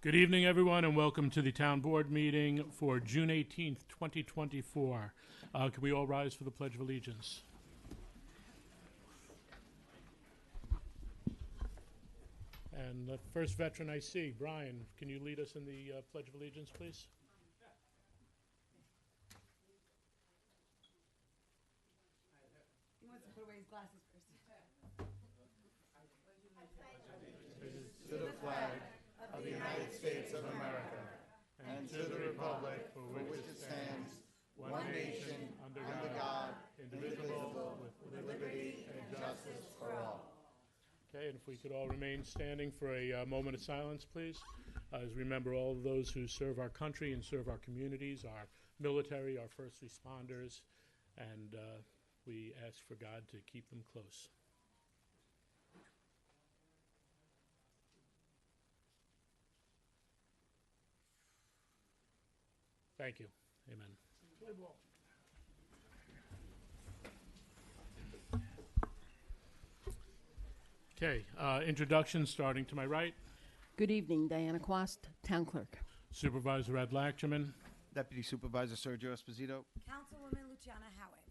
Good evening, everyone, and welcome to the Town Board meeting for June 18th, 2024. Can we all rise for the Pledge of Allegiance? And the first veteran I see, Brian, can you lead us in the Pledge of Allegiance, please? He wants to put away his glasses first. To the flag of the United States of America and to the republic for which it stands, one nation, under God, indivisible, with liberty and justice for all. Okay, and if we could all remain standing for a moment of silence, please. As we remember all of those who serve our country and serve our communities, our military, our first responders, and we ask for God to keep them close. Thank you. Amen. Okay, introduction starting to my right. Good evening, Diana Quast, Town Clerk. Supervisor Ed Lachman. Deputy Supervisor Sergio Esposito. Councilwoman Luciana Howard.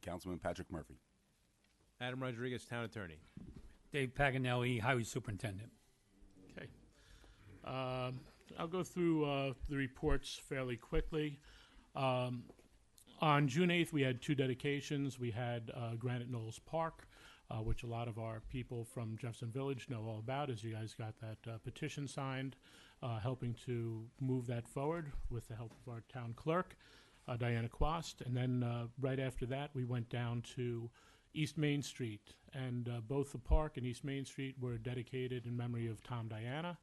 Councilman Patrick Murphy. Adam Rodriguez, Town Attorney. Dave Paganelli, Highway Superintendent. Okay. I'll go through the reports fairly quickly. On June 8th, we had two dedications. We had Granite Knolls Park, which a lot of our people from Jefferson Village know all about, as you guys got that petition signed, helping to move that forward with the help of our town clerk, Diana Quast. And then right after that, we went down to East Main Street, and both the park and East Main Street were dedicated in memory of Tom Diana,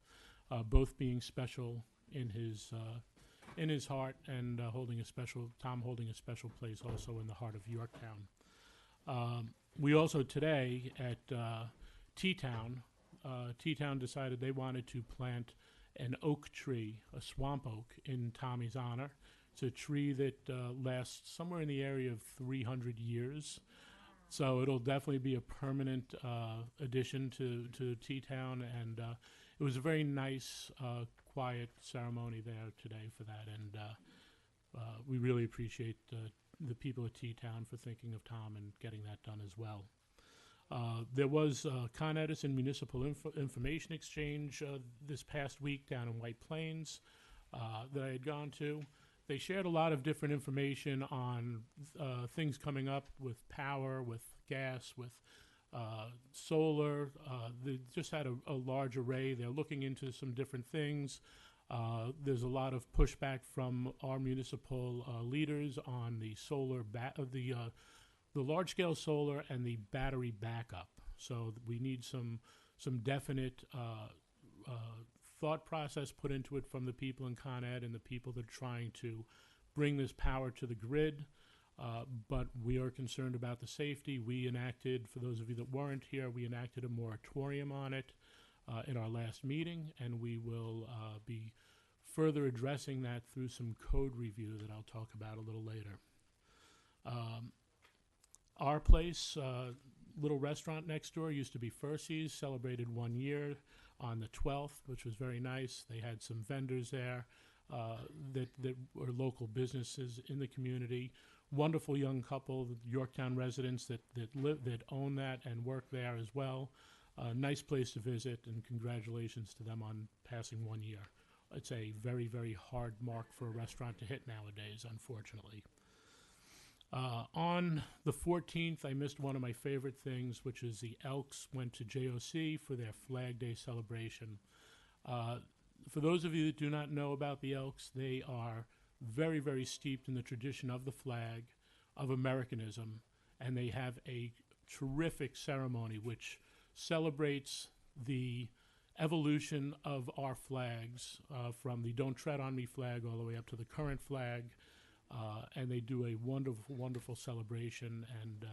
both being special in his heart, and holding a special place also in the heart of Yorktown. We also today at T-Town decided they wanted to plant an oak tree, a swamp oak, in Tommy's honor. It's a tree that lasts somewhere in the area of 300 years. So it'll definitely be a permanent addition to T-Town, and it was a very nice, quiet ceremony there today for that, and we really appreciate the people at T-Town for thinking of Tom and getting that done as well. There was Con Edison Municipal Information Exchange this past week down in White Plains that I had gone to. They shared a lot of different information on things coming up with power, with gas, with solar. They just had a large array. They're looking into some different things. There's a lot of pushback from our municipal leaders on the solar, the large-scale solar and the battery backup. So we need some definite thought process put into it from the people in Con Ed and the people that are trying to bring this power to the grid. But we are concerned about the safety. We enacted, for those of you that weren't here, we enacted a moratorium on it in our last meeting, and we will be further addressing that through some code review that I'll talk about a little later. Our place, little restaurant next door, used to be Furcy's, celebrated 1 year on the 12th, which was very nice. They had some vendors there that were local businesses in the community. Wonderful young couple, Yorktown residents that own that and work there as well. Nice place to visit, and congratulations to them on passing 1 year. It's a very, very hard mark for a restaurant to hit nowadays, unfortunately. On the 14th, I missed one of my favorite things, which is the Elks went to JOC for their Flag Day celebration. For those of you that do not know about the Elks, they are very, very steeped in the tradition of the flag, of Americanism, and they have a terrific ceremony which celebrates the evolution of our flags from the Don't Tread on Me flag all the way up to the current flag. And they do a wonderful, wonderful celebration, and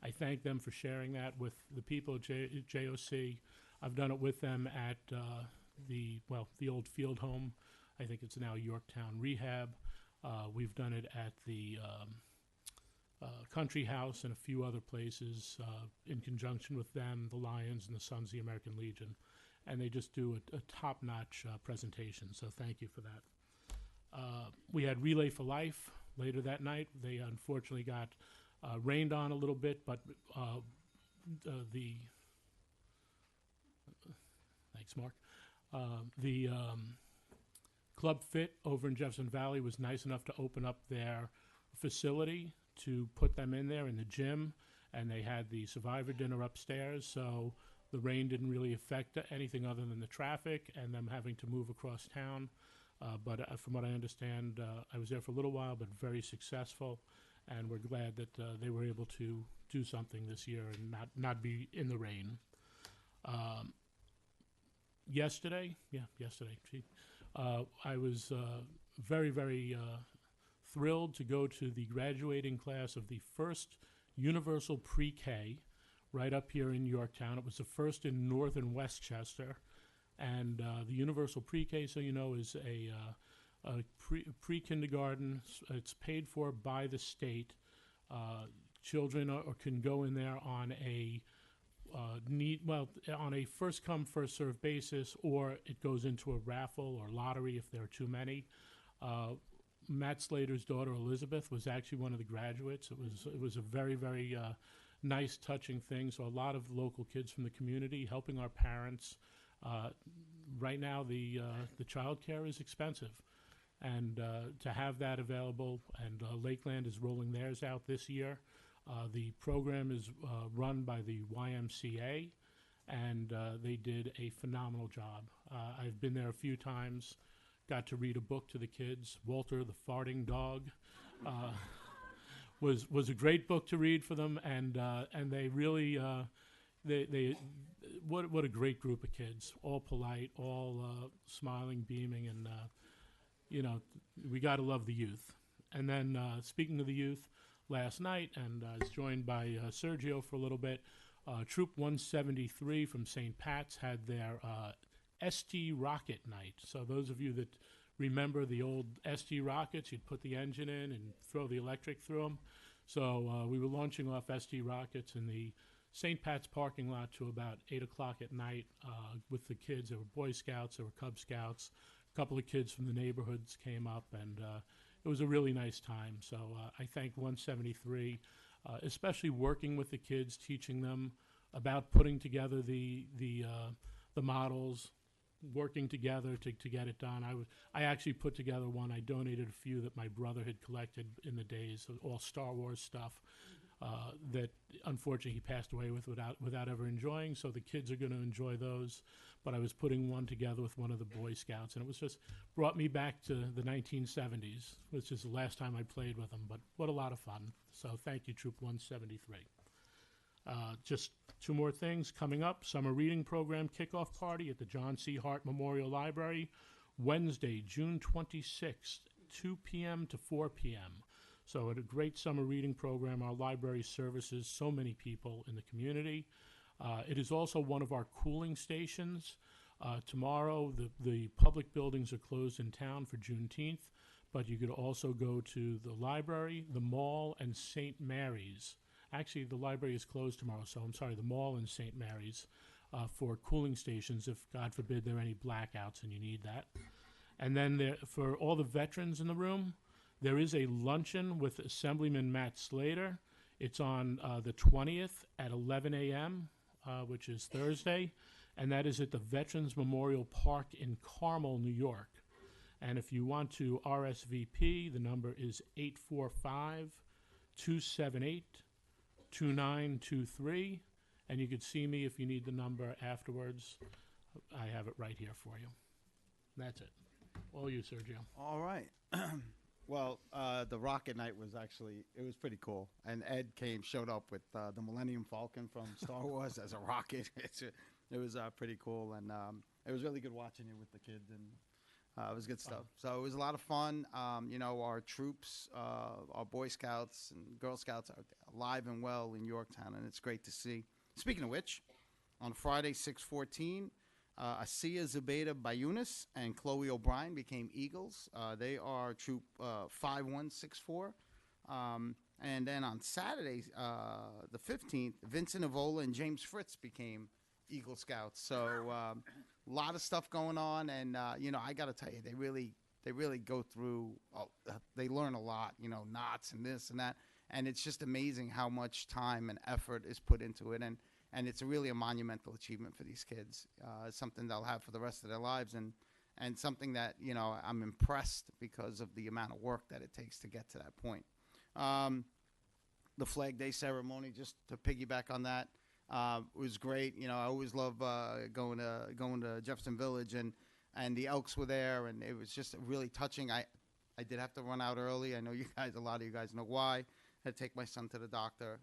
I thank them for sharing that with the people at JOC. I've done it with them at the old field home. I think it's now Yorktown Rehab. We've done it at the Country House and a few other places in conjunction with them, the Lions and the Sons of the American Legion. and they just do a top-notch presentation. So thank you for that. We had Relay for Life later that night. They unfortunately got rained on a little bit, but the thanks, Mark. The Club Fit over in Jefferson Valley was nice enough to open up their facility to put them in there in the gym, and they had the survivor dinner upstairs, so the rain didn't really affect anything other than the traffic and them having to move across town. But from what I understand, I was there for a little while, but very successful, and we're glad that they were able to do something this year and not be in the rain. Yesterday, I was very, very thrilled to go to the graduating class of the first Universal Pre-K right up here in Yorktown. It was the first in northern Westchester. And the Universal Pre-K, so you know, is a pre-kindergarten. It's paid for by the state. Children can go in there on a on a first-come, first-served basis, or it goes into a raffle or lottery if there are too many. Matt Slater's daughter Elizabeth was actually one of the graduates. It was a very, very nice, touching thing. So a lot of local kids from the community helping our parents. Right now, the child care is expensive, and to have that available, and Lakeland is rolling theirs out this year. The program is run by the YMCA, and they did a phenomenal job. I've been there a few times, got to read a book to the kids. Walter the Farting Dog was a great book to read for them, and they really what a great group of kids, all polite, all smiling, beaming, and we got to love the youth. And then speaking of the youth, last night, and I was joined by Sergio for a little bit, Troop 173 from St. Pat's had their ST Rocket Night. So those of you that remember the old ST Rockets, you'd put the engine in and throw the electric through them. So we were launching off ST Rockets in the St. Pat's parking lot to about 8 o'clock at night with the kids. There were Boy Scouts, there were Cub Scouts. A couple of kids from the neighborhoods came up, and it was a really nice time. So I thank 173, especially working with the kids, teaching them about putting together the models, working together to get it done. I actually put together one. I donated a few that my brother had collected in the days, all Star Wars stuff. That unfortunately he passed away without ever enjoying, so the kids are going to enjoy those. But I was putting one together with one of the Boy Scouts, and it was just brought me back to the 1970s, which is the last time I played with them. But what a lot of fun. So thank you, Troop 173. Just two more things coming up. Summer Reading Program Kickoff Party at the John C. Hart Memorial Library, Wednesday, June 26th, 2 p.m. to 4 p.m. So at a great summer reading program, our library services so many people in the community. It is also one of our cooling stations. Tomorrow, the public buildings are closed in town for Juneteenth, but you could also go to the library, the mall, and St. Mary's. Actually, the library is closed tomorrow, so I'm sorry, the mall and St. Mary's for cooling stations if, God forbid, there are any blackouts and you need that. And then for all the veterans in the room, there is a luncheon with Assemblyman Matt Slater. It's on the 20th at 11 a.m., which is Thursday, and that is at the Veterans Memorial Park in Carmel, New York. And if you want to RSVP, the number is 845-278-2923, and you could see me if you need the number afterwards. I have it right here for you. That's it. All you, Sergio. All right. Well, the Rocket Night was it was pretty cool. And Ed showed up with the Millennium Falcon from Star Wars as a rocket. It was pretty cool. And it was really good watching it with the kids. And it was good stuff. So it was a lot of fun. Our troops, our Boy Scouts and Girl Scouts are alive and well in Yorktown. And it's great to see. Speaking of which, on Friday, 6/14, Asiya Zubaydah Bayunis and Chloe O'Brien became Eagles. They are Troop 5164. And then on Saturday, the 15th, Vincent Avola and James Fritz became Eagle Scouts. So a lot of stuff going on, and I got to tell you, they really go through. They learn a lot, knots and this and that, and it's just amazing how much time and effort is put into it, and it's really a monumental achievement for these kids. It's something they'll have for the rest of their lives, and something that I'm impressed because of the amount of work that it takes to get to that point. The Flag Day ceremony, just to piggyback on that, was great. I always love going to Jefferson Village, and the Elks were there, and it was just really touching. I did have to run out early. I know a lot of you guys know why. I had to take my son to the doctor.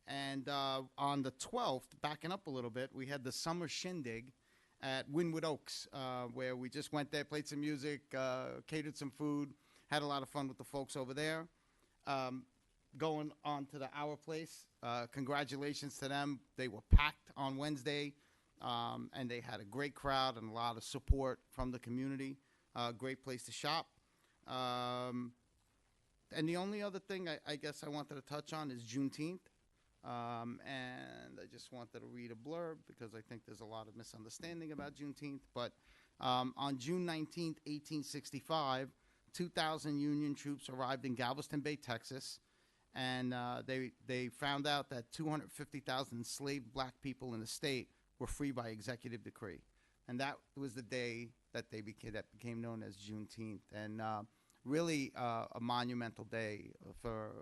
And on the 12th, backing up a little bit, we had the summer shindig at Wynwood Oaks, where we just went there, played some music, catered some food, had a lot of fun with the folks over there. Going on to the Our Place, congratulations to them. They were packed on Wednesday, and they had a great crowd and a lot of support from the community. Great place to shop. And the only other thing I guess I wanted to touch on is Juneteenth. And I just wanted to read a blurb because I think there's a lot of misunderstanding about Juneteenth. But on June 19th, 1865, 2,000 Union troops arrived in Galveston Bay, Texas, and they found out that 250,000 enslaved black people in the state were free by executive decree. And that was the day that became known as Juneteenth. And really a monumental day for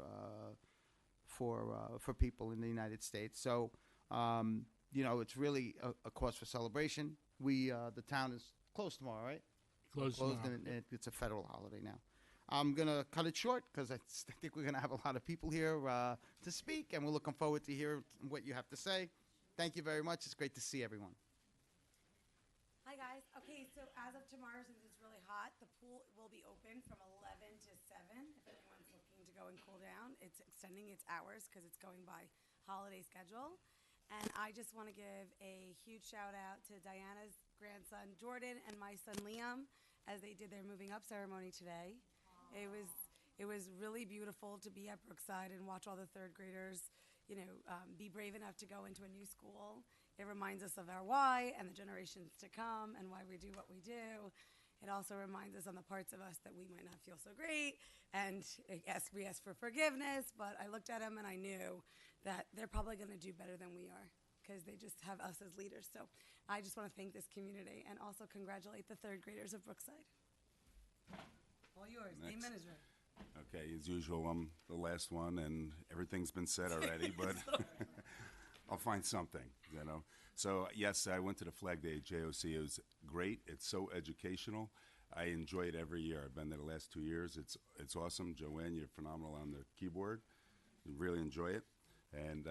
people in the United States. So, it's really a cause for celebration. The town is closed tomorrow, right? Closed tomorrow. And it's a federal holiday now. I'm going to cut it short because I think we're going to have a lot of people here to speak, and we're looking forward to hear what you have to say. Thank you very much. It's great to see everyone. Hi, guys. Okay, so as of tomorrow, since it's really hot, the pool will be open from 11 to 7. If anyone's looking to go and cool down, it's extending its hours because it's going by holiday schedule. And I just want to give a huge shout out to Diana's grandson, Jordan, and my son, Liam, as they did their moving up ceremony today. It was really beautiful to be at Brookside and watch all the third graders, be brave enough to go into a new school. It reminds us of our why and the generations to come and why we do what we do. It also reminds us on the parts of us that we might not feel so great. And yes, we ask for forgiveness, but I looked at them and I knew that they're probably going to do better than we are because they just have us as leaders. So I just want to thank this community and also congratulate the third graders of Brookside. All yours. Next. Amen is right. Okay, as usual, I'm the last one, and everything's been said already, but I'll find something, So, yes, I went to the Flag Day at JOC. It was great. It's so educational. I enjoy it every year. I've been there the last 2 years. It's awesome. Joanne, you're phenomenal on the keyboard. I really enjoy it. And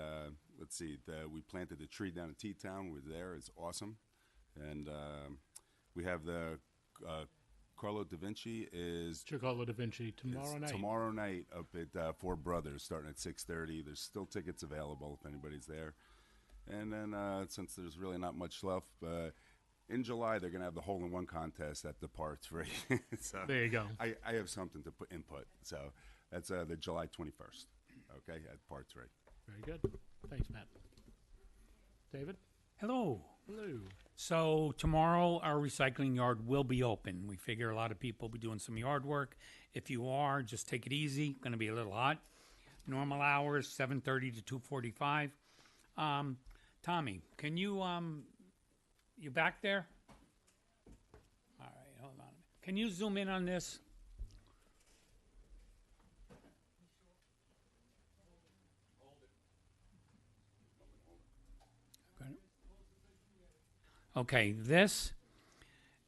let's see, we planted the tree down in T-Town. We're there. It's awesome. And we have the Carlo Da Vinci is Carlo Da Vinci tomorrow night. Tomorrow night up at Four Brothers, starting at 6:30. There's still tickets available if anybody's there. And then since there's really not much left, in July they're going to have the hole-in-one contest at the Par 3. So There you go. I have something to put input. So that's the July 21st. Okay, at Par 3. Very good. Thanks, Matt. David? Hello. Hello. So tomorrow our recycling yard will be open. We figure a lot of people will be doing some yard work. If you are, just take it easy. Going to be a little hot. Normal hours, 7:30 to 2:45. Tommy, can you you back there? All right, hold on. Can you zoom in on this? Okay, this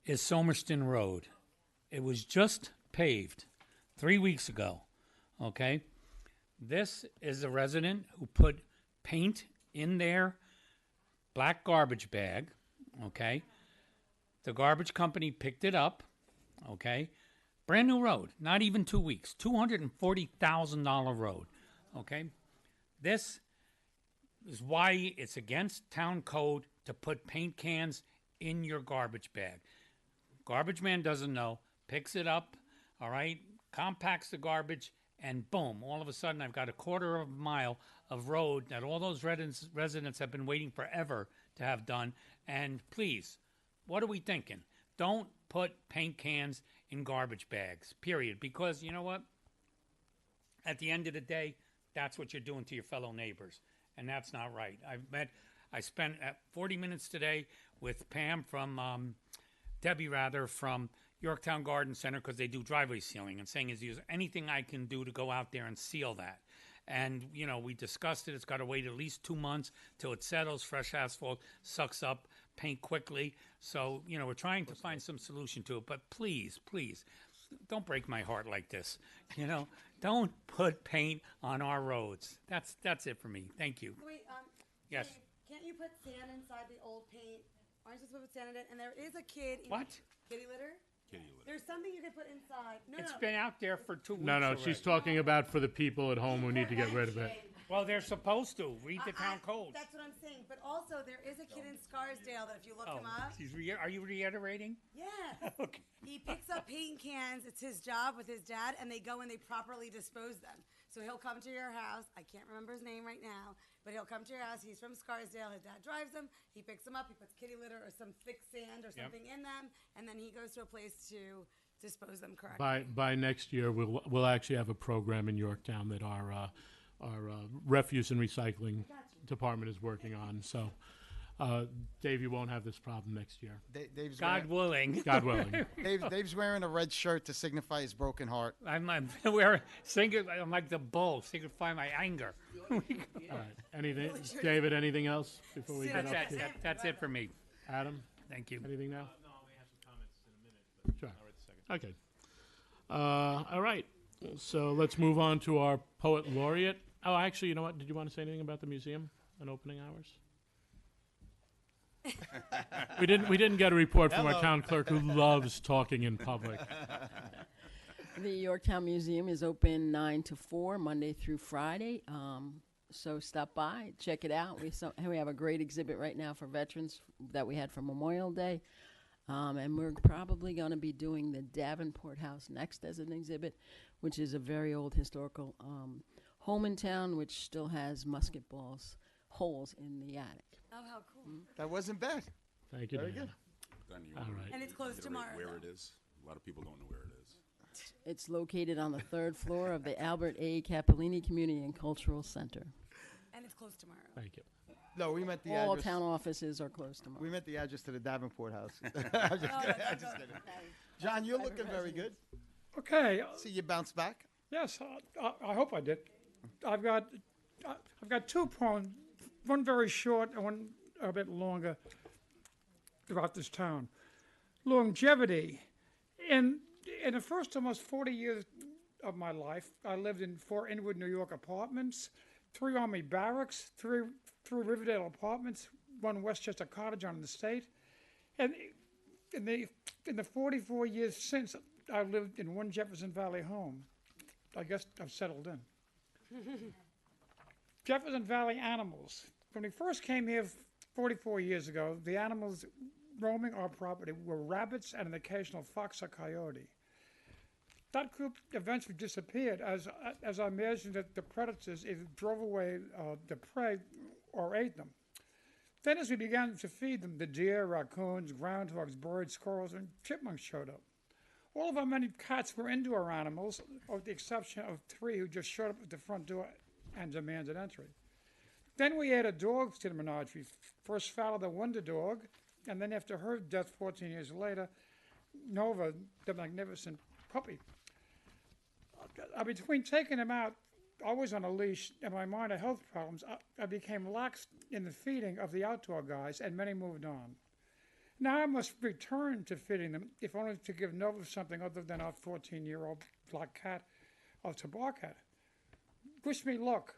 is Somerston Road. It was just paved 3 weeks ago. Okay, this is a resident who put paint in their black garbage bag. Okay, the garbage company picked it up. Okay, brand new road, not even 2 weeks, $240,000 road. Okay, this is why it's against town code to put paint cans in your garbage bag. Garbage man doesn't know, picks it up, all right, compacts the garbage, and boom, all of a sudden I've got a quarter of a mile of road that all those residents have been waiting forever to have done. And please, what are we thinking? Don't put paint cans in garbage bags, period. Because you know what? At the end of the day, that's what you're doing to your fellow neighbors. And that's not right. I spent 40 minutes today with Pam from, Debbie rather, from Yorktown Garden Center, because they do driveway sealing, and saying, is there anything I can do to go out there and seal that? And, you know, we discussed it. It's got to wait at least 2 months till it settles. Fresh asphalt sucks up paint quickly. So, you know, we're trying to find some solution to it. But please, please, don't break my heart like this. You know, don't put paint on our roads. That's it for me. Thank you. Wait, Yes. Dave, can't you put sand inside the old paint? Aren't you supposed to put sand in it? And there is a kid. What? Kitty litter? Kitty litter. There's something you can put inside. No, It's no. been out there for 2 weeks. No, no, already. she's talking about for the people at home who need to get rid of it. Well, they're supposed to. Read the town code. That's what I'm saying. But also, there is a kid in Scarsdale that if you look him up, Are you reiterating? yeah, Okay. he picks up paint cans. It's his job with his dad, and they go and they properly dispose them. So he'll come to your house. I can't remember his name right now, but he'll come to your house. He's from Scarsdale. His dad drives him. He picks them up. He puts kitty litter or some thick sand or something in them, and then he goes to a place to dispose them correctly. By next year, we'll actually have a program in Yorktown that our refuse and recycling department is working on. So, Dave, you won't have this problem next year. Dave's God wearing, willing. God willing. Dave's wearing a red shirt to signify his broken heart. I'm like the bull, signify my anger. All right. Anything, David? Anything else before we get That's up? to That's it for me. Adam, Thank you. anything now? No, I may have some comments in a minute, but Sure. not right this second. Okay. All right. So let's move on to our poet laureate. Oh, actually, you know what? Did you want to say anything about the museum and opening hours? We didn't get a report from our Hello. town clerk, who loves talking in public. The Yorktown Museum is open 9 to 4, Monday through Friday. So stop by, check it out. We have a great exhibit right now for veterans that we had for Memorial Day. And we're probably going to be doing the Davenport House next as an exhibit, which is a very old historical home in town, which still has musket balls, holes in the attic. Oh, how cool! That wasn't bad. Thank you, Very Diana. Then you All wanna right. And it's closed reiterate tomorrow. Where though. it is. A lot of people don't know where it is. It's located on the 3rd floor of the Albert A. Capolini Community and Cultural Center. And it's closed tomorrow. Thank you. No, we meant the All address. town offices are closed tomorrow. We meant the address to the Davenport house. Oh, that's okay. John, you're looking very good. Okay. See you bounce back. Yes, I hope I did. I've got 2 poems, one very short and one a bit longer about this town. Longevity. In the first almost 40 years of my life, I lived in 4 Inwood, New York apartments, 3 Army barracks, 3 Riverdale apartments, 1 Westchester cottage on the state. And in the 44 years since, I've lived in 1 Jefferson Valley home. I guess I've settled in. Jefferson Valley animals. When we first came here 44 years ago, the animals roaming our property were rabbits and an occasional fox or coyote. That group eventually disappeared as I imagined that the predators either drove away the prey or ate them. Then as we began to feed them, the deer, raccoons, groundhogs, birds, squirrels, and chipmunks showed up. All of our many cats were indoor animals, with the exception of 3 who just showed up at the front door and demanded entry. Then we added dogs to the menagerie. First Fowler, the wonder dog, and then after her death 14 years later, Nova, the magnificent puppy. Between taking them out, always on a leash, and my minor health problems, I became lax in the feeding of the outdoor guys, and many moved on. Now I must return to feeding them, if only to give Nova something other than our 14-year-old black cat of Tabarcat. Wish me luck,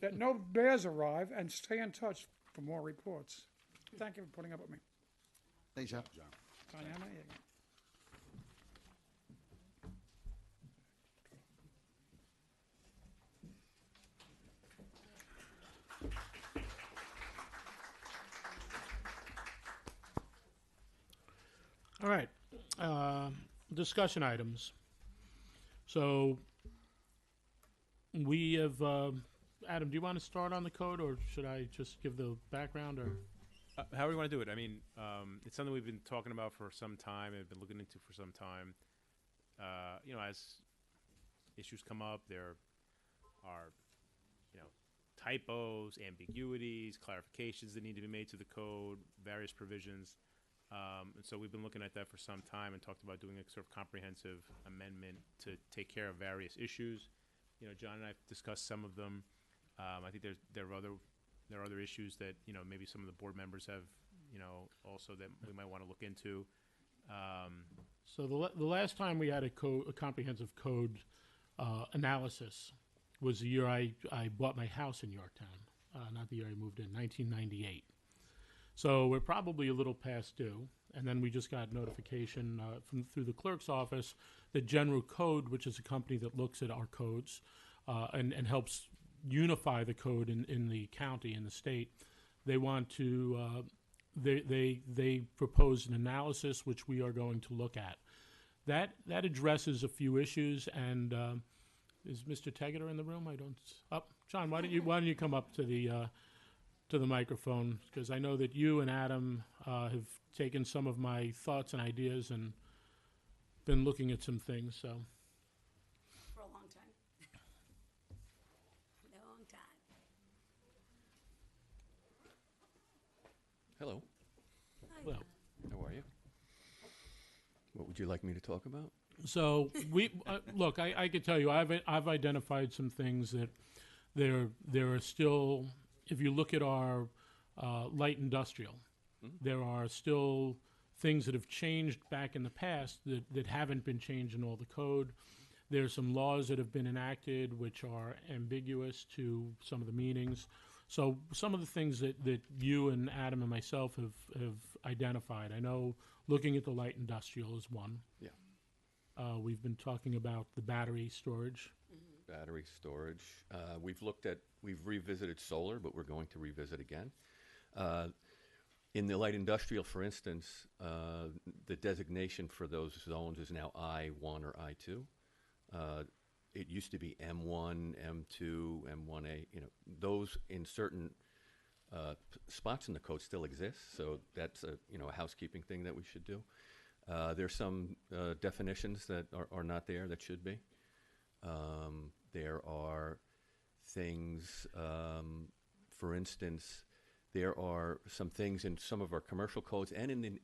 that no bears arrive, and stay in touch for more reports. Thank you for putting up with me. Thanks, John. Diana, yeah. All right. Discussion items. So we have, Adam, do you want to start on the code, or should I just give the background, or? However you want to do it. I mean, it's something we've been talking about for some time and been looking into for some time. You know, as issues come up, there are, you know, typos, ambiguities, clarifications that need to be made to the code, various provisions. And so we've been looking at that for some time and talked about doing a sort of comprehensive amendment to take care of various issues. You know, John and I have discussed some of them. I think there are other issues that, you know, maybe some of the board members have, you know, also that we might want to look into. So the last time we had a comprehensive code analysis was the year I bought my house in Yorktown, not the year I moved in, 1998. So we're probably a little past due. And then we just got notification through the clerk's office that General Code, which is a company that looks at our codes and helps unify the code in the county, in the state, they want to, they proposed an analysis which we are going to look at. That addresses a few issues, and is Mr. Tegeter in the room? I don't. Oh, John, why don't you come up to the microphone, because I know that you and Adam have taken some of my thoughts and ideas and been looking at some things. So For a long time. Long time. Hello, well, how are you? What would you like me to talk about? so we look. I could tell you, I've identified some things that there are still. If you look at our light industrial, there are still things that have changed back in the past that haven't been changed in all the code. There's some laws that have been enacted which are ambiguous to some of the meanings. So some of the things that you and Adam and myself have identified. I know looking at the light industrial is one. Yeah. We've been talking about the battery storage. Battery storage. We've revisited solar, but we're going to revisit again. In the light industrial, for instance, the designation for those zones is now I1 or I2. It used to be M1, M2, M1A. You know, those in certain spots in the code still exist, so that's a housekeeping thing that we should do. There's some definitions that are not there that should be. There are things, for instance, there are some things in some of our commercial codes and in the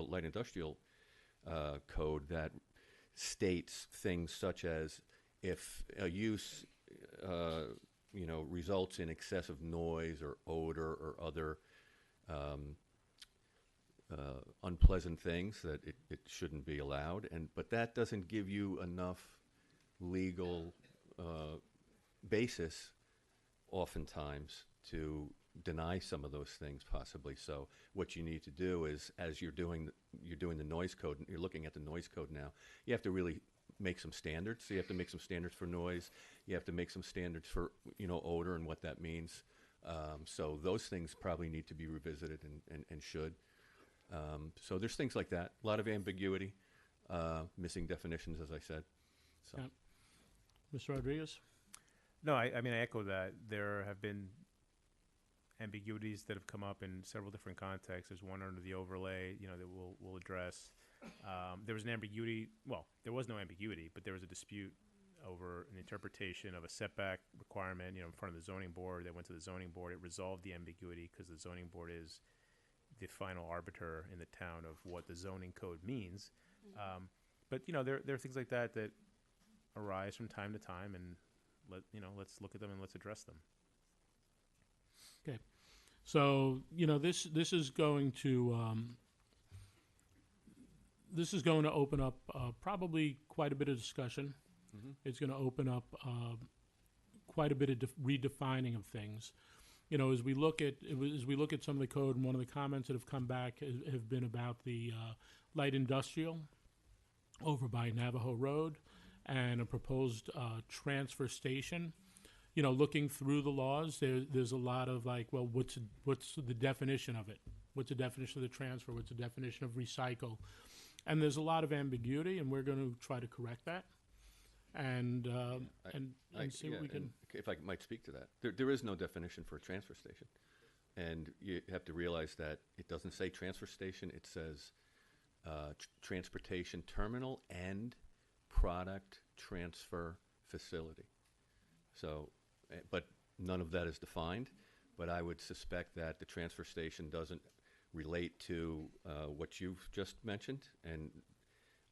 light industrial code that states things such as if a use, results in excessive noise or odor or other unpleasant things, that it shouldn't be allowed. But that doesn't give you enough legal basis oftentimes to deny some of those things possibly. So what you need to do is, as you're doing the noise code, and you're looking at the noise code now, you have to really make some standards. So you have to make some standards for noise. You have to make some standards for odor and what that means. So those things probably need to be revisited and should. So there's things like that. A lot of ambiguity, missing definitions, as I said. So. Yeah. Mr. Rodriguez? No, I mean, I echo that. There have been ambiguities that have come up in several different contexts. There's one under the overlay, that we'll address. There was an ambiguity. Well, there was no ambiguity, but there was a dispute over an interpretation of a setback requirement, in front of the zoning board. They went to the zoning board. It resolved the ambiguity because the zoning board is the final arbiter in the town of what the zoning code means. But there are things like that arise from time to time, and let's look at them and let's address them. Okay. So, this is going to open up probably quite a bit of discussion. Mm-hmm. It's going to open up quite a bit of redefining of things. As we look at some of the code, and one of the comments that have come back have been about the light industrial over by Navajo Road and a proposed transfer station. Looking through the laws, there's a lot of what's the definition of it? What's the definition of the transfer? What's the definition of recycle? And there's a lot of ambiguity, and we're going to try to correct that. and, I- and see what we yeah, can. and if I might speak to that, there is no definition for a transfer station. And you have to realize that it doesn't say transfer station, it says transportation terminal and product transfer facility. So, but none of that is defined, but I would suspect that the transfer station doesn't relate to what you've just mentioned, and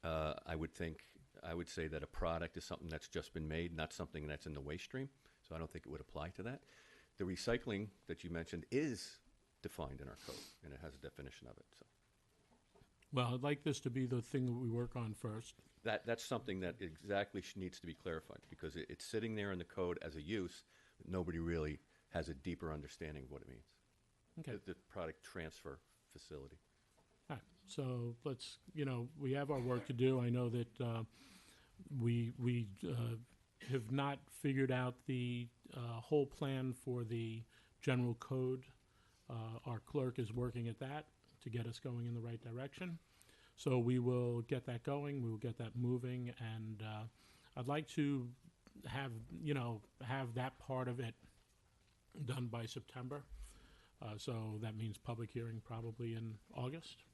I would say that a product is something that's just been made, not something that's in the waste stream, so I don't think it would apply to that. The recycling that you mentioned is defined in our code, and it has a definition of it, so. Well, I'd like this to be the thing that we work on first. That's something that exactly needs to be clarified, because it's sitting there in the code as a use, but nobody really has a deeper understanding of what it means. Okay. The product transfer facility. All right, so let's, we have our work to do. I know that we have not figured out the whole plan for the general code. Our clerk is working at that to get us going in the right direction. So we will get that going, we will get that moving, and I'd like to have that part of it done by September. So that means public hearing probably in August.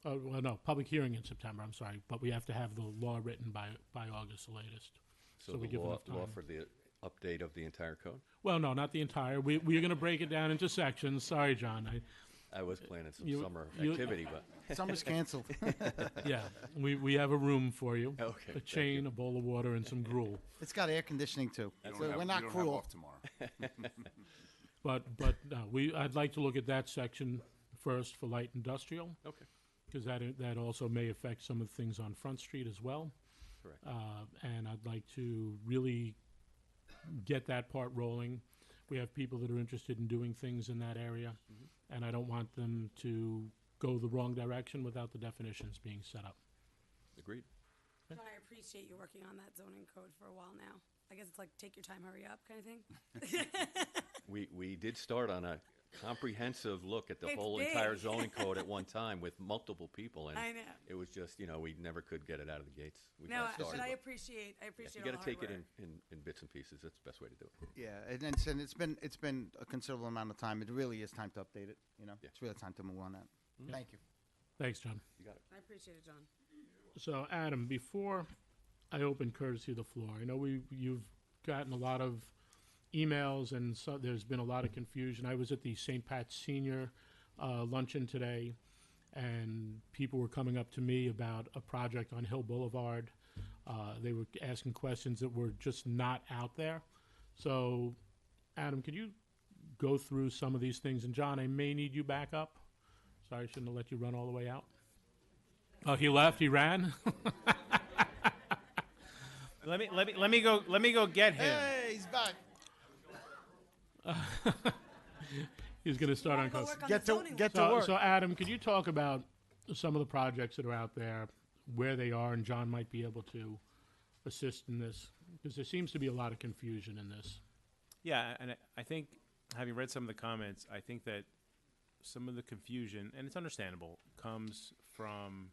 Well, no, public hearing in September, I'm sorry, but we have to have the law written by August the latest. So we the give law enough time. for the update of the entire code? Well, no, not the entire. We're going to break it down into sections. Sorry, John. I was planning some You- summer you- activity, but Summer's canceled. Yeah, we have a room for you. Okay, A thank chain, a bowl of water, and some gruel. It's got air conditioning too. You don't So have- we're not you don't have cruel. off tomorrow. But I'd like to look at that section first for light industrial, okay, because that also may affect some of the things on Front Street as well. correct. And I'd like to really get that part rolling. We have people that are interested in doing things in that area, and I don't want them to go the wrong direction without the definitions being set up. Agreed. John, I appreciate you working on that zoning code for a while now. I guess it's like take your time, hurry up kind of thing. We did start on a comprehensive look at the It's whole big. entire zoning code at one time with multiple people, and I know. it was just, we never could get it out of the gates. We No, got started, but I but appreciate you all got the to hard take it work. in bits and pieces. That's the best way to do it. Yeah, and it's been a considerable amount of time. It really is time to update it. Yeah. It's really time to move on that. Thank you. Thanks, John. You got it. I appreciate it, John. So, Adam, before I open courtesy of the floor, I know you've gotten a lot of emails, and so there's been a lot of confusion. I was at the St. Pat's Senior luncheon today, and people were coming up to me about a project on Hill Boulevard. They were asking questions that were just not out there. So, Adam, could you go through some of these things? And John, I may need you back up. Sorry, I shouldn't have let you run all the way out. Oh, he left. He ran. Let me go get him. Hey, he's back. He's going to start on Go coast. work on Get the to zoning get to So, work. so, Adam, could you talk about some of the projects that are out there, where they are, and John might be able to assist in this, because there seems to be a lot of confusion in this. Yeah, and I think, having read some of the comments, I think that some of the confusion, and it's understandable, comes from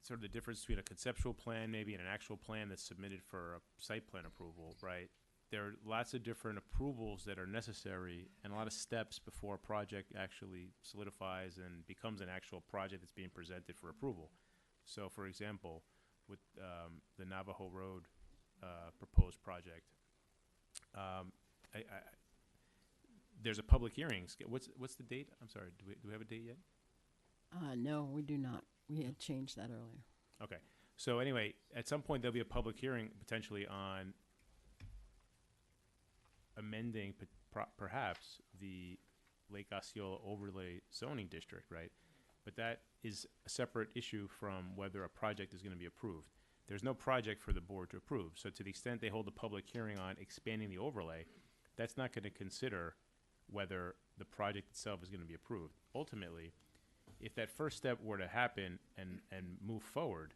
sort of the difference between a conceptual plan, maybe, and an actual plan that's submitted for a site plan approval, right? There are lots of different approvals that are necessary and a lot of steps before a project actually solidifies and becomes an actual project that's being presented for approval. So, for example, with the Navajo Road proposed project, there's a public hearing. What's the date? I'm sorry. Do we have a date yet? No, we do not. We had changed that earlier. Okay. So anyway, at some point there'll be a public hearing potentially on amending perhaps the Lake Osceola overlay zoning district, right? But that is a separate issue from whether a project is going to be approved. There's no project for the board to approve. So to the extent they hold a public hearing on expanding the overlay, that's not going to consider whether the project itself is going to be approved. Ultimately, if that first step were to happen and move forward,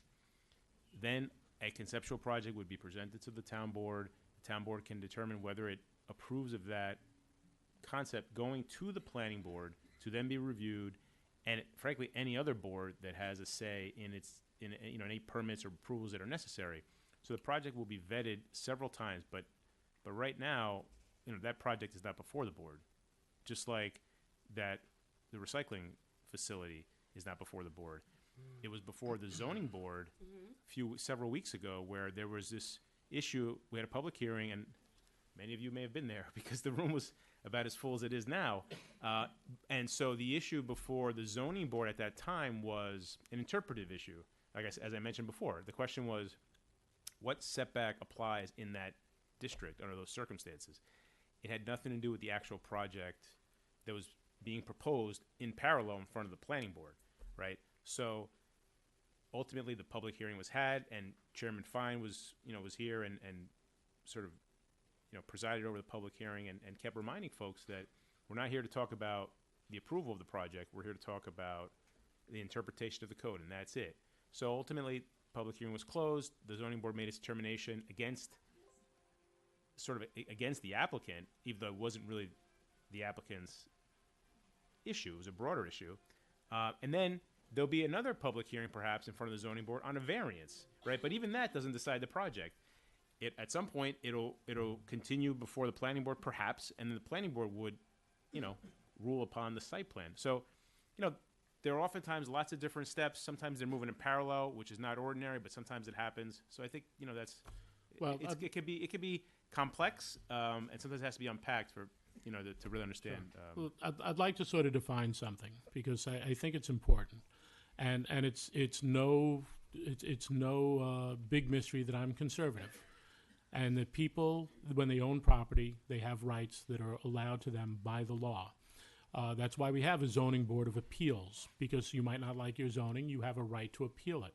then a conceptual project would be presented to the town board. The town board can determine whether it approves of that concept going to the planning board to then be reviewed, and frankly, any other board that has a say in in any permits or approvals that are necessary. So the project will be vetted several times, but right now, that project is not before the board. Just like that, the recycling facility is not before the board. It was before the zoning board several weeks ago, where there was this issue. We had a public hearing, and many of you may have been there because the room was about as full as it is now. And so the issue before the zoning board at that time was an interpretive issue. Like as I mentioned before, the question was, what setback applies in that district under those circumstances? It had nothing to do with the actual project that was being proposed in parallel in front of the planning board, right? So ultimately, the public hearing was had, and Chairman Fine was here and sort of, presided over the public hearing and kept reminding folks that we're not here to talk about the approval of the project. We're here to talk about the interpretation of the code, and that's it. So ultimately, public hearing was closed. The zoning board made its determination against the applicant, even though it wasn't really the applicant's issue. It was a broader issue. And then there'll be another public hearing perhaps in front of the zoning board on a variance, right? But even that doesn't decide the project. At some point, it'll continue before the planning board perhaps, and then the planning board would, rule upon the site plan. So, there are oftentimes lots of different steps. Sometimes they're moving in parallel, which is not ordinary, but sometimes it happens. So I think, that's, Well, it could be complex, and sometimes it has to be unpacked for, to really understand. Well, I'd like to sort of define something because I think it's important, and it's no big mystery that I'm conservative, and that people, when they own property, they have rights that are allowed to them by the law. That's why we have a zoning board of appeals, because you might not like your zoning, you have a right to appeal it.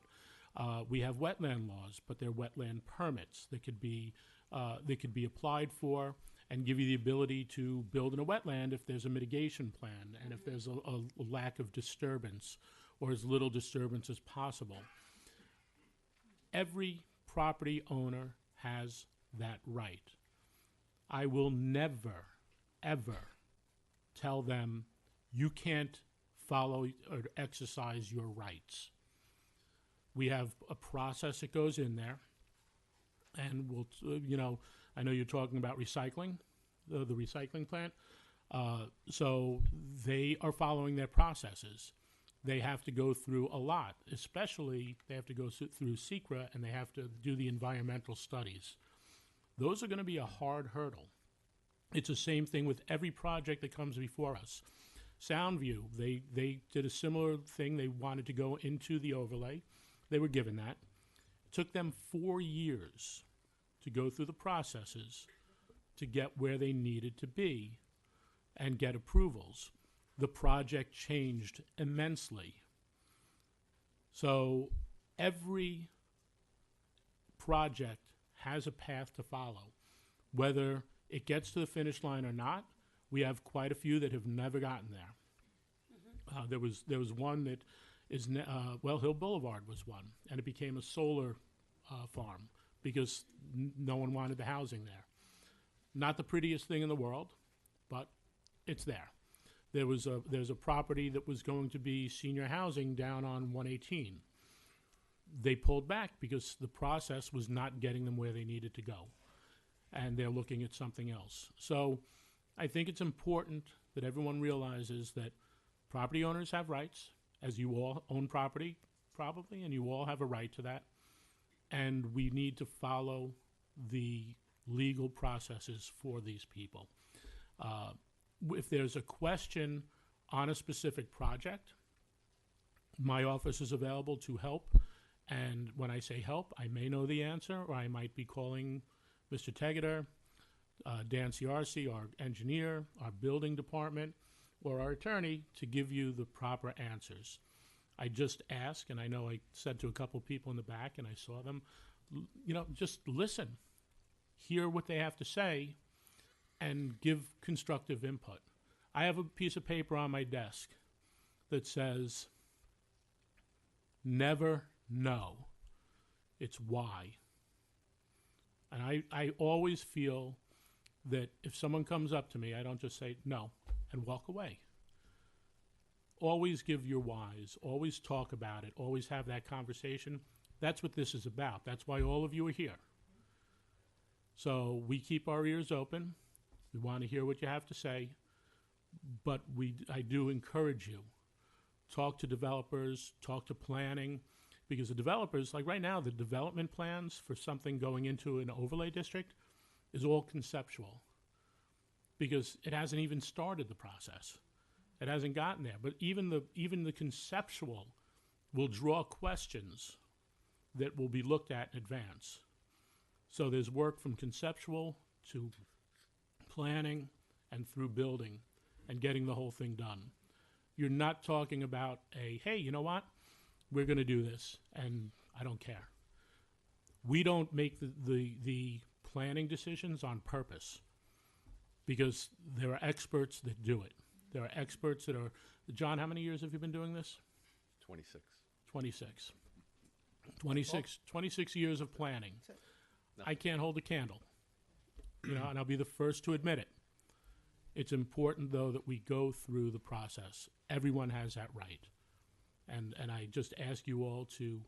We have wetland laws, but they're wetland permits that could be applied for and give you the ability to build in a wetland if there's a mitigation plan and if there's a lack of disturbance or as little disturbance as possible. Every property owner has that right. I will never, ever tell them you can't follow or exercise your rights. We have a process that goes in there, and we'll, I know you're talking about recycling, the recycling plant. So they are following their processes. They have to go through a lot, especially they have to go through SECRA, and they have to do the environmental studies. Those are going to be a hard hurdle. It's the same thing with every project that comes before us. Soundview, they did a similar thing. They wanted to go into the overlay. They were given that. It took them 4 years to go through the processes to get where they needed to be and get approvals. The project changed immensely. So every project has a path to follow. Whether it gets to the finish line or not, we have quite a few that have never gotten there. There was one that is Well Hill Boulevard was one, and it became a solar farm because no one wanted the housing there. Not the prettiest thing in the world, but it's there. There's a property that was going to be senior housing down on 118. They pulled back because the process was not getting them where they needed to go, and they're looking at something else. So I think it's important that everyone realizes that property owners have rights, as you all own property probably, and you all have a right to that, and we need to follow the legal processes for these people. If there's a question on a specific project, my office is available to help. And when I say help, I may know the answer, or I might be calling Mr. Tegeter, Dan Ciarci, our engineer, our building department, or our attorney to give you the proper answers. I just ask, and I know I said to a couple people in the back, and I saw them, just listen, hear what they have to say, and give constructive input. I have a piece of paper on my desk that says, never no, it's why. And I always feel that if someone comes up to me, I don't just say no and walk away. always give your whys, always talk about it, always have that conversation. That's what this is about. That's why all of you are here. So we keep our ears open. We want to hear what you have to say, but I do encourage you, talk to developers, talk to planning, because the developers, like right now, the development plans for something going into an overlay district is all conceptual, because it hasn't even started the process. It hasn't gotten there. But even the conceptual will draw questions that will be looked at in advance. So there's work from conceptual to planning and through building and getting the whole thing done. You're not talking about hey, you know what? We're going to do this, and I don't care. We don't make the planning decisions on purpose, because there are experts that do it. There are experts that are, John, how many years have you been doing this? 26. 26. 26 years of planning. I can't hold a candle, and I'll be the first to admit it. It's important, though, that we go through the process. Everyone has that right. And I just ask you all to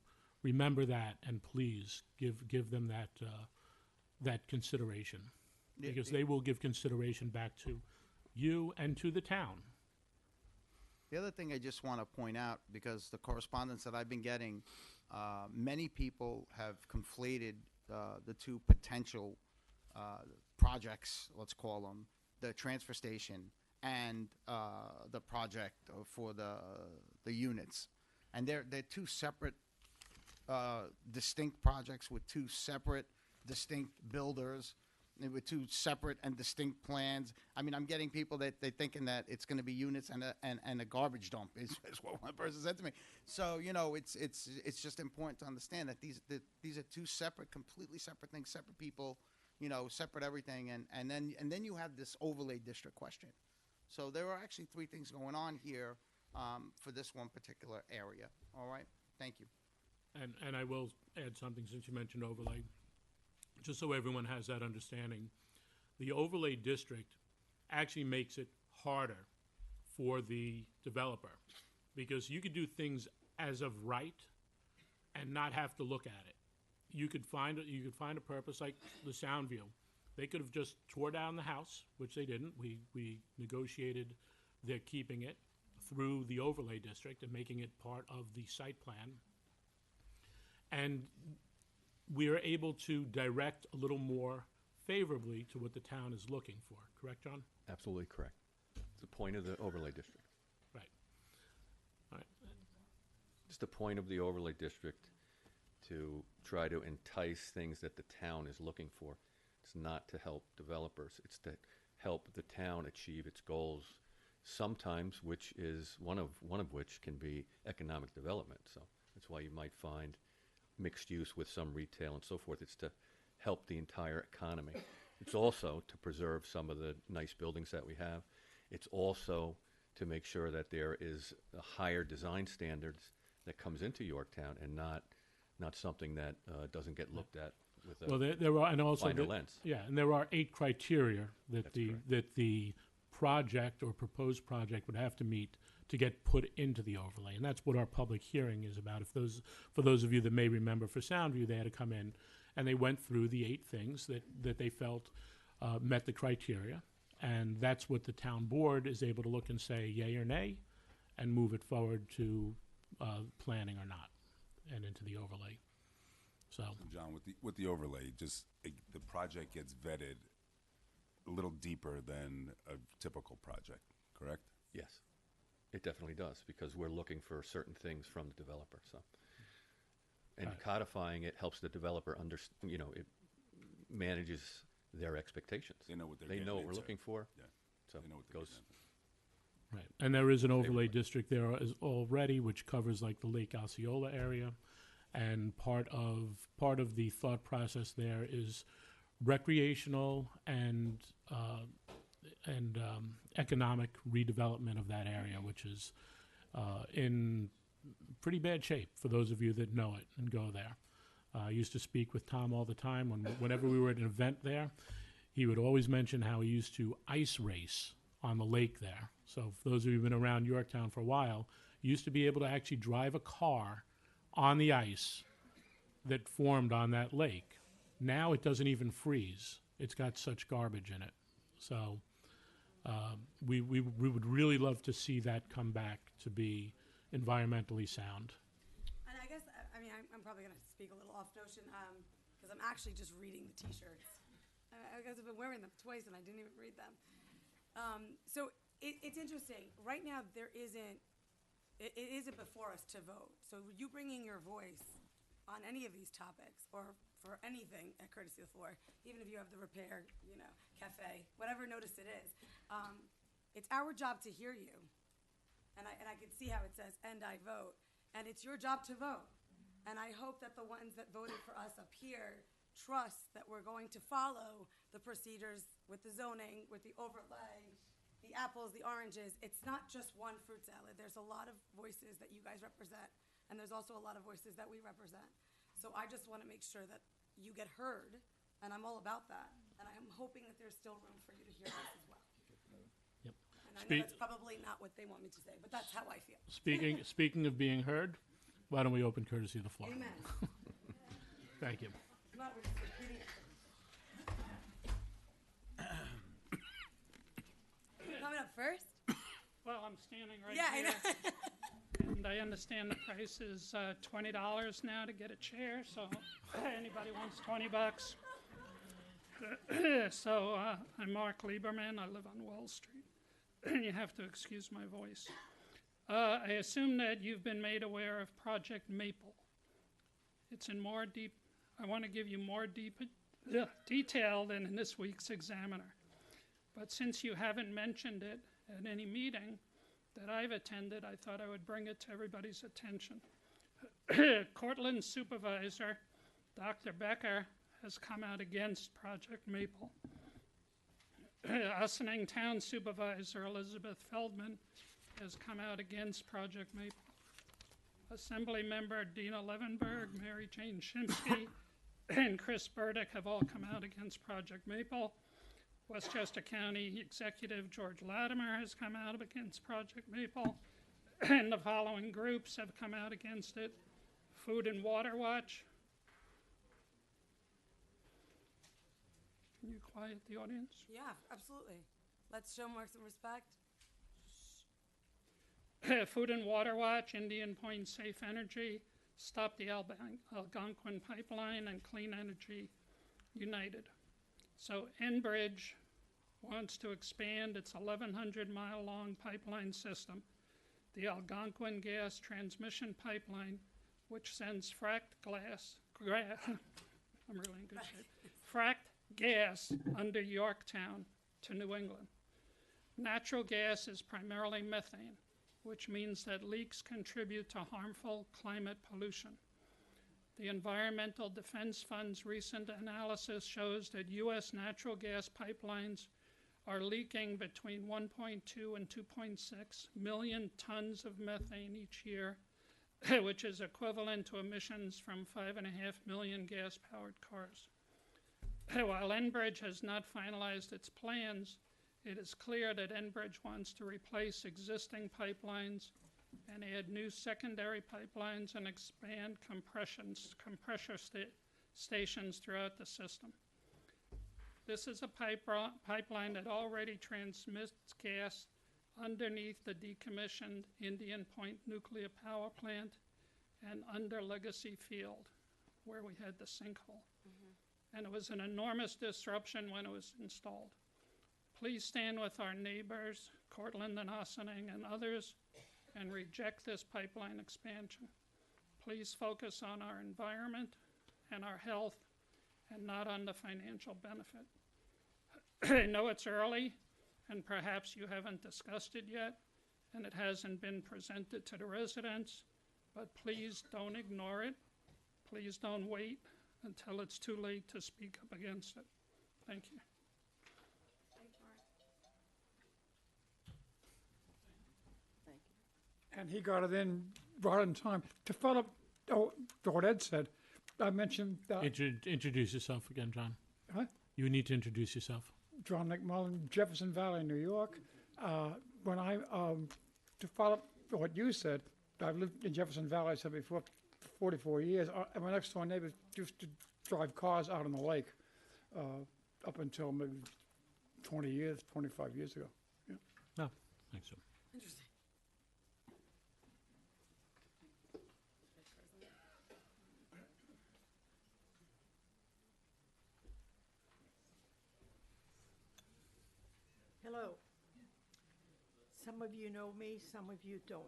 remember that, and please give them that consideration, because they will give consideration back to you and to the town. The other thing I just want to point out, because the correspondence that I've been getting, many people have conflated the two potential projects, let's call them, the transfer station and the project for the units. And they're two separate, distinct projects with two separate, distinct builders, and with two separate and distinct plans. I mean, I'm getting people that they're thinking that it's going to be units and a garbage dump is what one person said to me. So, it's just important to understand that these are two separate, completely separate things, separate people, separate everything. And then you have this overlay district question. So there are actually three things going on here for this one particular area. All right? Thank you. And I will add something, since you mentioned overlay, just so everyone has that understanding. The overlay district actually makes it harder for the developer, because you could do things as of right and not have to look at it. You could find a purpose like the Soundview. They could have just tore down the house, which they didn't. We negotiated their keeping it through the overlay district and making it part of the site plan. And we are able to direct a little more favorably to what the town is looking for. Correct, John? Absolutely correct. It's the point of the overlay district. Right. All right. It's the point of the overlay district to try to entice things that the town is looking for. It's not to help developers. It's to help the town achieve its goals, sometimes one of which can be economic development. So that's why you might find mixed use with some retail and so forth. It's to help the entire economy. It's also to preserve some of the nice buildings that we have. It's also to make sure that there is a higher design standards that comes into Yorktown, and not something that doesn't get looked at with a there are, and also finer lens. Yeah, and there are 8 criteria that That's the correct. that the project or proposed project would have to meet to get put into the overlay, and that's what our public hearing is about. For those of you that may remember, for Soundview, they had to come in and they went through the 8 things that they felt met the criteria, and that's what the town board is able to look and say yay or nay, and move it forward to planning or not, and into the overlay. So, John, with the overlay, the project gets vetted a little deeper than a typical project, correct? Yes, it definitely does, because we're looking for certain things from the developer. So, and Right. codifying it helps the developer it manages their expectations. They know what they're They getting know what we're into. looking for. Yeah, So they know what it they're goes. getting into. right, and there is an overlay Favorite. district there is already, which covers like the Lake Osceola area, and part of the thought process there is recreational and economic redevelopment of that area, which is in pretty bad shape for those of you that know it and go there. I used to speak with Tom all the time whenever we were at an event there. He would always mention how he used to ice race on the lake there. So for those of you who've been around Yorktown for a while, you used to be able to actually drive a car on the ice that formed on that lake. Now it doesn't even freeze. It's got such garbage in it. So we would really love to see that come back to be environmentally sound. And I guess, I mean, I'm probably going to speak a little off notion because I'm actually just reading the T-shirts. I guess I've been wearing them twice and I didn't even read them. So it's interesting. Right now, it isn't before us to vote. So you bringing your voice on any of these topics or for anything at Courtesy of the Floor, even if you have the repair, cafe, whatever notice it is, it's our job to hear you. And I can see how it says, and I vote. And it's your job to vote. And I hope that the ones that voted for us up here trust that we're going to follow the procedures with the zoning, with the overlay, the apples, the oranges. It's not just one fruit salad. There's a lot of voices that you guys represent, and there's also a lot of voices that we represent. So I just want to make sure that you get heard, and I'm all about that. And I'm hoping that there's still room for you to hear us as well. Yep. And I know that's probably not what they want me to say, but that's how I feel. Speaking of being heard, why don't we open Courtesy of the Floor? Amen. Thank you. Not we're just repeating it. Coming up first? Well, I'm standing right Yeah, I here. know. And I understand the price is $20 now to get a chair, so anybody wants $20. So I'm Mark Lieberman. I live on Wall Street. You have to excuse my voice. I assume that you've been made aware of Project Maple. It's in more deep. I want to give you more detail than in this week's Examiner. But since you haven't mentioned it at any meeting that I've attended, I thought I would bring it to everybody's attention. Cortland's supervisor, Dr. Becker, has come out against Project Maple. Ossining Town Supervisor Elizabeth Feldman has come out against Project Maple. Assembly Member Dina Levenberg, Mary Jane Shimsky, and Chris Burdick have all come out against Project Maple. Westchester County Executive George Latimer has come out against Project Maple. And the following groups have come out against it. Food and Water Watch. Can you quiet the audience? Yeah, absolutely. Let's show more some respect. Food and Water Watch, Indian Point Safe Energy, Stop the Algonquin Pipeline, and Clean Energy United. So Enbridge wants to expand its 1,100-mile-long pipeline system, the Algonquin Gas Transmission Pipeline, which sends fracked gas under Yorktown to New England. Natural gas is primarily methane, which means that leaks contribute to harmful climate pollution. The Environmental Defense Fund's recent analysis shows that U.S. natural gas pipelines are leaking between 1.2 and 2.6 million tons of methane each year, which is equivalent to emissions from 5.5 million gas-powered cars. While Enbridge has not finalized its plans, it is clear that Enbridge wants to replace existing pipelines and add new secondary pipelines and expand compressor stations throughout the system. This is a pipeline that already transmits gas underneath the decommissioned Indian Point nuclear power plant and under Legacy Field, where we had the sinkhole. And it was an enormous disruption when it was installed. Please stand with our neighbors, Cortland and Ossining and others, and reject this pipeline expansion. Please focus on our environment and our health and not on the financial benefit. I know it's early and perhaps you haven't discussed it yet and it hasn't been presented to the residents, but please don't ignore it. Please don't wait until it's too late to speak up against it. Thank you. And he got it in right in time. To follow up what Ed said, I mentioned Introduce yourself again, John. Huh? You need to introduce yourself. John McMullen, Jefferson Valley, New York. When to follow up what you said, I've lived in Jefferson Valley, I said before, for 44 years. And my next door neighbor used to drive cars out on the lake up until maybe 20 years, 25 years ago. Yeah. No, thanks, sir. Interesting. Hello. Some of you know me, some of you don't.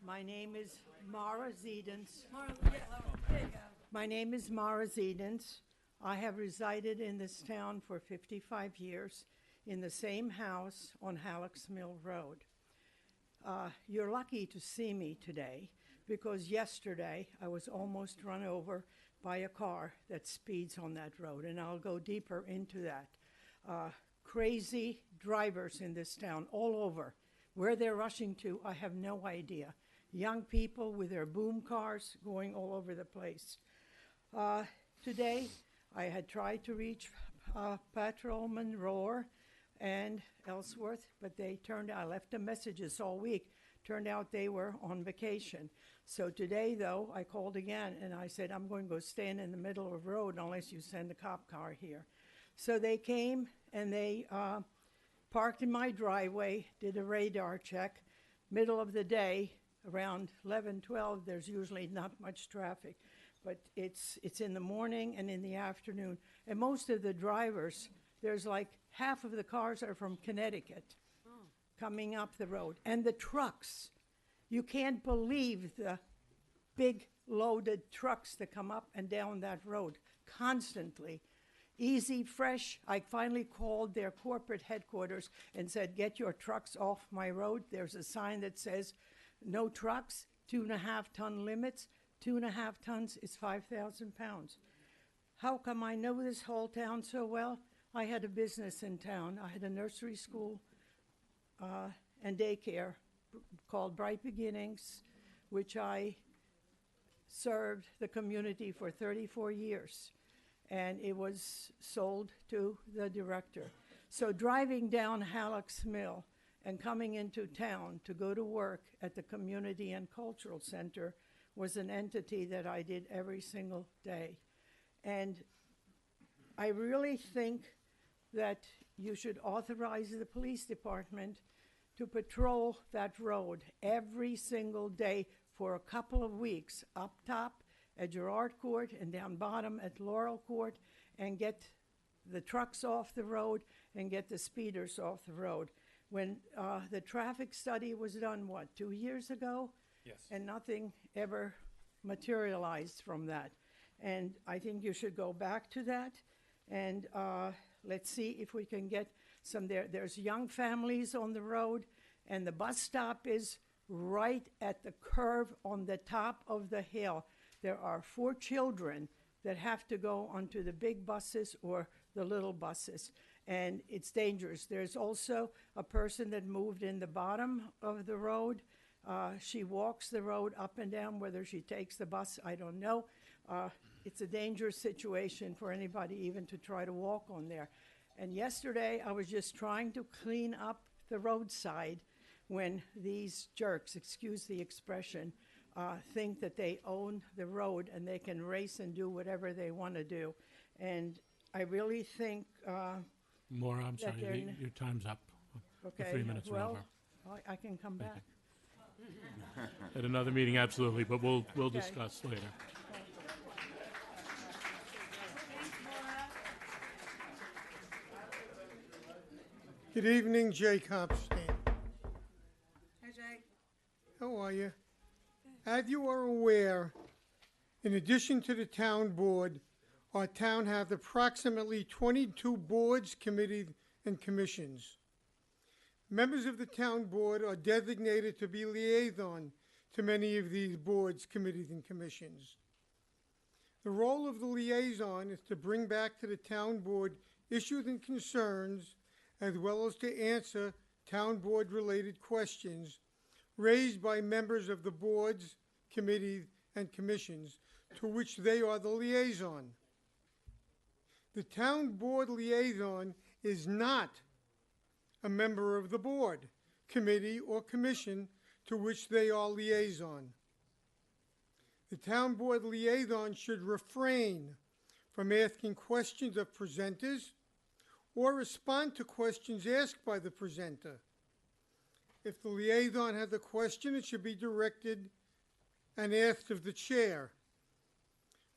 My name is Mara Zedens. There you go. My name is Mara Zedens. I have resided in this town for 55 years in the same house on Halleck's Mill Road. You're lucky to see me today because yesterday I was almost run over by a car that speeds on that road, and I'll go deeper into that. Crazy drivers in this town all over. Where they're rushing to, I have no idea. Young people with their boom cars going all over the place. Today, I had tried to reach Patrolman Rohr and Ellsworth, but they turned out, I left them messages all week, turned out they were on vacation. So today, though, I called again and I said, I'm going to go stand in the middle of the road unless you send a cop car here. So they came and they parked in my driveway, did a radar check. Middle of the day, around 11, 12, there's usually not much traffic. But it's in the morning and in the afternoon. And most of the drivers, there's like half of the cars are from Connecticut coming up the road. And the trucks, you can't believe the big loaded trucks that come up and down that road constantly. Easy Fresh, I finally called their corporate headquarters and said, get your trucks off my road. There's a sign that says, no trucks, 2.5-ton limits. 2.5 tons is 5,000 pounds. How come I know this whole town so well? I had a business in town. I had a nursery school and daycare called Bright Beginnings, which I served the community for 34 years. And it was sold to the director. So driving down Halleck's Mill and coming into town to go to work at the Community and Cultural Center was an entity that I did every single day. And I really think that you should authorize the police department to patrol that road every single day for a couple of weeks, up top at Girard Court and down bottom at Laurel Court, and get the trucks off the road and get the speeders off the road. When the traffic study was done, what, 2 years ago? Yes. And nothing ever materialized from that. And I think you should go back to that, and let's see if we can get some there. There's young families on the road, and the bus stop is right at the curve on the top of the hill. There are 4 children that have to go onto the big buses or the little buses, and it's dangerous. There's also a person that moved in the bottom of the road. She walks the road up and down. Whether she takes the bus, I don't know. It's a dangerous situation for anybody even to try to walk on there. And yesterday, I was just trying to clean up the roadside when these jerks, excuse the expression, think that they own the road and they can race and do whatever they want to do. And I really think Maura, I'm that sorry, your time's up. The 3 minutes are over. I can come back. At another meeting, absolutely, but we'll Okay. discuss later. Good evening, Jay Copstein. Hi, Jay. How are you? As you are aware, in addition to the town board, our town has approximately 22 boards, committees, and commissions. Members of the town board are designated to be liaison to many of these boards, committees, and commissions. The role of the liaison is to bring back to the town board issues and concerns, as well as to answer town board related questions raised by members of the boards, committees, and commissions to which they are the liaison. The town board liaison is not a member of the board, committee, or commission to which they are liaison. The town board liaison should refrain from asking questions of presenters or respond to questions asked by the presenter. If the liaison has a question, it should be directed and asked of the chair.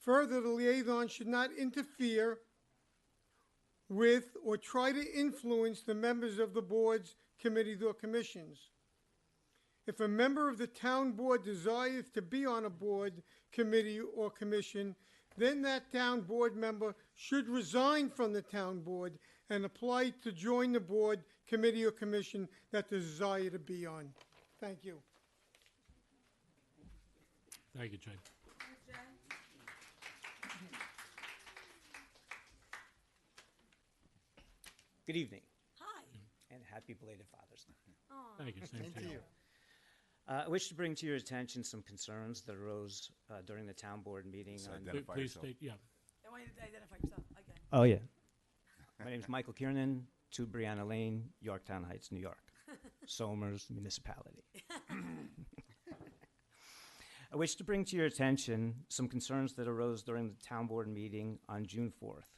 Further, the liaison should not interfere with or try to influence the members of the boards, committees, or commissions. If a member of the town board desires to be on a board, committee, or commission, then that town board member should resign from the town board and apply to join the board, committee, or commission that they desire to be on. Thank you. Thank you, Jay. Good evening, Hi. and happy belated Father's Day. Aw. Thank you, same to you. I wish to bring to your attention some concerns that arose during the town board meeting So on... identify Please yourself. state, yeah. I want you to identify yourself again. Oh, yeah. My name is Michael Kiernan, 2 Brianna Lane, Yorktown Heights, New York. Somers Municipality. I wish to bring to your attention some concerns that arose during the town board meeting on June 4th.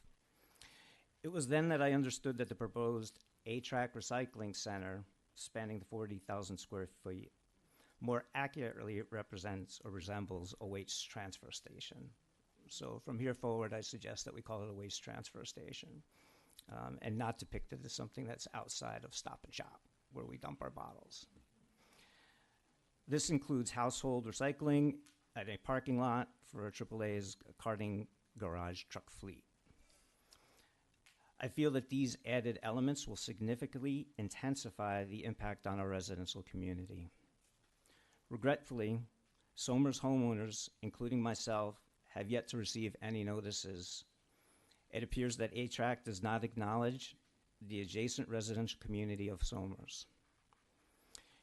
It was then that I understood that the proposed A-Track Recycling Center, spanning the 40,000 square feet, more accurately represents or resembles a waste transfer station. So from here forward, I suggest that we call it a waste transfer station, and not depict it as something that's outside of Stop and Shop, where we dump our bottles. This includes household recycling at a parking lot for AAA's carting garage truck fleet. I feel that these added elements will significantly intensify the impact on our residential community. Regretfully, Somers homeowners, including myself, have yet to receive any notices. It appears that A-Track does not acknowledge the adjacent residential community of Somers.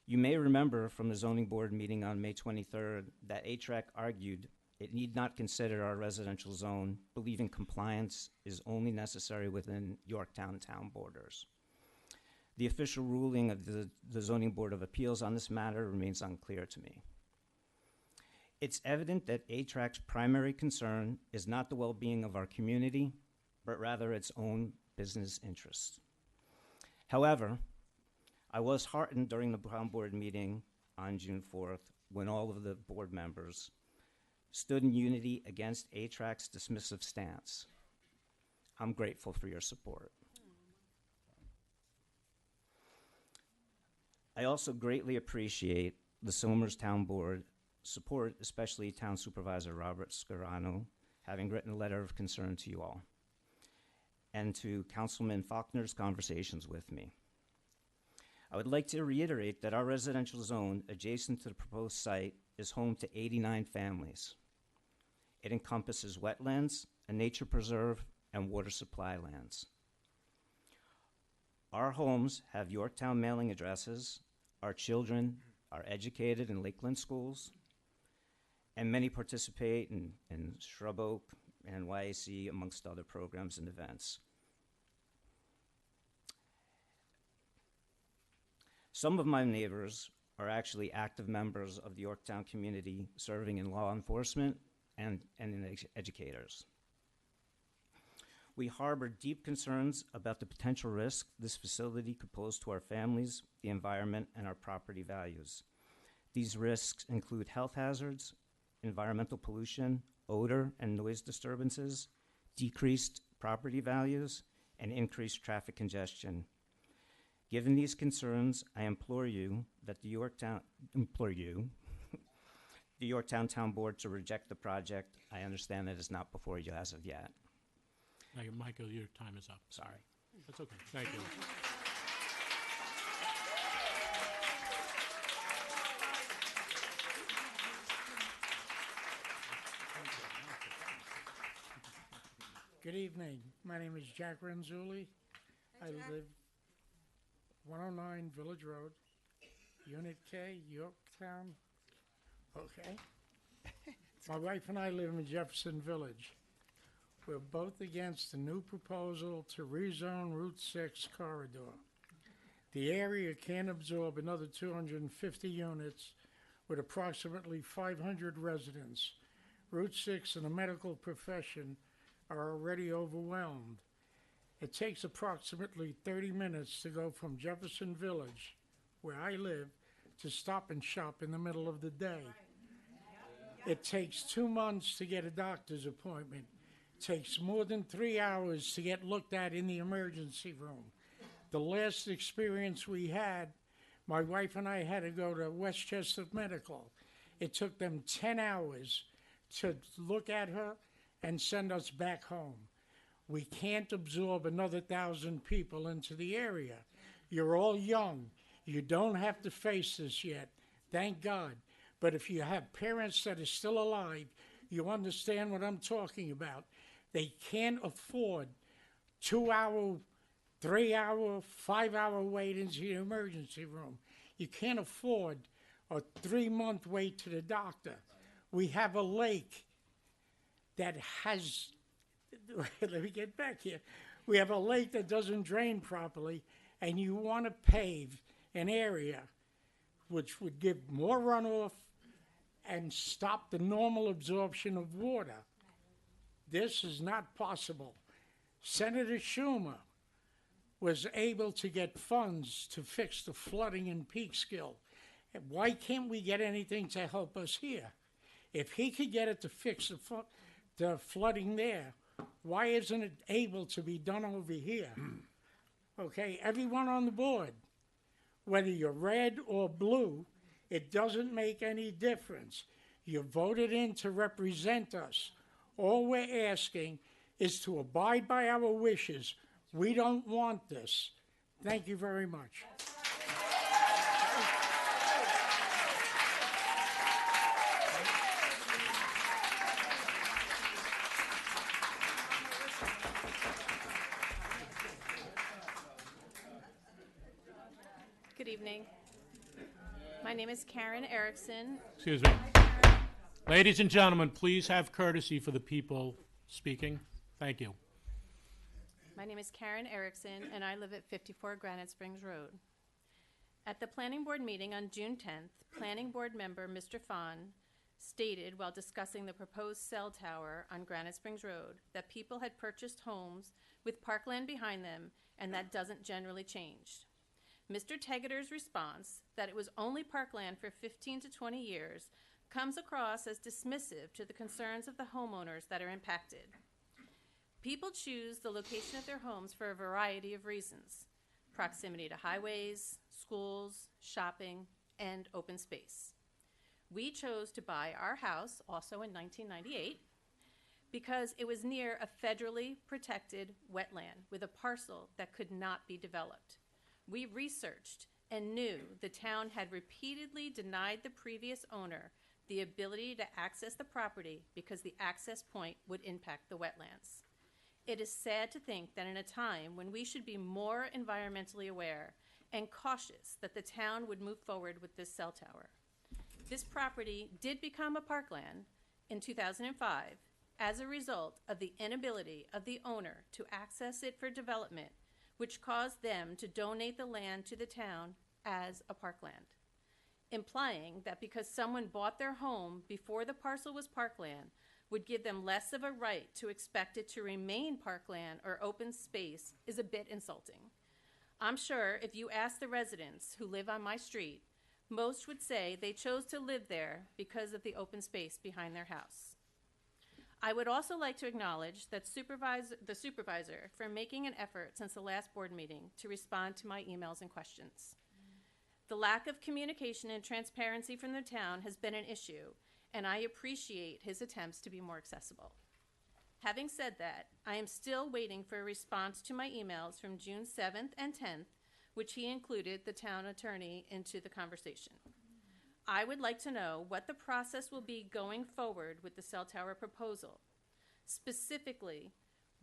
You may remember from the zoning board meeting on May 23rd that A-Track argued it need not consider our residential zone, believing compliance is only necessary within Yorktown town borders. The official ruling of the Zoning Board of Appeals on this matter remains unclear to me. It's evident that A-Track's primary concern is not the well-being of our community, but rather its own business interests. However, I was heartened during the town board meeting on June 4th when all of the board members stood in unity against A-Track's dismissive stance. I'm grateful for your support. I also greatly appreciate the Somers Town Board support, especially Town Supervisor Robert Scarano, having written a letter of concern to you all, and to Councilman Faulkner's conversations with me. I would like to reiterate that our residential zone adjacent to the proposed site is home to 89 families. It encompasses wetlands, a nature preserve, and water supply lands. Our homes have Yorktown mailing addresses, our children are educated in Lakeland schools, and many participate in Shrub Oak and YAC, amongst other programs and events. Some of my neighbors are actually active members of the Yorktown community, serving in law enforcement and in educators. We harbor deep concerns about the potential risk this facility could pose to our families, the environment, and our property values. These risks include health hazards, environmental pollution, odor and noise disturbances, decreased property values, and increased traffic congestion. Given these concerns, I implore you that the Yorktown Town Board to reject the project. I understand that it's not before you as of yet. Thank you, Michael, your time is up. Sorry. That's okay. Thank you. Good evening. My name is Jack Renzulli. I live 109 Village Road, Unit K, Yorktown. Okay. My wife and I live in Jefferson Village. We're both against the new proposal to rezone Route 6 corridor. The area can absorb another 250 units with approximately 500 residents. Route 6 and the medical profession are already overwhelmed. It takes approximately 30 minutes to go from Jefferson Village, where I live, to Stop and Shop in the middle of the day. It takes 2 months to get a doctor's appointment. It takes more than 3 hours to get looked at in the emergency room. The last experience we had, my wife and I had to go to Westchester Medical. It took them 10 hours to look at her and send us back home. We can't absorb another 1,000 people into the area. You're all young. You don't have to face this yet, thank God. But if you have parents that are still alive, you understand what I'm talking about. They can't afford 2-hour, 3-hour, 5-hour wait into the emergency room. You can't afford a 3-month wait to the doctor. We have a lake that has, let me get back here. We have a lake that doesn't drain properly, and you want to pave an area which would give more runoff and stop the normal absorption of water. This is not possible. Senator Schumer was able to get funds to fix the flooding in Peekskill. And why can't we get anything to help us here? If he could get it to fix the flooding there, why isn't it able to be done over here? Okay, everyone on the board, whether you're red or blue, it doesn't make any difference. You voted in to represent us. All we're asking is to abide by our wishes. We don't want this. Thank you very much. Good evening. My name is Karen Erickson. Excuse me. Ladies and gentlemen, please have courtesy for the people speaking. Thank you. My name is Karen Erickson, and I live at 54 Granite Springs Road. At the Planning Board meeting on June 10th, Planning Board member Mr. Fawn stated while discussing the proposed cell tower on Granite Springs Road that people had purchased homes with parkland behind them, and that doesn't generally change. Mr. Tegeter's response that it was only parkland for 15 to 20 years comes across as dismissive to the concerns of the homeowners that are impacted. People choose the location of their homes for a variety of reasons: proximity to highways, schools, shopping, and open space. We chose to buy our house, also in 1998, because it was near a federally protected wetland with a parcel that could not be developed. We researched and knew the town had repeatedly denied the previous owner the ability to access the property because the access point would impact the wetlands. It is sad to think that in a time when we should be more environmentally aware and cautious that the town would move forward with this cell tower. This property did become a parkland in 2005 as a result of the inability of the owner to access it for development, which caused them to donate the land to the town as a parkland, implying that because someone bought their home before the parcel was parkland would give them less of a right to expect it to remain parkland or open space is a bit insulting. I'm sure if you ask the residents who live on my street, most would say they chose to live there because of the open space behind their house. I would also like to acknowledge that the supervisor for making an effort since the last board meeting to respond to my emails and questions. The lack of communication and transparency from the town has been an issue, and I appreciate his attempts to be more accessible. Having said that, I am still waiting for a response to my emails from June 7th and 10th, which he included the town attorney into the conversation. I would like to know what the process will be going forward with the cell tower proposal. Specifically,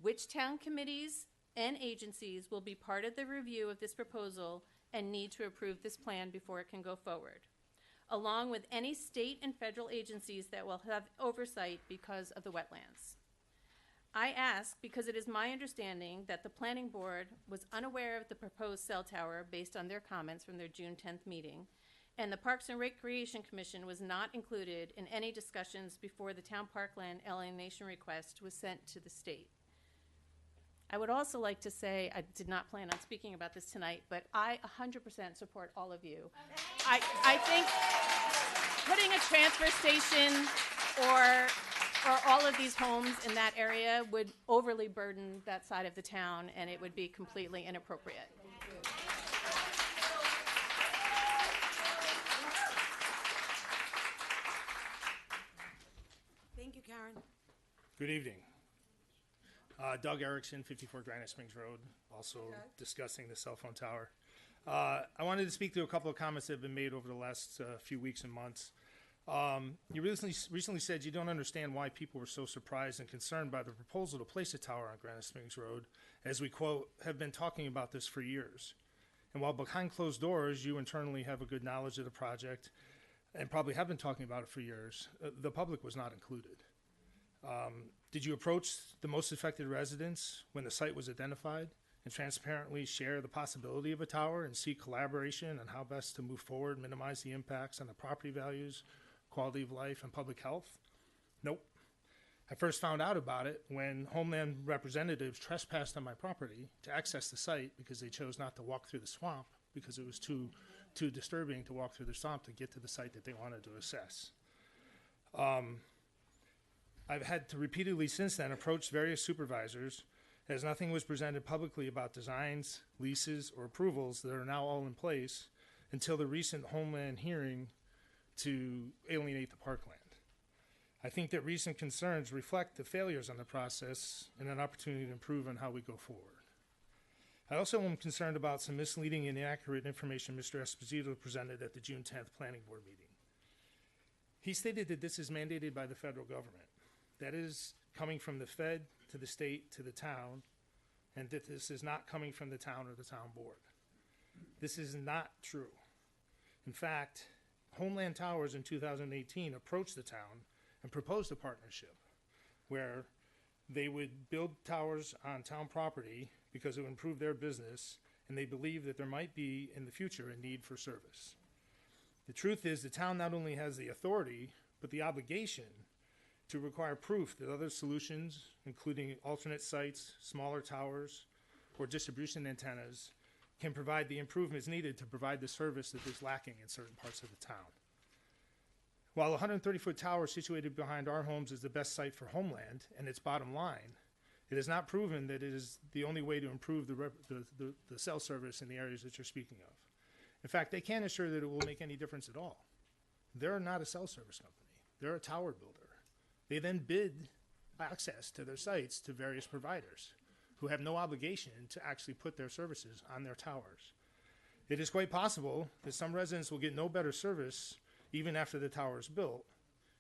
which town committees and agencies will be part of the review of this proposal and need to approve this plan before it can go forward, along with any state and federal agencies that will have oversight because of the wetlands. I ask because it is my understanding that the planning board was unaware of the proposed cell tower based on their comments from their June 10th meeting, and the Parks and Recreation Commission was not included in any discussions before the town parkland alienation request was sent to the state. I would also like to say, I did not plan on speaking about this tonight, but I 100% support all of you. I think putting a transfer station or all of these homes in that area would overly burden that side of the town, and it would be completely inappropriate. Thank you, Karen. Good evening. Doug Erickson, 54 Granite Springs Road, also discussing the cell phone tower. I wanted to speak to a couple of comments that have been made over the last few weeks and months. You recently said you don't understand why people were so surprised and concerned by the proposal to place a tower on Granite Springs Road, as we, quote, have been talking about this for years. And while behind closed doors, you internally have a good knowledge of the project and probably have been talking about it for years, the public was not included. Did you approach the most affected residents when the site was identified and transparently share the possibility of a tower and seek collaboration on how best to move forward, minimize the impacts on the property values, quality of life, and public health? Nope. I first found out about it when Homeland representatives trespassed on my property to access the site because they chose not to walk through the swamp because it was too disturbing to walk through the swamp to get to the site that they wanted to assess. I've had to repeatedly since then approach various supervisors as nothing was presented publicly about designs, leases, or approvals that are now all in place until the recent Homeland hearing to alienate the parkland. I think that recent concerns reflect the failures on the process and an opportunity to improve on how we go forward. I also am concerned about some misleading and inaccurate information Mr. Esposito presented at the June 10th Planning Board meeting. He stated that this is mandated by the federal government. That is coming from the Fed to the state to the town, and that this is not coming from the town or the town board. This is not true. In fact, Homeland Towers in 2018 approached the town and proposed a partnership where they would build towers on town property because it would improve their business, and they believe that there might be in the future a need for service. The truth is the town not only has the authority, but the obligation to require proof that other solutions, including alternate sites, smaller towers, or distribution antennas, can provide the improvements needed to provide the service that is lacking in certain parts of the town. While a 130-foot tower situated behind our homes is the best site for Homeland and its bottom line, it is not proven that it is the only way to improve the cell service in the areas that you're speaking of. In fact, they can't assure that it will make any difference at all. They're not a cell service company. They're a tower builder. They then bid access to their sites to various providers who have no obligation to actually put their services on their towers. It is quite possible that some residents will get no better service even after the tower is built,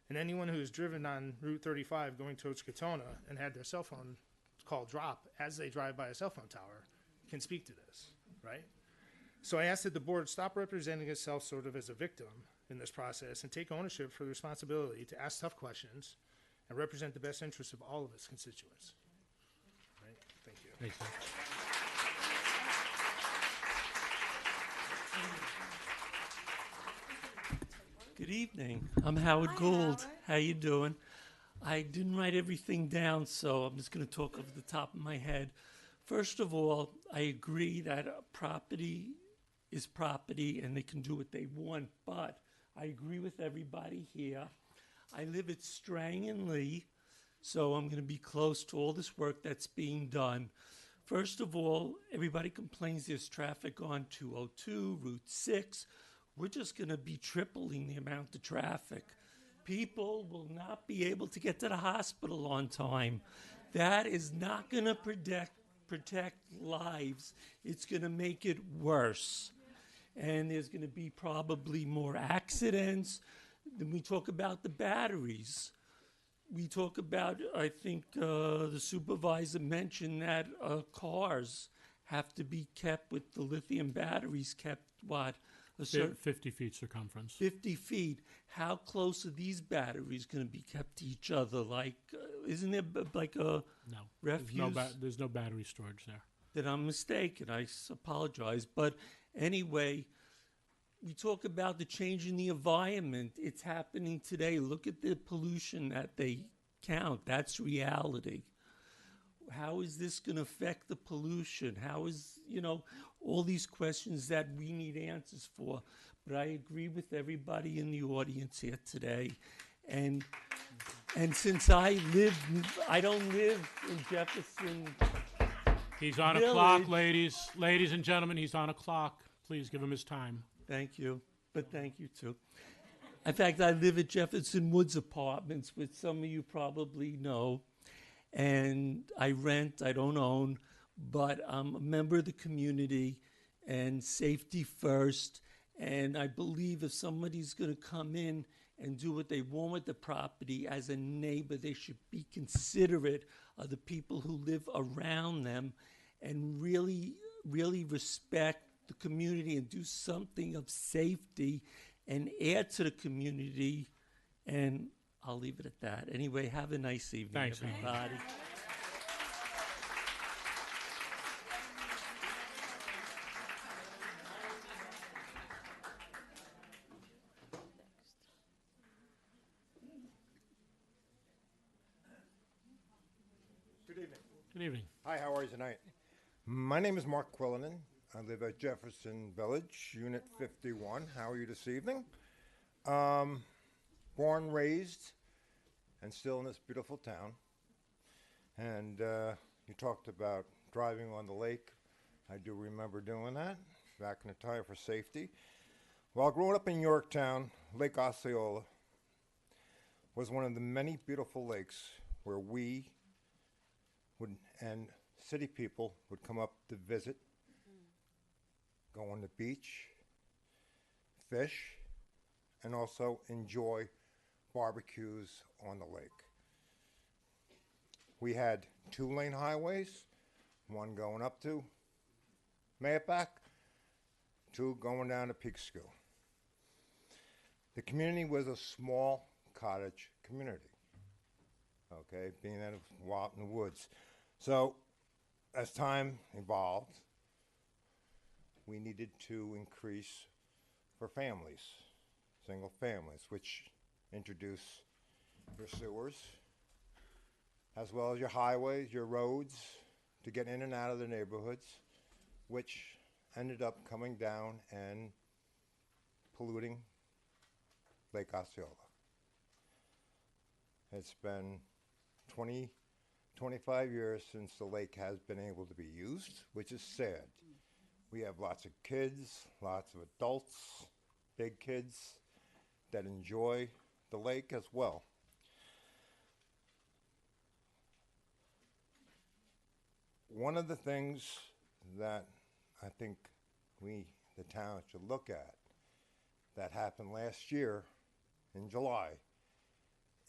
and anyone who has driven on Route 35 going towards Katona and had their cell phone call drop as they drive by a cell phone tower can speak to this, right? So I ask that the board stop representing itself sort of as a victim in this process and take ownership for the responsibility to ask tough questions and represent the best interests of all of its constituents. Right? Thank you. Thank you. Good evening. I'm Howard Gould. How you doing? I didn't write everything down, so I'm just going to talk off the top of my head. First of all, I agree that property is property and they can do what they want, but I agree with everybody here. I live at Strang and Lee, so I'm going to be close to all this work that's being done. First of all, everybody complains there's traffic on 202, Route 6. We're just going to be tripling the amount of traffic. People will not be able to get to the hospital on time. That is not going to protect lives. It's going to make it worse. And there's going to be probably more accidents. Then we talk about the batteries. We talk about, I think the supervisor mentioned that cars have to be kept with the lithium batteries kept, a certain 50 feet circumference. 50 feet. How close are these batteries going to be kept to each other? Like, isn't there like a No. refuse? There's no battery storage there. Then I'm mistaken. I apologize. But anyway, we talk about the change in the environment. It's happening today. Look at the pollution that they count. That's reality. How is this going to affect the pollution? How is, all these questions that we need answers for. But I agree with everybody in the audience here today. And since I don't live in Jefferson. He's on a clock, ladies. Ladies and gentlemen, he's on a clock. Please give him his time. Thank you. But thank you, too. In fact, I live at Jefferson Woods Apartments, which some of you probably know. And I rent, I don't own, but I'm a member of the community and safety first. And I believe if somebody's going to come in and do what they want with the property as a neighbor, they should be considerate of the people who live around them and really, really respect the community and do something of safety and add to the community. And I'll leave it at that. Anyway, have a nice evening, Thanks, everybody. Good evening. Good evening. Hi, how are you tonight? My name is Mark Quillinan. I live at Jefferson Village, Unit 51. How are you this evening? Born, raised, and still in this beautiful town. And you talked about driving on the lake. I do remember doing that back in the time for safety. While growing up in Yorktown, Lake Osceola was one of the many beautiful lakes where we would, and city people would come up to visit, go on the beach, fish, and also enjoy barbecues on the lake. We had 2-lane highways, one going up to Mayapack, 2 going down to Peekskill. The community was a small cottage community, okay, being that it was out in the woods. So as time evolved, we needed to increase for families, single families, which introduce your sewers, as well as your highways, your roads, to get in and out of the neighborhoods, which ended up coming down and polluting Lake Osceola. It's been 25 years since the lake has been able to be used, which is sad. We have lots of kids, lots of adults, big kids that enjoy the lake as well. One of the things that I think we, the town, should look at that happened last year in July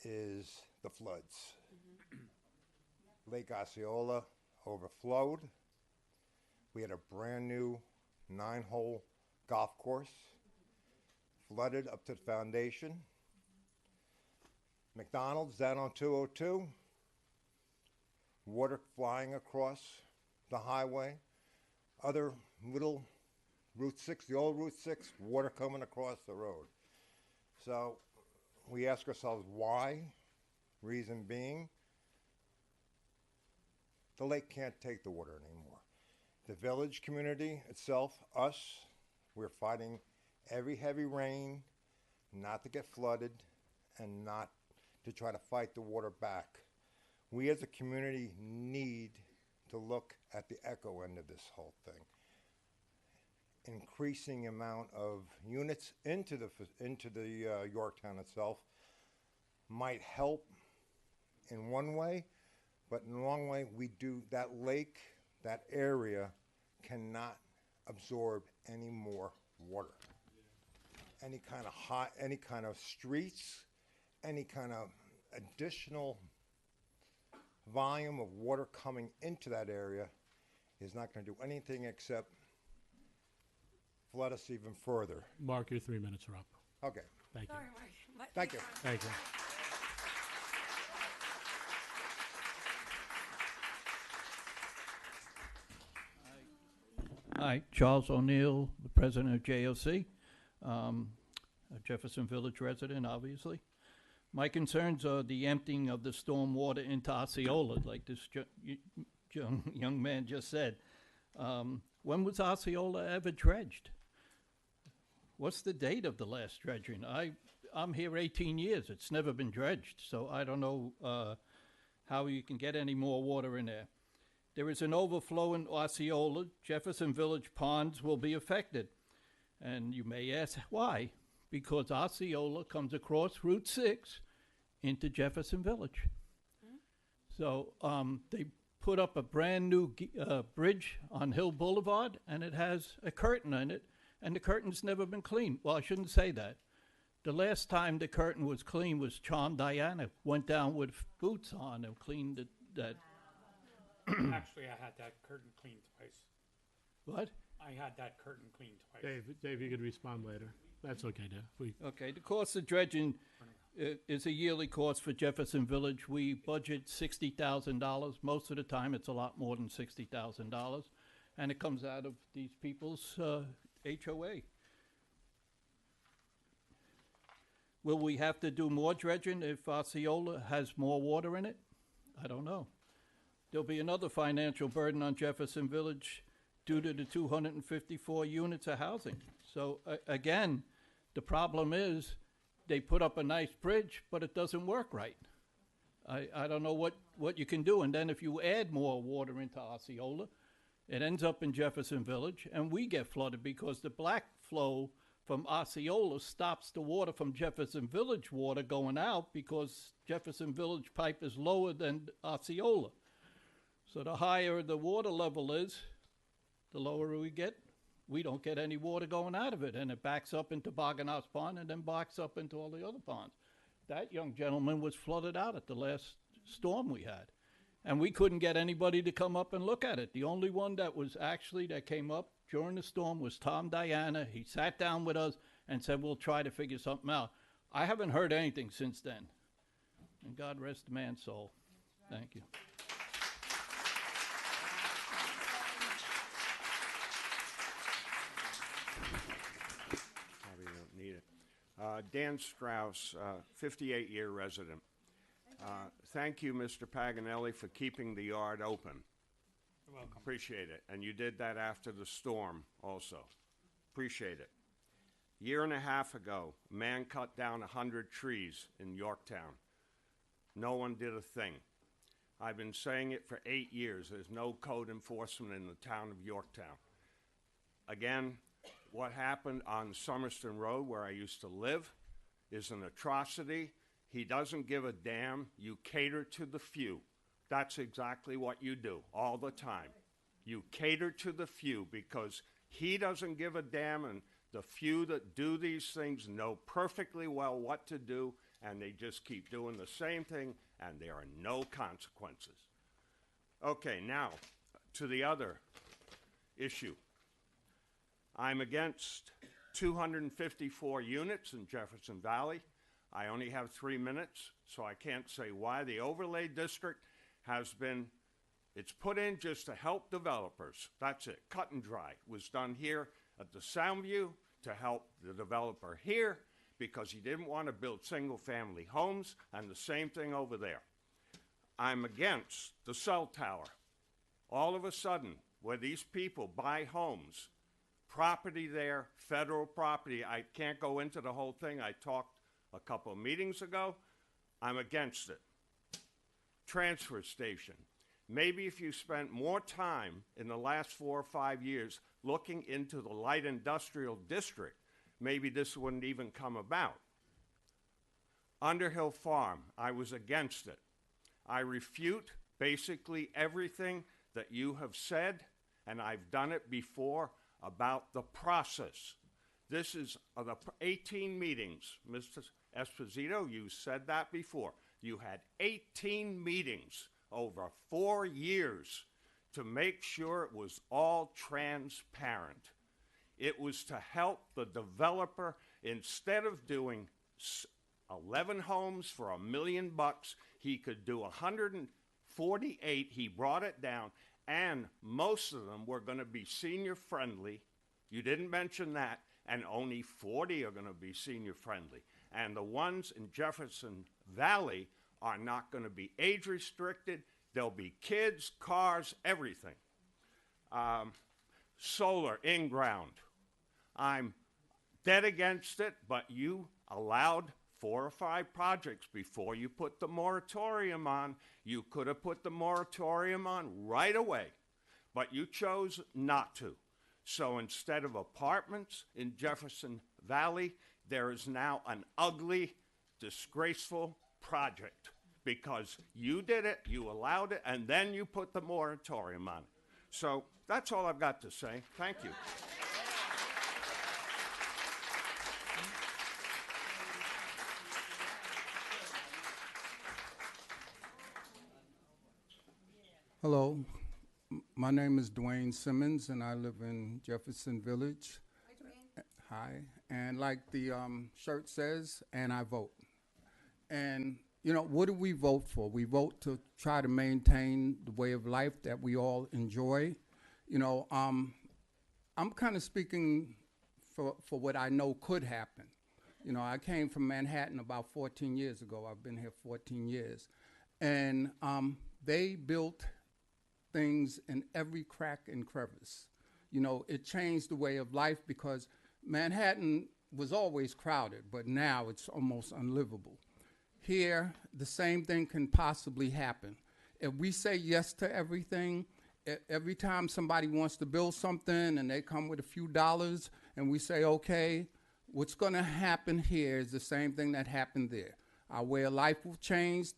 is the floods. Lake Osceola overflowed. We had a brand new 9-hole golf course, flooded up to the foundation. McDonald's down on 202, water flying across the highway. Other little Route 6, the old Route 6, water coming across the road. So we ask ourselves why, reason being, the lake can't take the water anymore. The village community itself, us, we're fighting every heavy rain not to get flooded and not to try to fight the water back. We as a community need to look at the echo end of this whole thing. Increasing amount of units into the Yorktown itself might help in one way, but in the long way, that lake, that area cannot absorb any more water. Any kind of streets, any kind of additional volume of water coming into that area is not going to do anything except flood us even further. Mark, your 3 minutes are up. Okay. Thank you. Sorry, Mark. Thank you. Thank you. Hi, Charles O'Neill, the president of JOC, a Jefferson Village resident, obviously. My concerns are the emptying of the storm water into Osceola, like this young man just said. When was Osceola ever dredged? What's the date of the last dredging? I'm here 18 years. It's never been dredged, so I don't know how you can get any more water in there. There is an overflow in Osceola. Jefferson Village ponds will be affected. And you may ask why? Because Osceola comes across Route 6 into Jefferson Village. So they put up a brand new bridge on Hill Boulevard, and it has a curtain in it, and the curtain's never been cleaned. Well, I shouldn't say that. The last time the curtain was cleaned was Charm Diana went down with boots on and cleaned that. Actually, I had that curtain cleaned twice. What? I had that curtain cleaned twice. Dave, you could respond later. That's okay, Dave. Okay, the cost of dredging is a yearly cost for Jefferson Village. We budget $60,000. Most of the time, it's a lot more than $60,000, and it comes out of these people's HOA. Will we have to do more dredging if Osceola has more water in it? I don't know. There'll be another financial burden on Jefferson Village due to the 254 units of housing. So again, the problem is they put up a nice bridge, but it doesn't work right. I don't know what you can do. And then if you add more water into Osceola, it ends up in Jefferson Village, and we get flooded because the black flow from Osceola stops the water from Jefferson Village water going out because Jefferson Village pipe is lower than Osceola. So the higher the water level is, the lower we get. We don't get any water going out of it, and it backs up into Bogganhouse Pond and then backs up into all the other ponds. That young gentleman was flooded out at the last storm we had, and we couldn't get anybody to come up and look at it. The only one that came up during the storm was Tom Diana. He sat down with us and said, we'll try to figure something out. I haven't heard anything since then, and God rest the man's soul. Thank you. Dan Strauss, 58-year resident. Thank you, Mr. Paganelli, for keeping the yard open. You're welcome. Appreciate it. And you did that after the storm also. Appreciate it. Year and a half ago, a man cut down 100 trees in Yorktown. No one did a thing. I've been saying it for 8 years. There's no code enforcement in the town of Yorktown. Again, what happened on Summerston Road, where I used to live, is an atrocity. He doesn't give a damn. You cater to the few. That's exactly what you do all the time. You cater to the few because he doesn't give a damn, and the few that do these things know perfectly well what to do, and they just keep doing the same thing, and there are no consequences. Okay, now to the other issue. I'm against 254 units in Jefferson Valley. I only have 3 minutes, so I can't say why. The overlay district has been, it's put in just to help developers. That's it, cut and dry. It was done here at the Soundview to help the developer here because he didn't want to build single-family homes, and the same thing over there. I'm against the cell tower. All of a sudden, where these people buy homes, property there, federal property. I can't go into the whole thing. I talked a couple of meetings ago. I'm against it. Transfer station. Maybe if you spent more time in the last 4 or 5 years looking into the light industrial district, maybe this wouldn't even come about. Underhill Farm, I was against it. I refute basically everything that you have said, and I've done it before, about the process. This is the 18 meetings. Mr. Esposito, you said that before. You had 18 meetings over 4 years to make sure it was all transparent. It was to help the developer, instead of doing 11 homes for $1 million, he could do 148. He brought it down, and most of them were going to be senior friendly. You didn't mention that, and only 40 are going to be senior friendly. And the ones in Jefferson Valley are not going to be age restricted. There'll be kids, cars, everything. Solar in ground. I'm dead against it, but you allowed 4 or 5 projects before you put the moratorium on. You could have put the moratorium on right away, but you chose not to. So instead of apartments in Jefferson Valley, there is now an ugly, disgraceful project because you did it, you allowed it, and then you put the moratorium on it. So that's all I've got to say. Thank you. Hello, my name is Dwayne Simmons, and I live in Jefferson Village. Hi, and like the shirt says, and I vote. And, you know, what do we vote for? We vote to try to maintain the way of life that we all enjoy. You know, I'm kind of speaking for what I know could happen. You know, I came from Manhattan about 14 years ago. I've been here 14 years. And they built things in every crack and crevice. You know, it changed the way of life because Manhattan was always crowded, but now it's almost unlivable. Here, the same thing can possibly happen. If we say yes to everything, every time somebody wants to build something and they come with a few dollars and we say, okay, what's going to happen here is the same thing that happened there. Our way of life will change.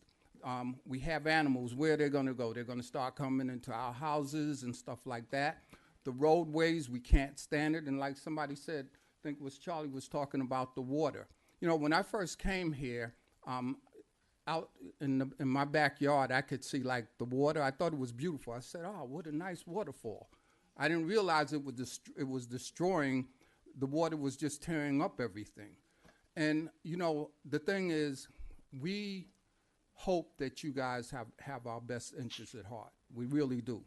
We have animals. Where they're going to go? They're going to start coming into our houses and stuff like that. The roadways, we can't stand it. And like somebody said, I think it was Charlie was talking about the water. You know, when I first came here, out in my backyard, I could see like the water. I thought it was beautiful. I said, oh, what a nice waterfall. I didn't realize it was destroying. The water was just tearing up everything. And, you know, the thing is, we hope that you guys have our best interests at heart. We really do.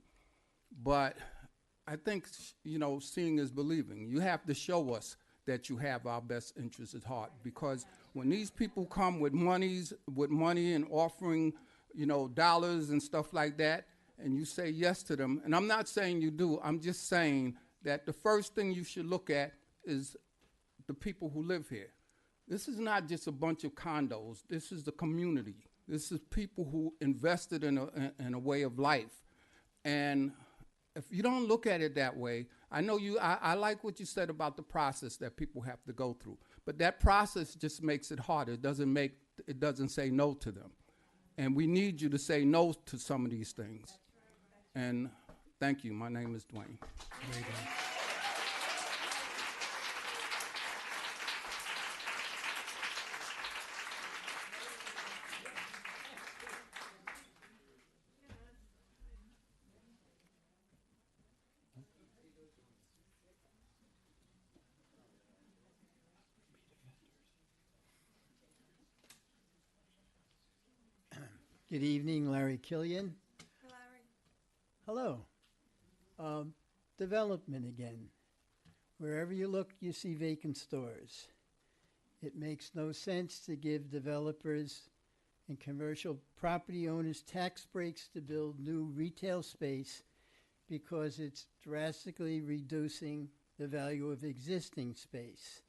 But I think, you know, seeing is believing. You have to show us that you have our best interests at heart, because when these people come with money and offering, you know, dollars and stuff like that, and you say yes to them, and I'm not saying you do, I'm just saying that the first thing you should look at is the people who live here. This is not just a bunch of condos. This is the community. This is people who invested in a way of life. And if you don't look at it that way, I know I like what you said about the process that people have to go through. But that process just makes it harder. It doesn't say no to them. And we need you to say no to some of these things. And thank you. My name is Dwayne. Good evening, Larry Killian. Larry. Hello. Development again. Wherever you look, you see vacant stores. It makes no sense to give developers and commercial property owners tax breaks to build new retail space because it's drastically reducing the value of existing space.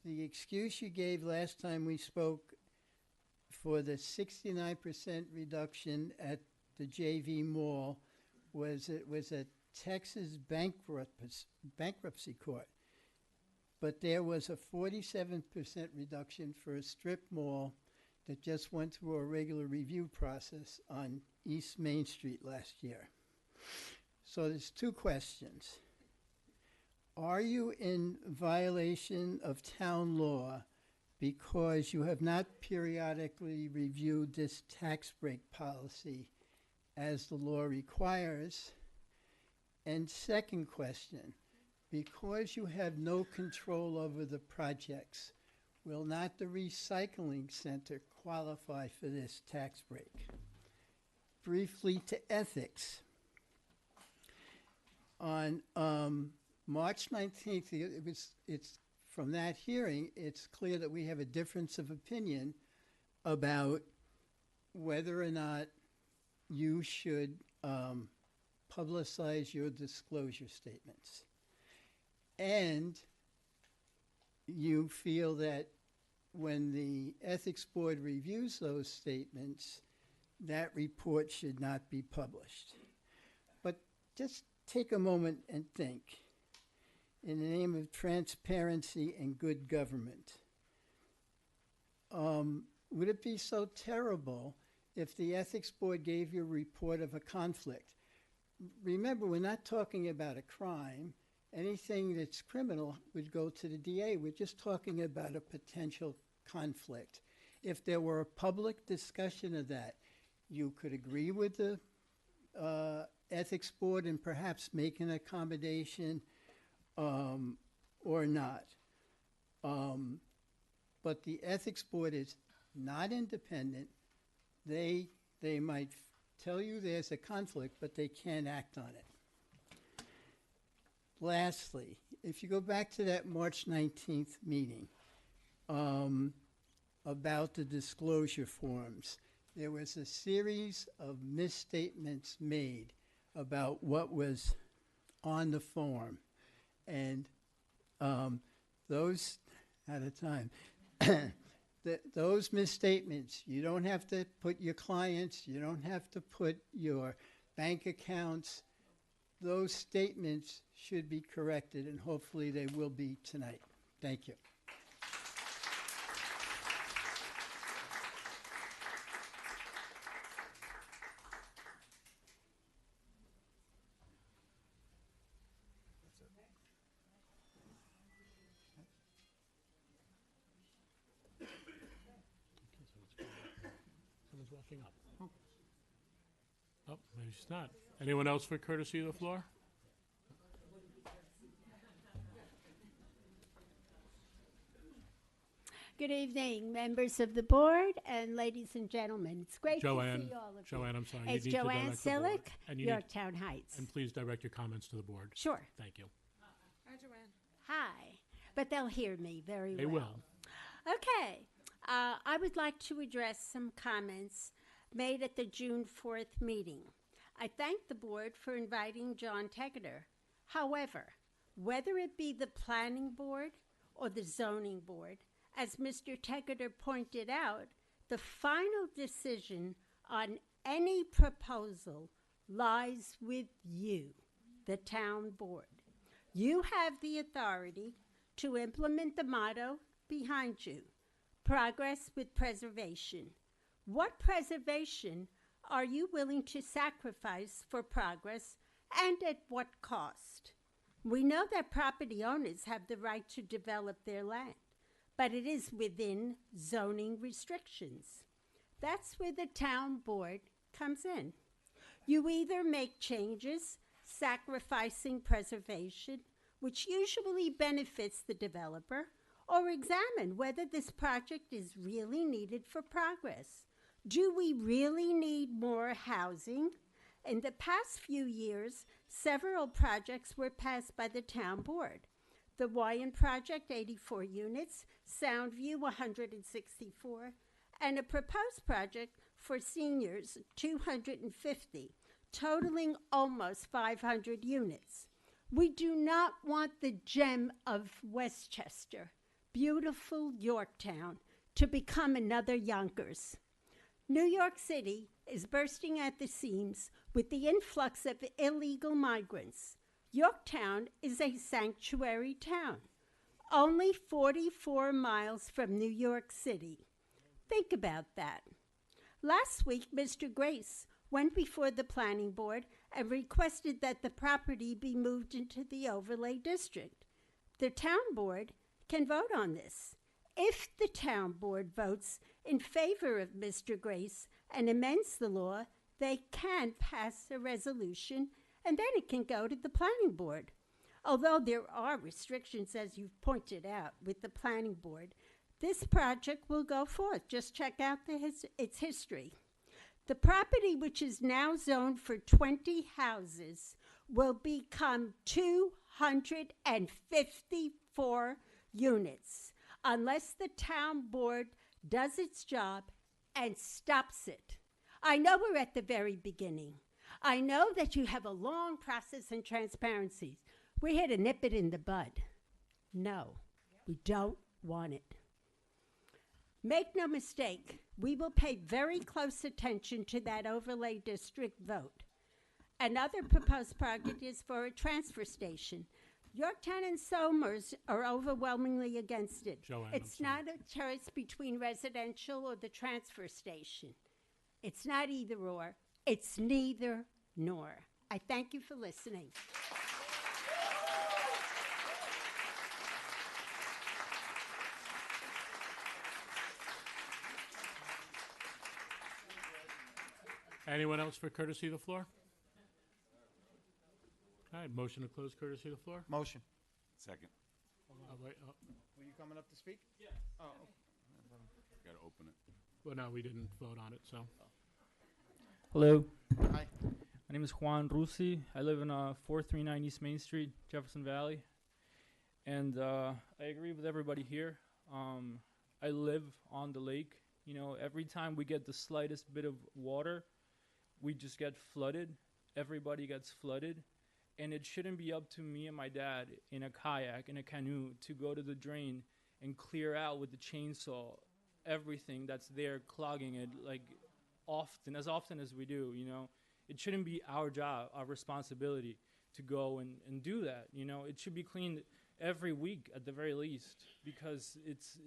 The excuse you gave last time we spoke for the 69% reduction at the JV Mall was it was a Texas bankruptcy court. But there was a 47% reduction for a strip mall that just went through a regular review process on East Main Street last year. So there's 2 questions. Are you in violation of town law because you have not periodically reviewed this tax break policy as the law requires? And second question, because you have no control over the projects, will not the recycling center qualify for this tax break? Briefly to ethics. On March 19th, it's from that hearing, it's clear that we have a difference of opinion about whether or not you should publicize your disclosure statements. And you feel that when the ethics board reviews those statements, that report should not be published. But just take a moment and think. In the name of transparency and good government, would it be so terrible if the ethics board gave you a report of a conflict? Remember, we're not talking about a crime. Anything that's criminal would go to the DA. We're just talking about a potential conflict. If there were a public discussion of that, you could agree with the ethics board and perhaps make an accommodation or not. But the ethics board is not independent. They might tell you there's a conflict, but they can't act on it. Lastly, if you go back to that March 19th meeting about the disclosure forms, there was a series of misstatements made about what was on the form. And those, at a time, those misstatements, you don't have to put your clients, you don't have to put your bank accounts. Those statements should be corrected, and hopefully they will be tonight. Thank you. Someone's walking up. Oh, maybe she's not. Anyone else for courtesy of the floor? Good evening, members of the board and ladies and gentlemen. It's great to see all of you. Joanne, I'm sorry. It's you need to Joanne direct the board, Sillick, and you need- Yorktown Heights. And please direct your comments to the board. Sure. Thank you. Hi, Joanne. Hi. But they'll hear me very They well. will. Okay. I would like to address some comments made at the June 4th meeting. I thank the board for inviting John Tegeter. However, whether it be the planning board or the zoning board, as Mr. Tegeter pointed out, the final decision on any proposal lies with you, the town board. You have the authority to implement the motto behind you, progress with preservation. What preservation are you willing to sacrifice for progress, and at what cost? We know that property owners have the right to develop their land, but it is within zoning restrictions. That's where the town board comes in. You either make changes, sacrificing preservation, which usually benefits the developer, or examine whether this project is really needed for progress. Do we really need more housing? In the past few years, several projects were passed by the town board. The Wyan project, 84 units, Soundview, 164, and a proposed project for seniors, 250, totaling almost 500 units. We do not want the gem of Westchester, beautiful Yorktown, to become another Yonkers. New York City is bursting at the seams with the influx of illegal migrants. Yorktown is a sanctuary town, only 44 miles from New York City. Think about that. Last week, Mr. Grace went before the planning board and requested that the property be moved into the overlay district. The town board can vote on this. If the town board votes in favor of Mr. Grace and amends the law, they can pass a resolution, and then it can go to the planning board. Although there are restrictions, as you've pointed out, with the planning board, this project will go forth. Just check out its history. The property, which is now zoned for 20 houses, will become 254 units unless the town board does its job and stops it. I know we're at the very beginning. I know that you have a long process and transparencies. We're here to nip it in the bud. No, we don't want it. Make no mistake, we will pay very close attention to that overlay district vote. Another proposed project is for a transfer station. Yorktown and Somers are overwhelmingly against it. Joanne, It's not a choice between residential or the transfer station. It's not either or. It's neither nor. I thank you for listening. Anyone else for courtesy of the floor? All right, motion to close courtesy of the floor? Motion. Second. Wait, Were you coming up to speak? Yeah. Oh, Got to open it. well, no, we didn't vote on it, so. Hello. Hi. My name is Juan Rusi. I live in 439 East Main Street, Jefferson Valley. And I agree with everybody here. I live on the lake. You know, every time we get the slightest bit of water, we just get flooded. Everybody gets flooded. And it shouldn't be up to me and my dad in a kayak, in a canoe, to go to the drain and clear out with the chainsaw everything that's there, clogging it, like as often as we do, you know. It shouldn't be our job, our responsibility to go and do that, you know. It should be cleaned every week at the very least, because it's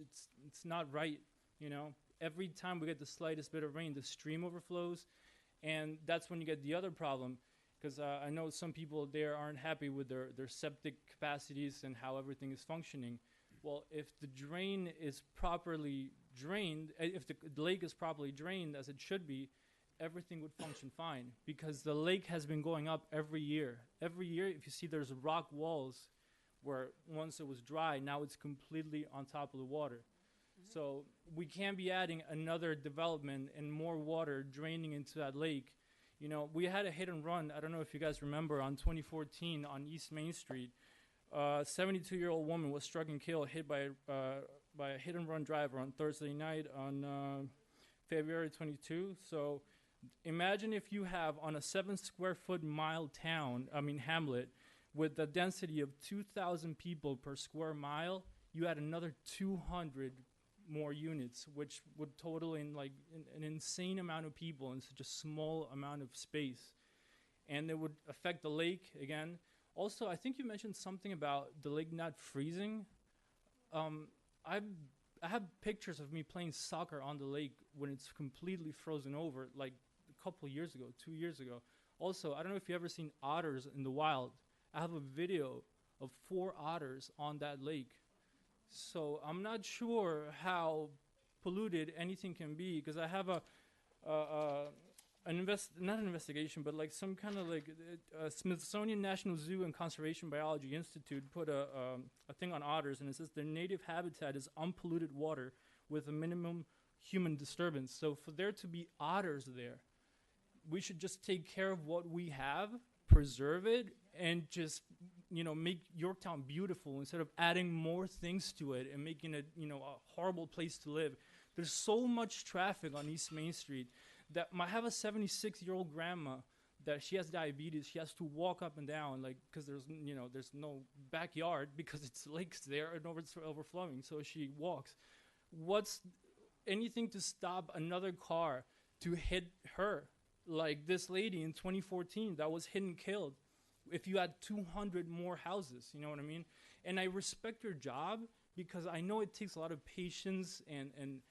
not right, you know. Every time we get the slightest bit of rain, the stream overflows, and that's when you get the other problem. Because I know some people there aren't happy with their septic capacities and how everything is functioning. Well, if the drain is properly drained, if the lake is properly drained as it should be, everything would function fine. Because the lake has been going up every year. Every year, if you see there's rock walls where once it was dry, now it's completely on top of the water. So we can't be adding another development and more water draining into that lake. You know, we had a hit and run, I don't know if you guys remember, on 2014 on East Main Street. A 72-year-old woman was struck and killed, hit by a hit and run driver on Thursday night on February 22. So imagine if you have on a 7 square foot mile hamlet, with a density of 2,000 people per square mile, you add another 200 more units, which would total in like an insane amount of people in such a small amount of space. And it would affect the lake again. Also, I think you mentioned something about the lake not freezing. I have pictures of me playing soccer on the lake when it's completely frozen over, like a couple of years ago, 2 years ago. Also, I don't know if you've ever seen otters in the wild. I have a video of 4 otters on that lake. So I'm not sure how polluted anything can be, because I have not an investigation, but like some kind of like Smithsonian National Zoo and Conservation Biology Institute put a thing on otters, and it says their native habitat is unpolluted water with a minimum human disturbance. So for there to be otters there, we should just take care of what we have, preserve it, and just, you know, make Yorktown beautiful instead of adding more things to it and making it, you know, a horrible place to live. There's so much traffic on East Main Street that I have a 76-year-old grandma that she has diabetes. She has to walk up and down, like, because there's no backyard because it's lakes there and it's overflowing. So she walks. What's anything to stop another car to hit her, like this lady in 2014 that was hit and killed? If you had 200 more houses, you know what I mean? And I respect your job, because I know it takes a lot of patience and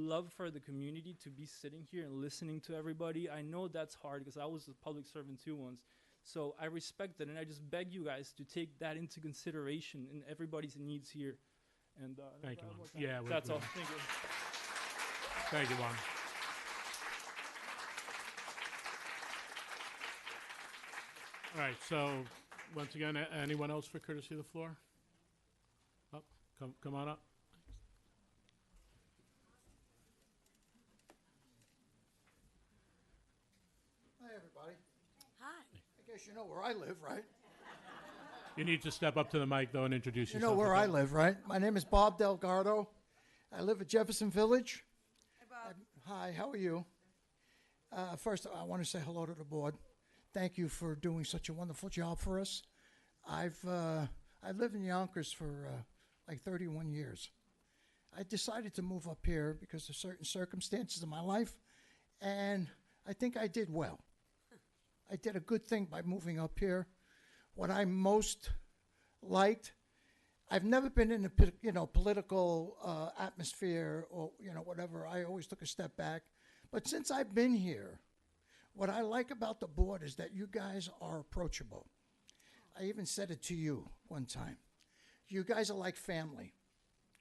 love for the community to be sitting here and listening to everybody. I know that's hard, because I was a public servant too once. So I respect it, and I just beg you guys to take that into consideration in everybody's needs here. And Thank you, Juan. Yeah, that's all. Thank you. Thank you, Juan. All right, so Once again, anyone else for courtesy of the floor? Up, come on up. Hi, everybody. Hi. I guess you know where I live, right? You need to step up to the mic, though, and introduce You yourself. know where I okay? live, right? My name is Bob Delgado. I live at Jefferson Village. Hi, Bob. Hi, how are you? First, I want to say hello to the board. Thank you for doing such a wonderful job for us. I've lived in Yonkers for like 31 years. I decided to move up here because of certain circumstances in my life, and I think I did well. I did a good thing by moving up here. What I most liked, I've never been in a political atmosphere or whatever. I always took a step back. But since I've been here, what I like about the board is that you guys are approachable. I even said it to you one time. You guys are like family.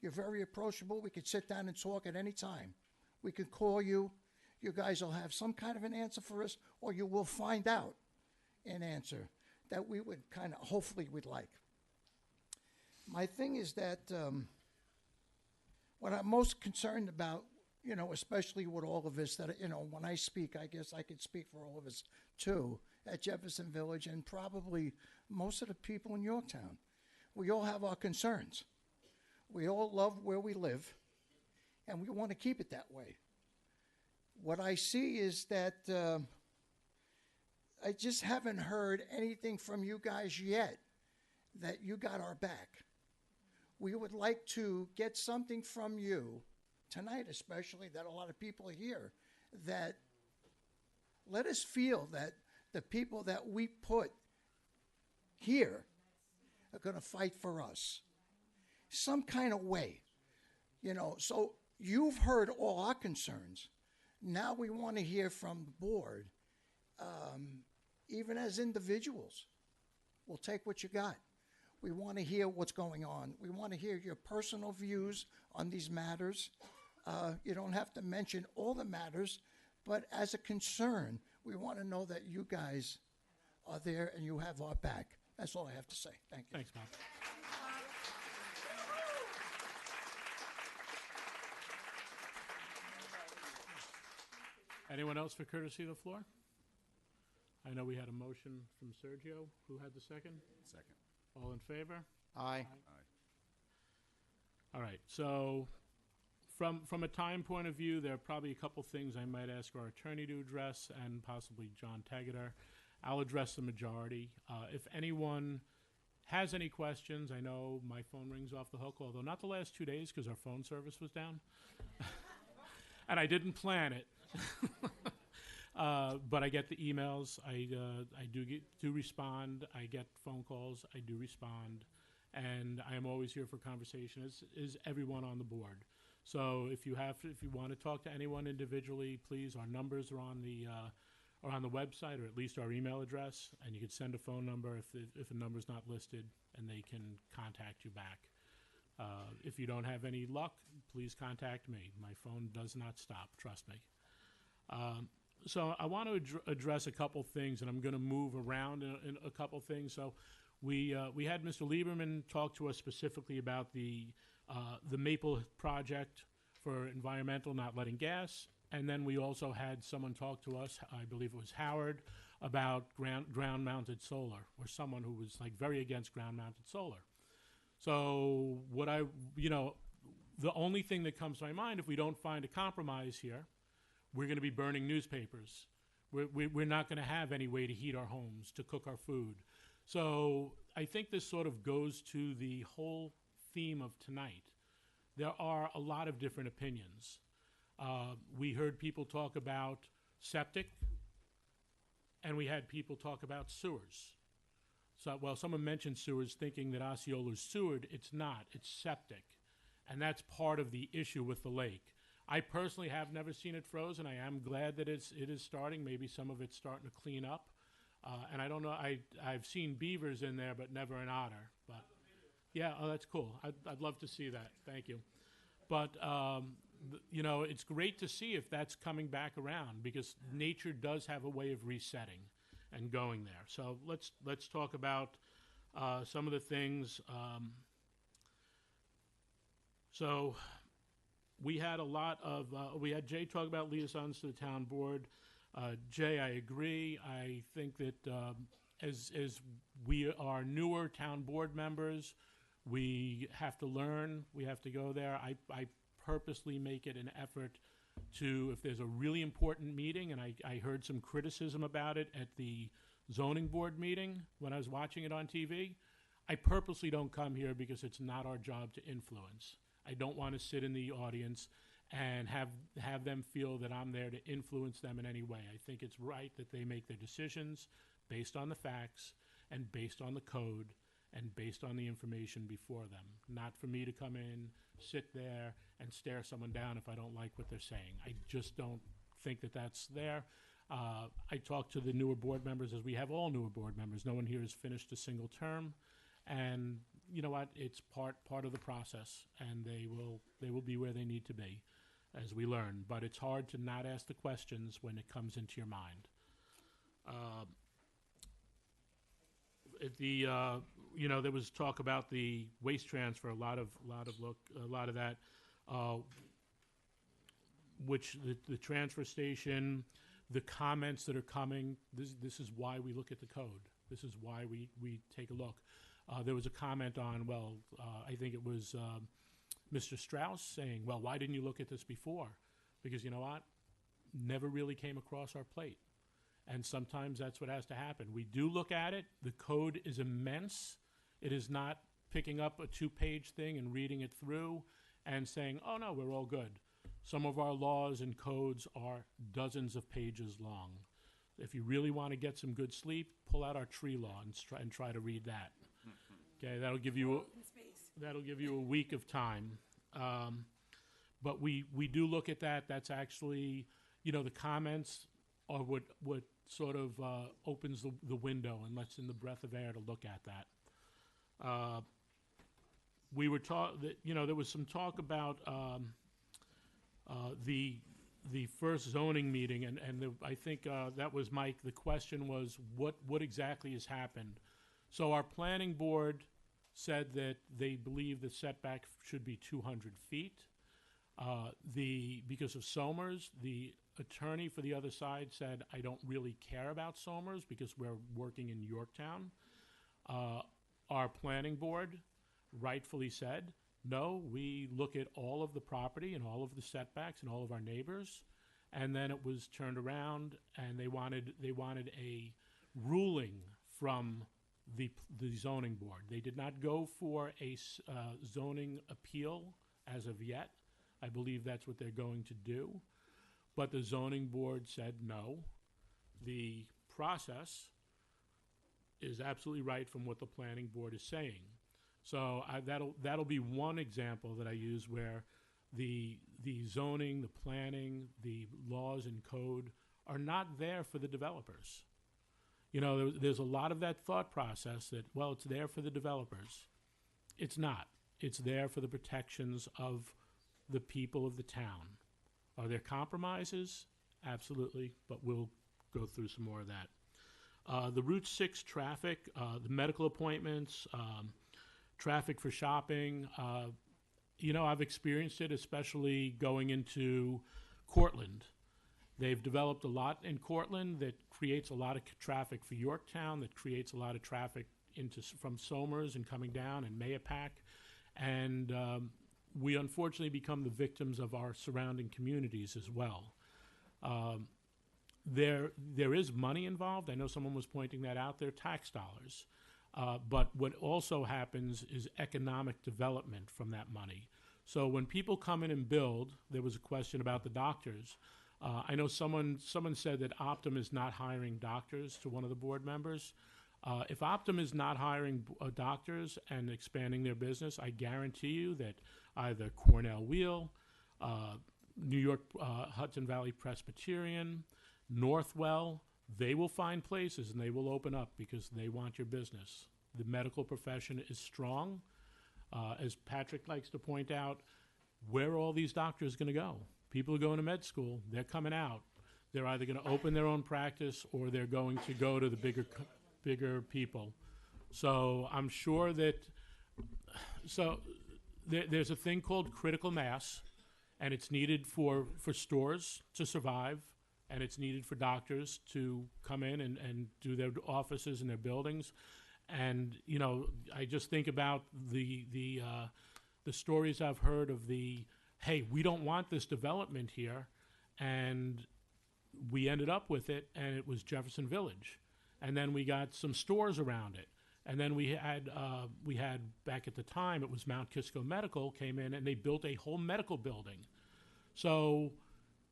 You're very approachable. We could sit down and talk at any time. We could call you. You guys will have some kind of an answer for us, or you will find out an answer that we would hopefully would like. My thing is that what I'm most concerned about, especially with all of us, that, when I speak, I guess I could speak for all of us too, at Jefferson Village and probably most of the people in Yorktown. We all have our concerns. We all love where we live, and we want to keep it that way. What I see is that I just haven't heard anything from you guys yet that you got our back. We would like to get something from you tonight, especially that a lot of people are here, that let us feel that the people that we put here are going to fight for us. Some kind of way, so you've heard all our concerns. Now we want to hear from the board, even as individuals. We'll take what you got. We want to hear what's going on. We want to hear your personal views on these matters. You don't have to mention all the matters, but as a concern, we want to know that you guys are there and you have our back. That's all I have to say. Thank you. Thanks, Bob. Anyone else for courtesy of the floor? I know we had a motion from Sergio. Who had the second? Second. All in favor? Aye. All right, so from a time point of view, there are probably a couple things I might ask our attorney to address and possibly John Tegeter. I'll address the majority. If anyone has any questions, I know my phone rings off the hook, although not the last 2 days because our phone service was down. And I didn't plan it. But I get the emails. I do respond. I get phone calls. I do respond, and I am always here for conversation. Is everyone on the board? So if you want to talk to anyone individually, please. Our numbers are on the website, or at least our email address, and you can send a phone number if a number's not listed, and they can contact you back. If you don't have any luck, please contact me. My phone does not stop. Trust me. So I want to address a couple things, and I'm going to move around in a couple things. So we had Mr. Lieberman talk to us specifically about the Maple project for environmental not letting gas, and then we also had someone talk to us, I believe it was Howard, about ground-mounted solar, or someone who was like very against ground-mounted solar. So the only thing that comes to my mind, if we don't find a compromise here, we're going to be burning newspapers. We're not going to have any way to heat our homes, to cook our food. So I think this sort of goes to the whole theme of tonight. There are a lot of different opinions. We heard people talk about septic, and we had people talk about sewers. So, well, someone mentioned sewers thinking that Osceola's sewered. It's not. It's septic. And that's part of the issue with the lake. I personally have never seen it frozen. I am glad that it is starting. Maybe some of it's starting to clean up. And I don't know. I've seen beavers in there, but never an otter. But yeah, oh, that's cool. I'd love to see that. Thank you. But it's great to see if that's coming back around, because nature does have a way of resetting and going there. So let's talk about Some of the things, so we had a lot of, we had Jay talk about liaisons to the town board. Jay, I agree. I think that as we are newer town board members, we have to learn. We have to go there. I purposely make it an effort to, if there's a really important meeting, and I heard some criticism about it at the zoning board meeting when I was watching it on TV, I purposely don't come here because it's not our job to influence. I don't want to sit in the audience and have them feel that I'm there to influence them in any way. I think it's right that they make their decisions based on the facts and based on the code and based on the information before them. Not for me to come in, sit there, and stare someone down if I don't like what they're saying. I just don't think that that's there. I talk to the newer board members, as we have all newer board members. No one here has finished a single term. And you know what? It's part of the process, and they will be where they need to be as we learn. But it's hard to not ask the questions when it comes into your mind. There was talk about the waste transfer. A lot of that, which the transfer station, the comments that are coming. This is why we look at the code. This is why we take a look. There was a comment on, I think it was Mr. Strauss saying, well, why didn't you look at this before? Because you know what? Never really came across our plate. And sometimes that's what has to happen. We do look at it. The code is immense. It is not picking up a 2-page thing and reading it through and saying, oh, no, we're all good. Some of our laws and codes are dozens of pages long. If you really want to get some good sleep, pull out our tree law and try to read that. Okay, that'll give you a week of time. But we do look at that. That's actually, the comments are what sort of opens the window and lets in the breath of air to look at that. We were taught that, there was some talk about the first zoning meeting, and I think that was Mike. The question was, what exactly has happened? So our planning board said that they believe the setback should be 200 feet. Because of Somers, the attorney for the other side said, I don't really care about Somers because we're working in Yorktown. Our planning board rightfully said, no, we look at all of the property and all of the setbacks and all of our neighbors. And then it was turned around and they wanted a ruling from the zoning board. They did not go for a zoning appeal as of yet. I believe that's what they're going to do. But the zoning board said no. The process is absolutely right from what the planning board is saying. So that'll be one example that I use where the zoning, the planning, the laws and code are not there for the developers. There's a lot of that thought process that, well, it's there for the developers. It's not. It's there for the protections of the people of the town. Are there compromises? Absolutely, but we'll go through some more of that. The Route 6 traffic, the medical appointments, traffic for shopping, I've experienced it, especially going into Cortland. They've developed a lot in Cortland that creates a lot of traffic for Yorktown, that creates a lot of traffic from Somers and coming down and Mayapack. And we unfortunately become the victims of our surrounding communities as well. There is money involved. I know someone was pointing that out. They're tax dollars. But what also happens is economic development from that money. So when people come in and build, there was a question about the doctors. I know someone said that Optum is not hiring doctors to one of the board members. If Optum is not hiring doctors and expanding their business, I guarantee you that either Cornell Wheel, New York Hudson Valley Presbyterian, Northwell, they will find places and they will open up because they want your business. The medical profession is strong. As Patrick likes to point out, where are all these doctors going to go? People are going to med school. They're coming out. They're either going to open their own practice or they're going to go to the bigger people. So I'm sure that, so there's a thing called critical mass, and it's needed for stores to survive, and it's needed for doctors to come in and do their offices and their buildings. And, you know, I just think about the stories I've heard of hey, we don't want this development here, and we ended up with it, and it was Jefferson Village. And then we got some stores around it. And then we had back at the time, it was Mount Kisco Medical came in, and they built a whole medical building. So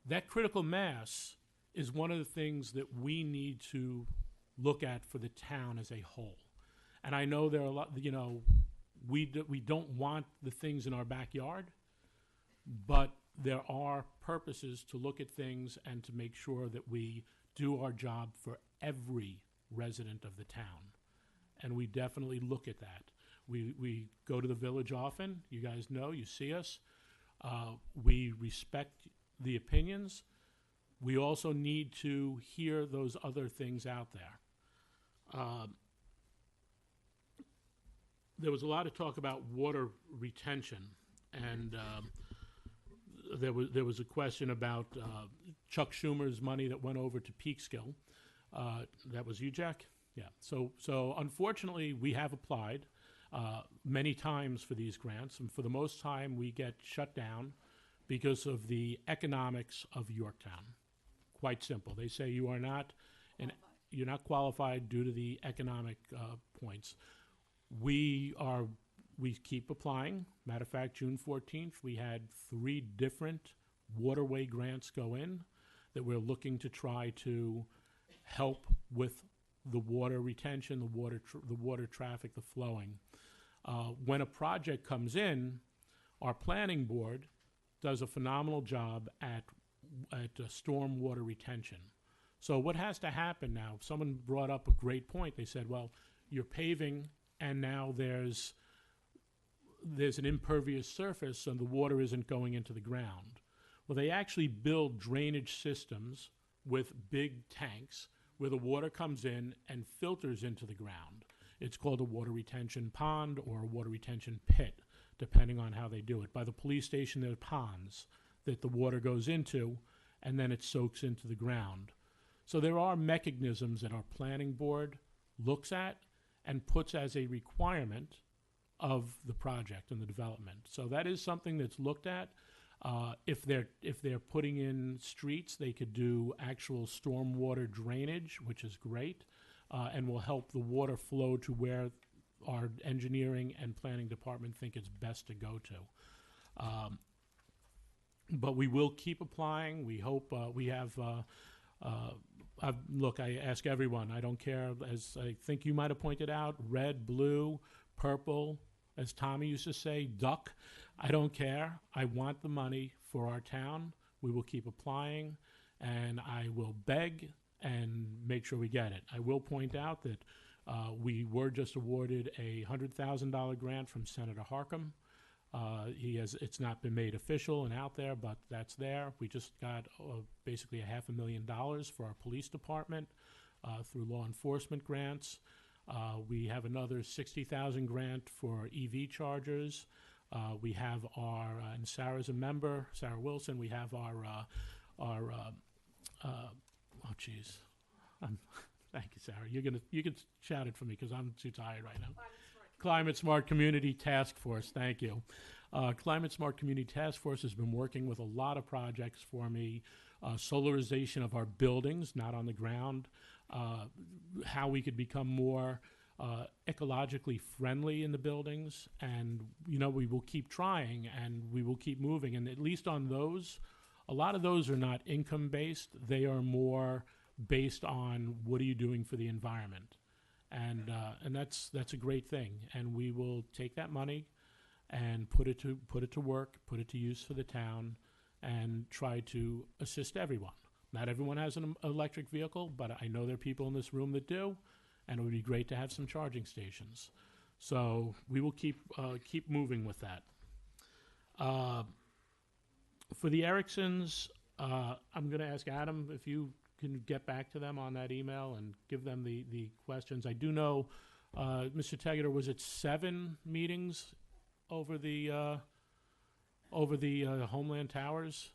that critical mass is one of the things that we need to look at for the town as a whole. And I know there are a lot, you know, we don't want the things in our backyard, but there are purposes to look at things and to make sure that we do our job for every resident of the town. And we definitely look at that. We go to the village often. You guys know, you see us. We respect the opinions. We also need to hear those other things out there. There was a lot of talk about water retention, and there was a question about Chuck Schumer's money that went over to Peekskill. That was you, Jack? Yeah. So unfortunately, we have applied many times for these grants, and for the most time, we get shut down because of the economics of Yorktown. Quite simple. They say you are not, you're not qualified due to the economic points. We keep applying. Matter of fact, June 14th, we had 3 different waterway grants go in that we're looking to try to help with the water retention, the water traffic, the flowing. When a project comes in, our planning board does a phenomenal job at storm water retention. So what has to happen now? Someone brought up a great point. They said, well, you're paving, and now there's an impervious surface, and the water isn't going into the ground. Well, they actually build drainage systems with big tanks where the water comes in and filters into the ground. It's called a water retention pond or a water retention pit, depending on how they do it. By the police station, there are ponds that the water goes into, and then it soaks into the ground. So there are mechanisms that our planning board looks at and puts as a requirement of the project and the development. So that is something that's looked at. If they're putting in streets, they could do actual stormwater drainage, which is great, and will help the water flow to where our engineering and planning department think it's best to go to. But we will keep applying. We hope we have. Look, I ask everyone. I don't care. As I think you might have pointed out, red, blue, purple, as Tommy used to say, duck. I don't care. I want the money for our town. We will keep applying, and I will beg and make sure we get it. I will point out that we were just awarded a $100,000 grant from Senator Harcum. It's not been made official and out there, but that's there. We just got basically $500,000 for our police department through law enforcement grants. We have another $60,000 grant for EV chargers. We have and Sarah's a member, Sarah Wilson. We have thank you, Sarah. You can shout it for me because I'm too tired right now. Climate Smart Community Task Force, thank you. Climate Smart Community Task Force has been working with a lot of projects for me. Solarization of our buildings, not on the ground. How we could become more ecologically friendly in the buildings. And, you know, we will keep trying and we will keep moving. And at least on those, a lot of those are not income-based. They are more based on what are you doing for the environment. And that's a great thing. And we will take that money and put it to work, put it to use for the town, and try to assist everyone. Not everyone has an electric vehicle, but I know there are people in this room that do, and it would be great to have some charging stations. So we will keep moving with that. For the Ericksons, I'm going to ask Adam if you can get back to them on that email and give them the questions. I do know Mr. Tegater, was it 7 meetings over the Homeland Towers?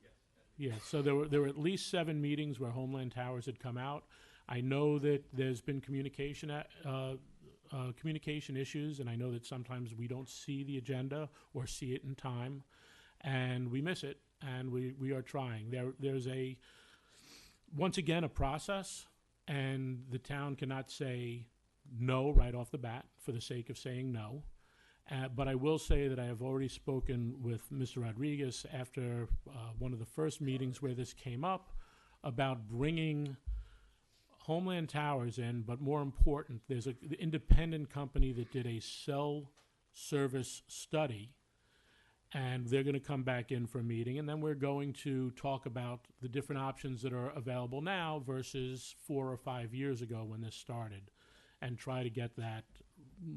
Yes. Yeah, so there were at least 7 meetings where Homeland Towers had come out. I know that there's been communication issues, and I know that sometimes we don't see the agenda or see it in time, and we miss it, and we are trying. There's once again a process, and the town cannot say no right off the bat for the sake of saying no. But I will say that I have already spoken with Mr. Rodriguez after one of the first meetings where this came up about bringing Homeland Towers in, but more important, there's an independent company that did a cell service study, and they're going to come back in for a meeting, and then we're going to talk about the different options that are available now versus 4 or 5 years ago when this started, and try to get that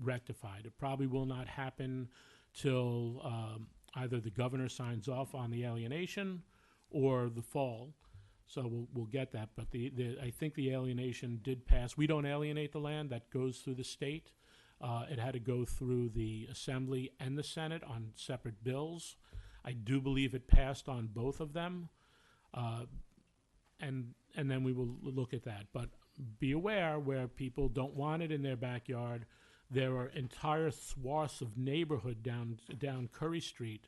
rectified. It probably will not happen till either the governor signs off on the alienation or the fall. So we'll get that. But I think the alienation did pass. We don't alienate the land. That goes through the state. It had to go through the Assembly and the Senate on separate bills. I do believe it passed on both of them. And then we will look at that. But be aware, where people don't want it in their backyard, there are entire swaths of neighborhood down Curry Street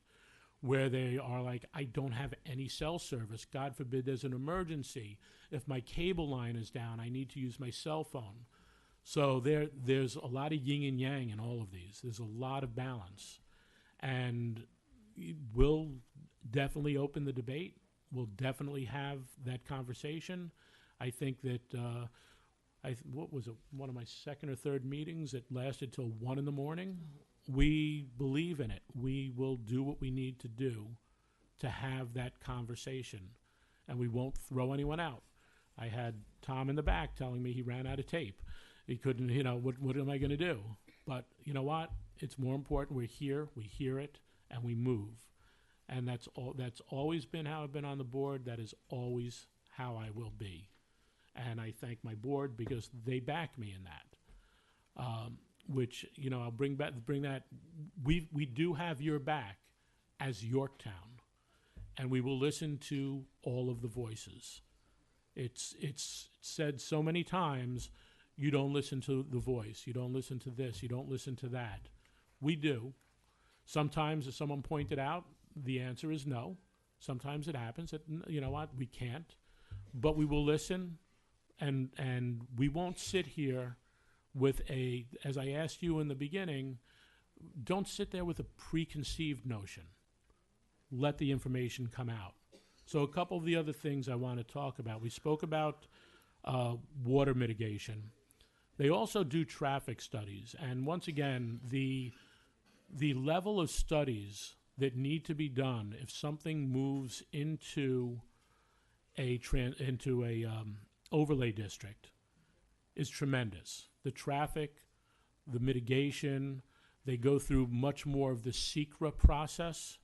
where they are like, I don't have any cell service. God forbid there's an emergency. If my cable line is down, I need to use my cell phone. So there's a lot of yin and yang in all of these. There's a lot of balance. And we'll definitely open the debate. We'll definitely have that conversation. I think that, what was it, one of my second or third meetings that lasted till 1 a.m. We believe in it. We will do what we need to do to have that conversation, and we won't throw anyone out. I had Tom in the back telling me he ran out of tape. He couldn't, what am I going to do? But you know what? It's more important. We're here, we hear it, and we move. And that's always been how I've been on the board. That is always how I will be. And I thank my board because they back me in that. Which, I'll bring that. We do have your back as Yorktown, and we will listen to all of the voices. It's said so many times, you don't listen to the voice, you don't listen to this, you don't listen to that. We do. Sometimes, as someone pointed out, the answer is no. Sometimes it happens that, you know what, we can't. But we will listen, and we won't sit here with as I asked you in the beginning, don't sit there with a preconceived notion. Let the information come out. So a couple of the other things I want to talk about. We spoke about water mitigation. They also do traffic studies. And once again, the level of studies that need to be done if something moves into a overlay district is tremendous. The traffic, the mitigation, they go through much more of the SECRA process,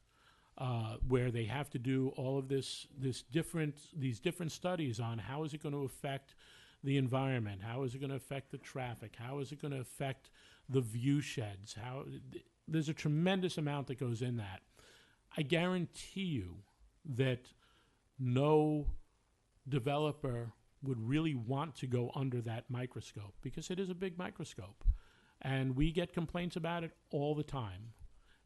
where they have to do all of these different studies on how is it going to affect the environment, how is it going to affect the traffic, how is it going to affect the view sheds. There's a tremendous amount that goes in that. I guarantee you that no developer would really want to go under that microscope because it is a big microscope. And we get complaints about it all the time.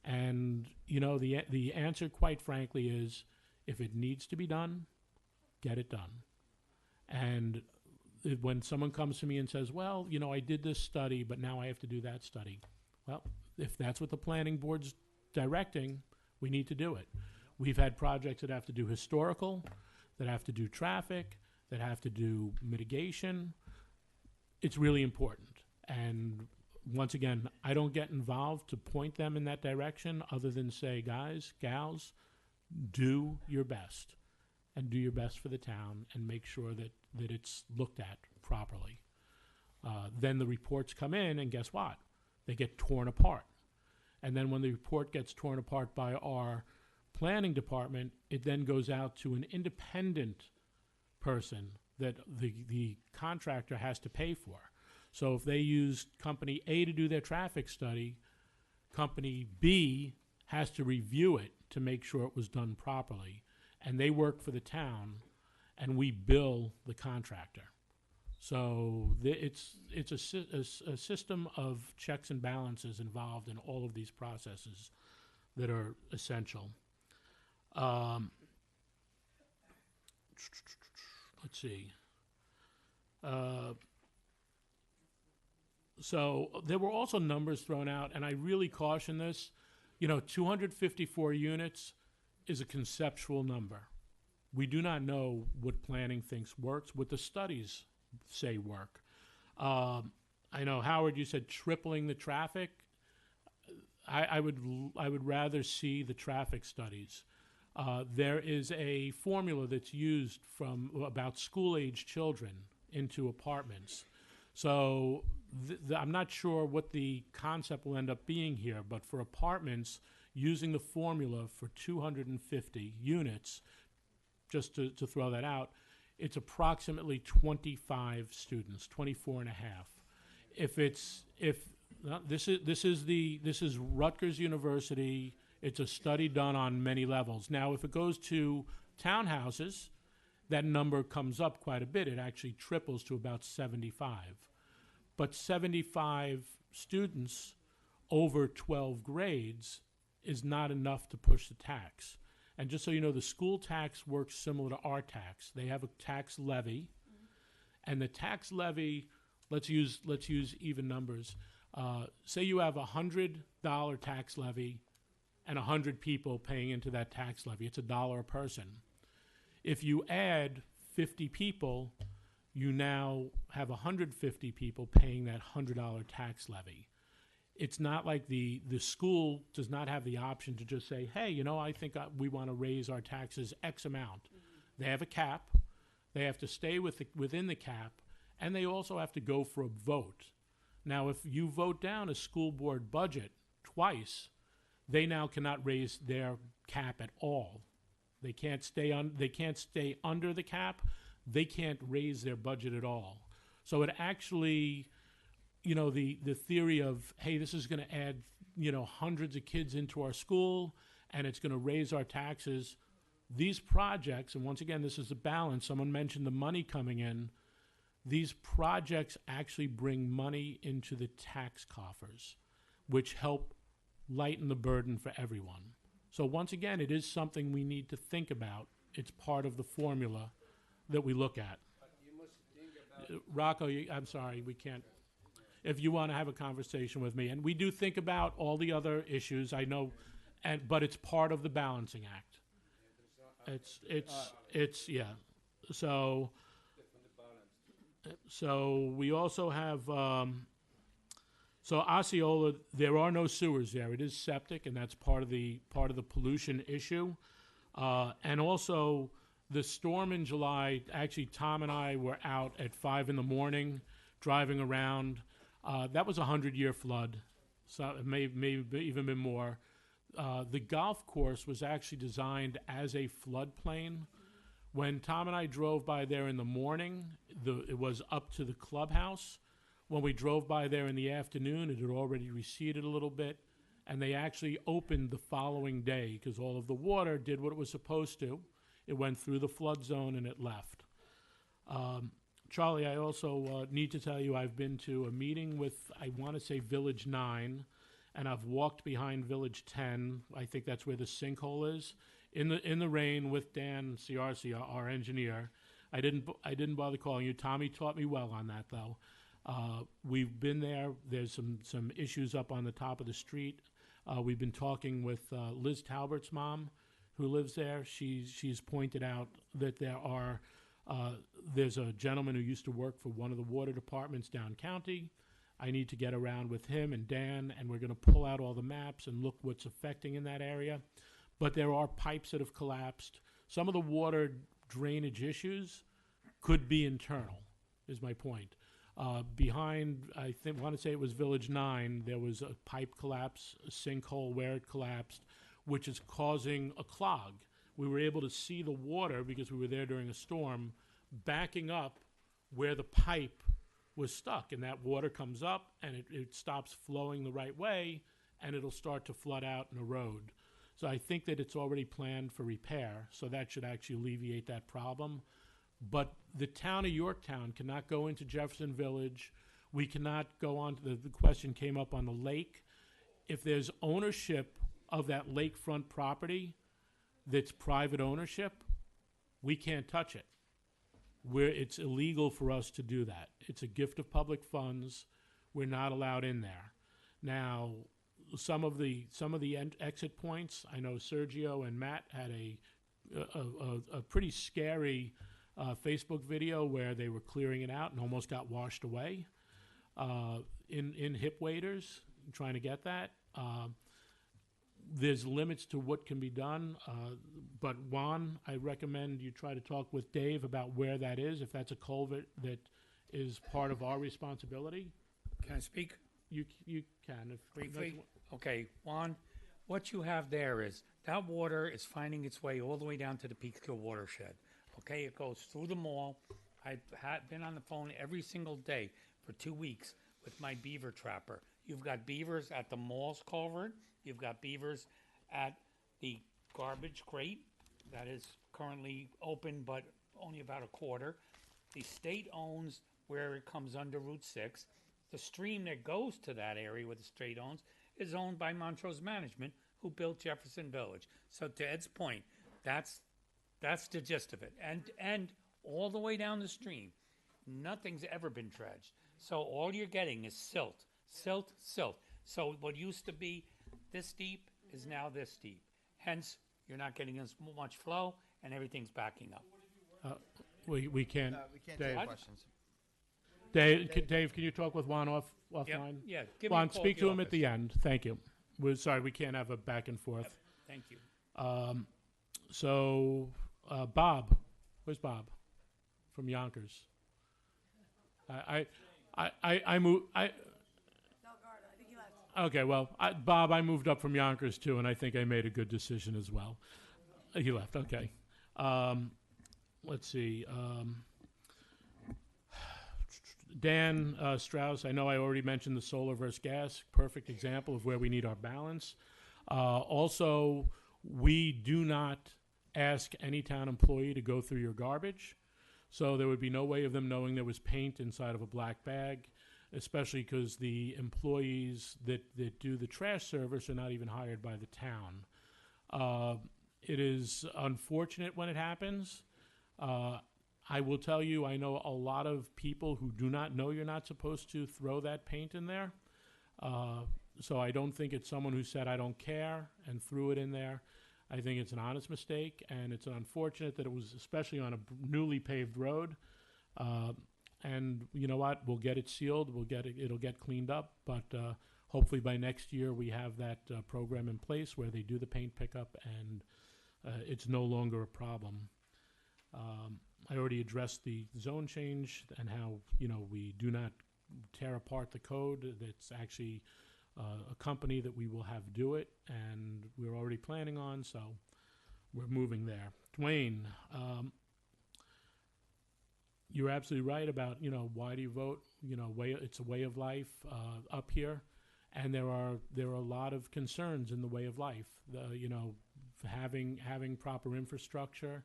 And, the answer, quite frankly, is if it needs to be done, get it done. And when someone comes to me and says, well, I did this study, but now I have to do that study. Well, if that's what the planning board's directing, we need to do it. We've had projects that have to do historical, that have to do traffic, that have to do mitigation. It's really important. And once again, I don't get involved to point them in that direction other than say, guys, gals, do your best and do your best for the town and make sure that it's looked at properly. Then the reports come in, and guess what? They get torn apart. And then when the report gets torn apart by our planning department, it then goes out to an independent person that the contractor has to pay for. So if they used company A to do their traffic study, company B has to review it to make sure it was done properly. And they work for the town, and we bill the contractor. So it's a system of checks and balances involved in all of these processes that are essential. Let's see. So there were also numbers thrown out, and I really caution this. 254 units is a conceptual number. We do not know what planning thinks works, what the studies say work. I know, Howard, you said tripling the traffic. I would rather see the traffic studies. There is a formula that's used from about school-age children into apartments. So I'm not sure what the concept will end up being here, but for apartments, using the formula for 250 units, just to throw that out, it's approximately 25 students, 24 and a half. This is Rutgers University. It's a study done on many levels. Now, if it goes to townhouses, that number comes up quite a bit. It actually triples to about 75. But 75 students over 12 grades is not enough to push the tax. And just so you know, the school tax works similar to our tax. They have a tax levy, and the tax levy, let's use even numbers. Say you have a $100 tax levy and 100 people paying into that tax levy. It's $1 a person. If you add 50 people, you now have 150 people paying that $100 tax levy. It's not like the school does not have the option to just say, hey, I think we want to raise our taxes X amount. They have a cap. They have to stay within the cap, and they also have to go for a vote. Now, if you vote down a school board budget twice, they now cannot raise their cap at all. They can't stay under the cap. They can't raise their budget at all. So it actually, the theory of, hey, this is going to add, hundreds of kids into our school, and it's going to raise our taxes. These projects, and once again, this is a balance. Someone mentioned the money coming in. These projects actually bring money into the tax coffers, which help lighten the burden for everyone. So once again, it is something we need to think about. It's part of the formula that we look at. Rocco, I'm sorry, we can't. If you want to have a conversation with me, and we do think about all the other issues, I know, but it's part of the balancing act. It's yeah. So we also have so Osceola. There are no sewers there. It is septic, and that's part of the pollution issue, and also. The storm in July, actually, Tom and I were out at 5 a.m. driving around. That was a 100-year flood, so it may even been more. The golf course was actually designed as a floodplain. When Tom and I drove by there in the morning, it was up to the clubhouse. When we drove by there in the afternoon, it had already receded a little bit, and they actually opened the following day because all of the water did what it was supposed to. It went through the flood zone and it left. Charlie, I also need to tell you I've been to a meeting with, I want to say, Village 9, and I've walked behind Village 10. I think that's where the sinkhole is. In the rain with Dan Ciarcia, our engineer. I didn't bother calling you. Tommy taught me well on that, though. We've been there. There's some issues up on the top of the street. We've been talking with Liz Talbert's mom, who lives there. She's pointed out that there's a gentleman who used to work for one of the water departments down county. I need to get around with him and Dan, and we're going to pull out all the maps and look what's affecting in that area. But there are pipes that have collapsed. Some of the water drainage issues could be internal, is my point. Behind, I want to say it was Village 9, there was a pipe collapse, a sinkhole where it collapsed, which is causing a clog. We were able to see the water, because we were there during a storm, backing up where the pipe was stuck, and that water comes up and it stops flowing the right way, and it'll start to flood out and erode. So I think that it's already planned for repair, so that should actually alleviate that problem. But the town of Yorktown cannot go into Jefferson Village. We cannot go on to the question came up on the lake. If there's ownership of that lakefront property that's private ownership, we can't touch it. It's illegal for us to do that. It's a gift of public funds. We're not allowed in there. Now, some of the exit points, I know Sergio and Matt had a pretty scary Facebook video where they were clearing it out and almost got washed away in hip waders, trying to get that. There's limits to what can be done, but Juan, I recommend you try to talk with Dave about where that is, if that's a culvert that is part of our responsibility. Can I speak? You can. If Briefly? Okay, Juan, what you have there is that water is finding its way all the way down to the Peekskill watershed. Okay, it goes through the mall. I've been on the phone every single day for 2 weeks with my beaver trapper. You've got beavers at the mall's culvert. You've got beavers at the garbage crate that is currently open, but only about a quarter. The state owns where it comes under Route 6. The stream that goes to that area where the state owns is owned by Montrose Management, who built Jefferson Village. So to Ed's point, that's the gist of it. And all the way down the stream, nothing's ever been dredged. So all you're getting is silt. So what used to be this deep is now this deep. Hence, you're not getting as much flow, and everything's backing up. We can't. We can't Dave. take questions. Dave, can you talk with Juan offline? Yep. Yeah, give me a Juan, call speak at the to him at office. the end. Thank you. We're sorry we can't have a back and forth. Thank you. So, Bob, where's Bob? From Yonkers. I moved. Okay, well, Bob, I moved up from Yonkers too, and I think I made a good decision as well. He left. Okay. Let's see. Dan Strauss, I know I already mentioned the solar versus gas, perfect example of where we need our balance. Also, we do not ask any town employee to go through your garbage, so there would be no way of them knowing there was paint inside of a black bag, especially because the employees that do the trash service are not even hired by the town. It is unfortunate when it happens. I will tell you, I know a lot of people who do not know you're not supposed to throw that paint in there. So I don't think it's someone who said, I don't care, and threw it in there. I think it's an honest mistake, and it's unfortunate that it was especially on a newly paved road. And you know what? We'll get it sealed. It'll get cleaned up. But hopefully by next year we have that program in place where they do the paint pickup, and it's no longer a problem. I already addressed the zone change and how we do not tear apart the code. That's actually a company that we will have do it, and we're already planning on. So we're moving there. Dwayne. You're absolutely right about, why do you vote? It's a way of life up here, and there are a lot of concerns in the way of life. Having proper infrastructure,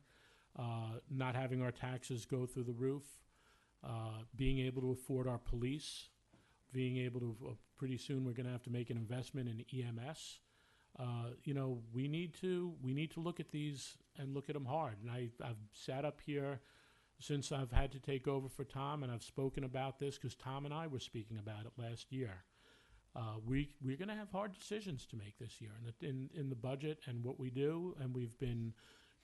not having our taxes go through the roof, being able to afford our police, being able to. Pretty soon, we're going to have to make an investment in EMS. We need to look at these and look at them hard. And I've sat up here since I've had to take over for Tom, and I've spoken about this because Tom and I were speaking about it last year. We're going to have hard decisions to make this year in the budget and what we do, and we've been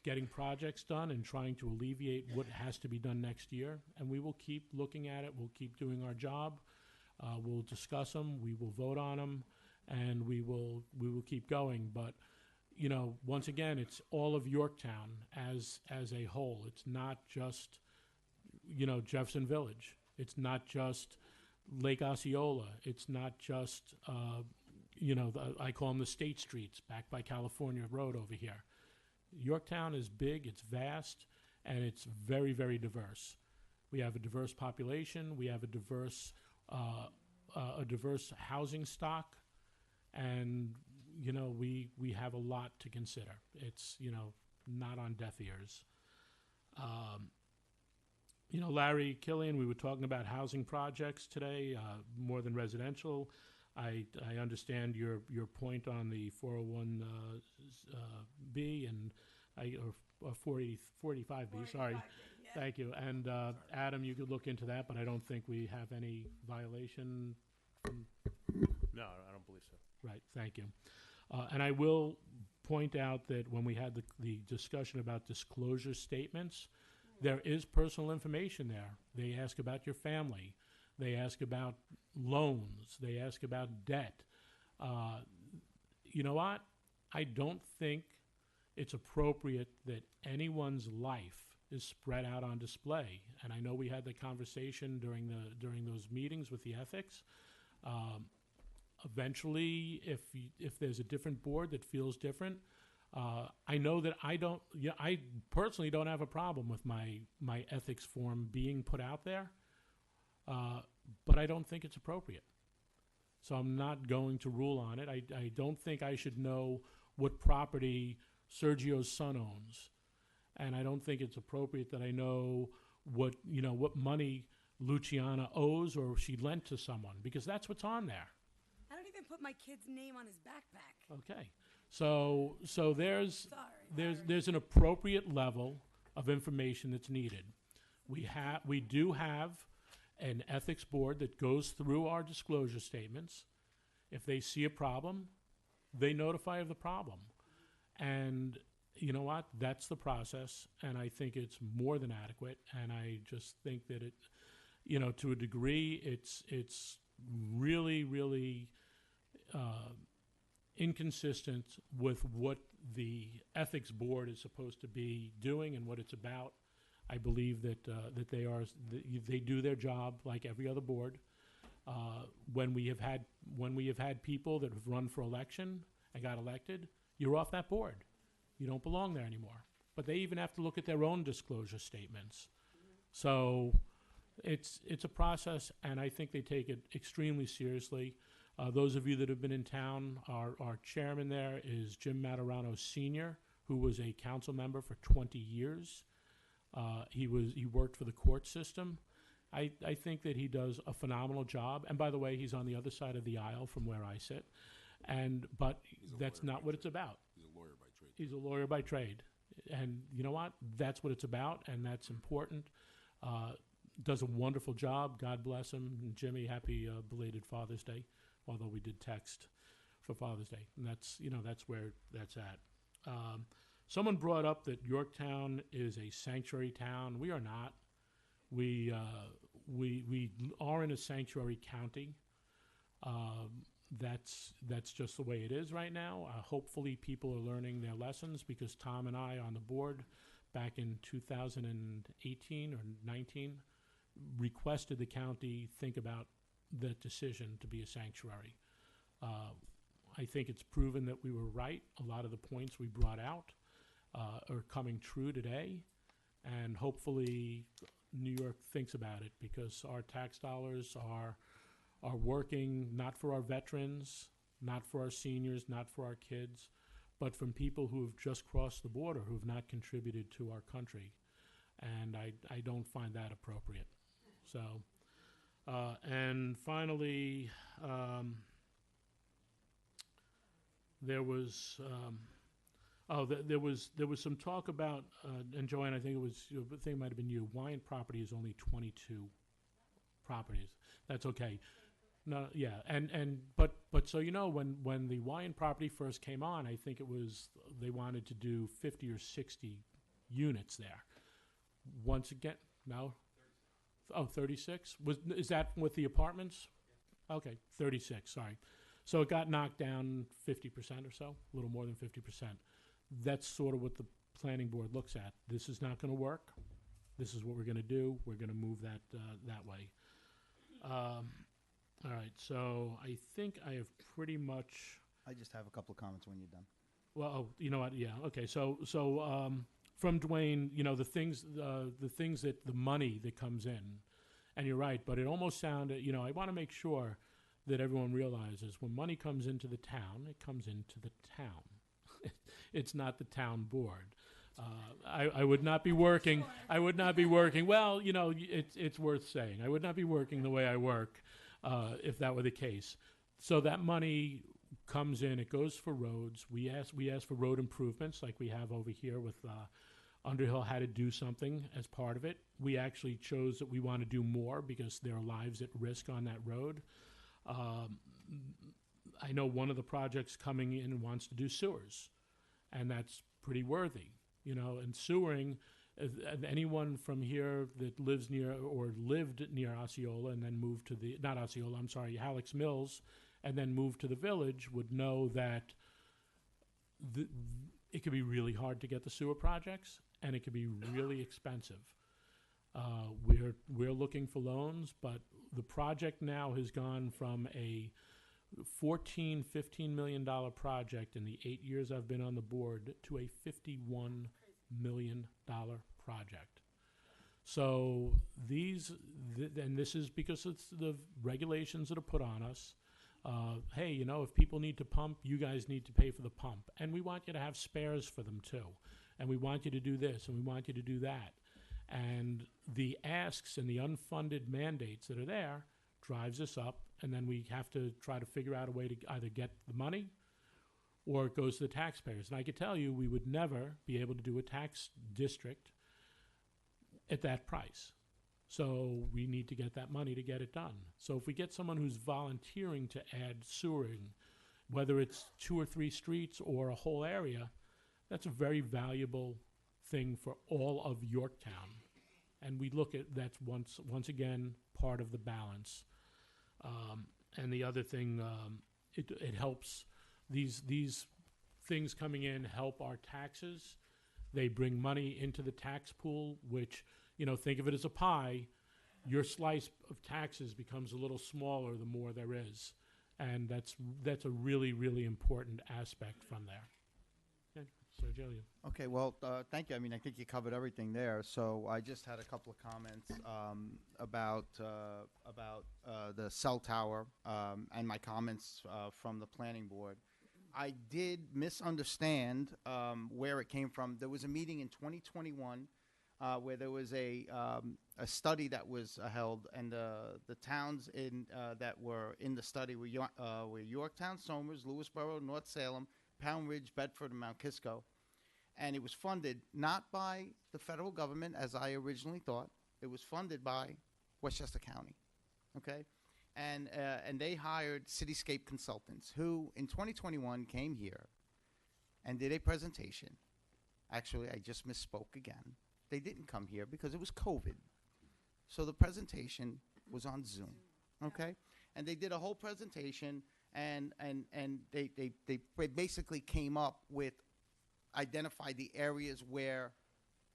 getting projects done and trying to alleviate what has to be done next year. And we will keep looking at it. We'll keep doing our job. We'll discuss them. We will vote on them, and we will keep going. But once again, it's all of Yorktown as a whole. It's not just Jefferson Village. It's not just Lake Osceola. It's not just I call them the state streets back by California Road over here. Yorktown is big. It's vast, and it's very, very diverse. We have a diverse population. We have a diverse housing stock, and we have a lot to consider. It's not on deaf ears. Larry Killian, we were talking about housing projects today, more than residential. I understand your point on the 401B and or 45B. Sorry, thank you. And Adam, you could look into that, but I don't think we have any violation. No, I don't believe so. Right. Thank you. And I will point out that when we had the discussion about disclosure statements, there is personal information there. They ask about your family. They ask about loans. They ask about debt. You know what? I don't think it's appropriate that anyone's life is spread out on display. And I know we had the conversation during those meetings with the ethics. Eventually, if there's a different board that feels different, I know that I personally don't have a problem with my ethics form being put out there, but I don't think it's appropriate. So I'm not going to rule on it. I don't think I should know what property Sergio's son owns, and I don't think it's appropriate that I know what money Luciana owes or she lent to someone, because that's what's on there. I don't even put my kid's name on his backpack. Okay. So there's an appropriate level of information that's needed. We do have an ethics board that goes through our disclosure statements. If they see a problem, they notify of the problem. And you know what? That's the process, and I think it's more than adequate. And I just think that it, to a degree, it's really, really inconsistent with what the ethics board is supposed to be doing and what it's about. I believe that they do their job like every other board. When we have had people that have run for election and got elected, you're off that board. You don't belong there anymore. But they even have to look at their own disclosure statements. So it's a process, and I think they take it extremely seriously. Those of you that have been in town, our chairman there is Jim Maturano Sr., who was a council member for 20 years. He worked for the court system. I think that he does a phenomenal job. And by the way, he's on the other side of the aisle from where I sit. But that's not what it's about. He's a lawyer by trade. He's a lawyer by trade. And you know what? That's what it's about, and that's important. Does a wonderful job. God bless him. And Jimmy, happy belated Father's Day, although we did text for Father's Day. And that's where that's at. Someone brought up that Yorktown is a sanctuary town. We are not. We are in a sanctuary county. That's just the way it is right now. Hopefully people are learning their lessons, because Tom and I on the board back in 2018 or 19 requested the county think about the decision to be a sanctuary. I think it's proven that we were right. A lot of the points we brought out are coming true today, and hopefully New York thinks about it, because our tax dollars are working not for our veterans, not for our seniors, not for our kids, but from people who have just crossed the border, who have not contributed to our country. And I don't find that appropriate. So, and finally, there was some talk about, and Joanne, I think it might have been you, Wyant property is only 22 properties. That's okay. No, yeah, but so when the Wyant property first came on, I think they wanted to do 50 or 60 units there. Once again, no? 36? Is that with the apartments? Okay, 36, sorry. So it got knocked down 50% or so, a little more than 50%. That's sort of what the planning board looks at. This is not going to work. This is what we're going to do. We're going to move that way. All right, so I think I have pretty much. I just have a couple of comments when you're done. Well, you know what? Yeah. Okay. So from Dwayne, you know, the things that the money that comes in, and you're right, but it almost sounded, you know, I want to make sure that everyone realizes when money comes into the town, it comes into the town. It's not the town board. I would not be working. I would not be working. Well, you know, it's worth saying. I would not be working the way I work if that were the case. So that money comes in. It goes for roads. We ask for road improvements, like we have over here with Underhill had to do something as part of it. We actually chose that we want to do more because there are lives at risk on that road. I know one of the projects coming in wants to do sewers, and that's pretty worthy. You know, and sewering, anyone from here that lives near or lived near Osceola and then moved to the, not Osceola, I'm sorry, Halleck's Mills, and then moved to the village would know that it could be really hard to get the sewer projects, and it could be really expensive. We're looking for loans, but the project now has gone from a $14-15 million project in the 8 years I've been on the board to a $51 million project. So and this is because it's the regulations that are put on us. Hey, you know, if people need to pump, you guys need to pay for the pump. And we want you to have spares for them too. And we want you to do this, and we want you to do that. And the asks and the unfunded mandates that are there drives us up, and then we have to try to figure out a way to either get the money or it goes to the taxpayers. And I can tell you, we would never be able to do a tax district at that price. So we need to get that money to get it done. So if we get someone who's volunteering to add sewering, whether it's 2 or 3 streets or a whole area, that's a very valuable thing for all of Yorktown. And we look at that's once again part of the balance. And the other thing, it helps these things coming in help our taxes. They bring money into the tax pool, which, you know, think of it as a pie. Your slice of taxes becomes a little smaller the more there is. And that's a really, really important aspect from there. Okay, so Julia. Okay, well, thank you. I mean, I think you covered everything there. So I just had a couple of comments about the cell tower and my comments from the planning board. I did misunderstand where it came from. There was a meeting in 2021 where there was a study that was held, and the towns that were in the study were Yorktown, Somers, Lewisboro, North Salem, Pound Ridge, Bedford, and Mount Kisco. And it was funded not by the federal government, as I originally thought. It was funded by Westchester County, okay? And they hired Cityscape Consultants, who in 2021 came here and did a presentation. Actually, I just misspoke again. They didn't come here because it was COVID. So the presentation was on Zoom, okay? And they did a whole presentation, and they basically came up with, identified the areas where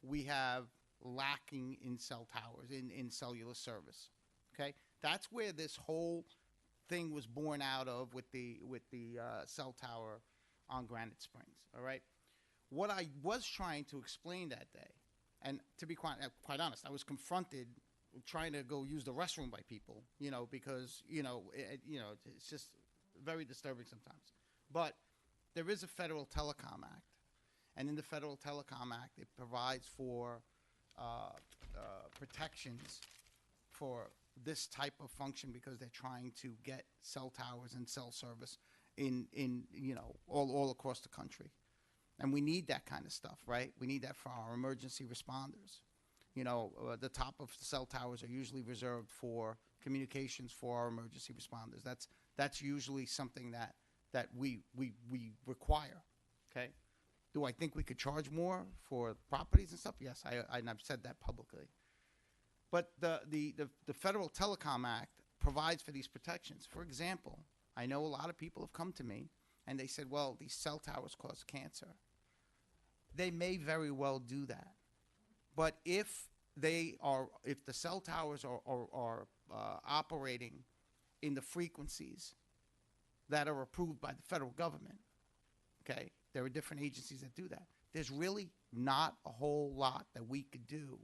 we have lacking in cell towers, in cellular service, okay? That's where this whole thing was born out of with the cell tower on Granite Springs, all right? What I was trying to explain that day, and to be quite honest, I was confronted trying to go use the restroom by people, you know, because, it's just very disturbing sometimes. But there is a Federal Telecom Act, and in the Federal Telecom Act, it provides for protections for this type of function because they're trying to get cell towers and cell service in all across the country. And we need that kind of stuff, right? We need that for our emergency responders. You know, the top of the cell towers are usually reserved for communications for our emergency responders. That's usually something that we require, okay? Do I think we could charge more for properties and stuff? Yes, and I've said that publicly. But the Federal Telecom Act provides for these protections. For example, I know a lot of people have come to me and they said, well, these cell towers cause cancer. They may very well do that. But if the cell towers are operating in the frequencies that are approved by the federal government, okay, there are different agencies that do that. There's really not a whole lot that we could do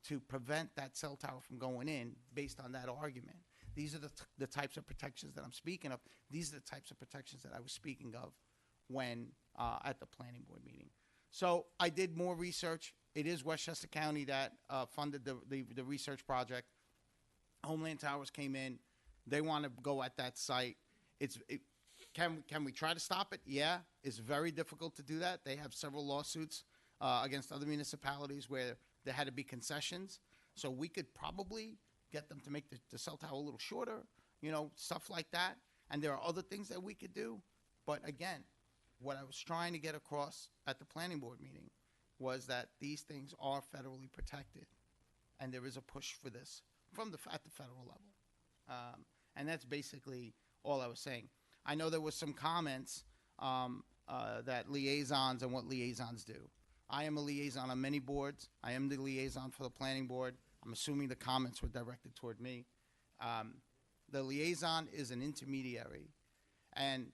to prevent that cell tower from going in based on that argument. These are the types of protections that I'm speaking of. These are the types of protections that I was speaking of when at the planning board meeting. So I did more research. It is Westchester County that funded the research project. Homeland Towers came in. They want to go at that site. Can we try to stop it? Yeah. It's very difficult to do that. They have several lawsuits against other municipalities where there had to be concessions. So we could probably get them to make the cell tower a little shorter, stuff like that. And there are other things that we could do. But again, what I was trying to get across at the planning board meeting was that these things are federally protected. And there is a push for this at the federal level. And that's basically all I was saying. I know there was some comments that liaisons and what liaisons do. I am a liaison on many boards. I am the liaison for the planning board. I'm assuming the comments were directed toward me. The liaison is an intermediary. And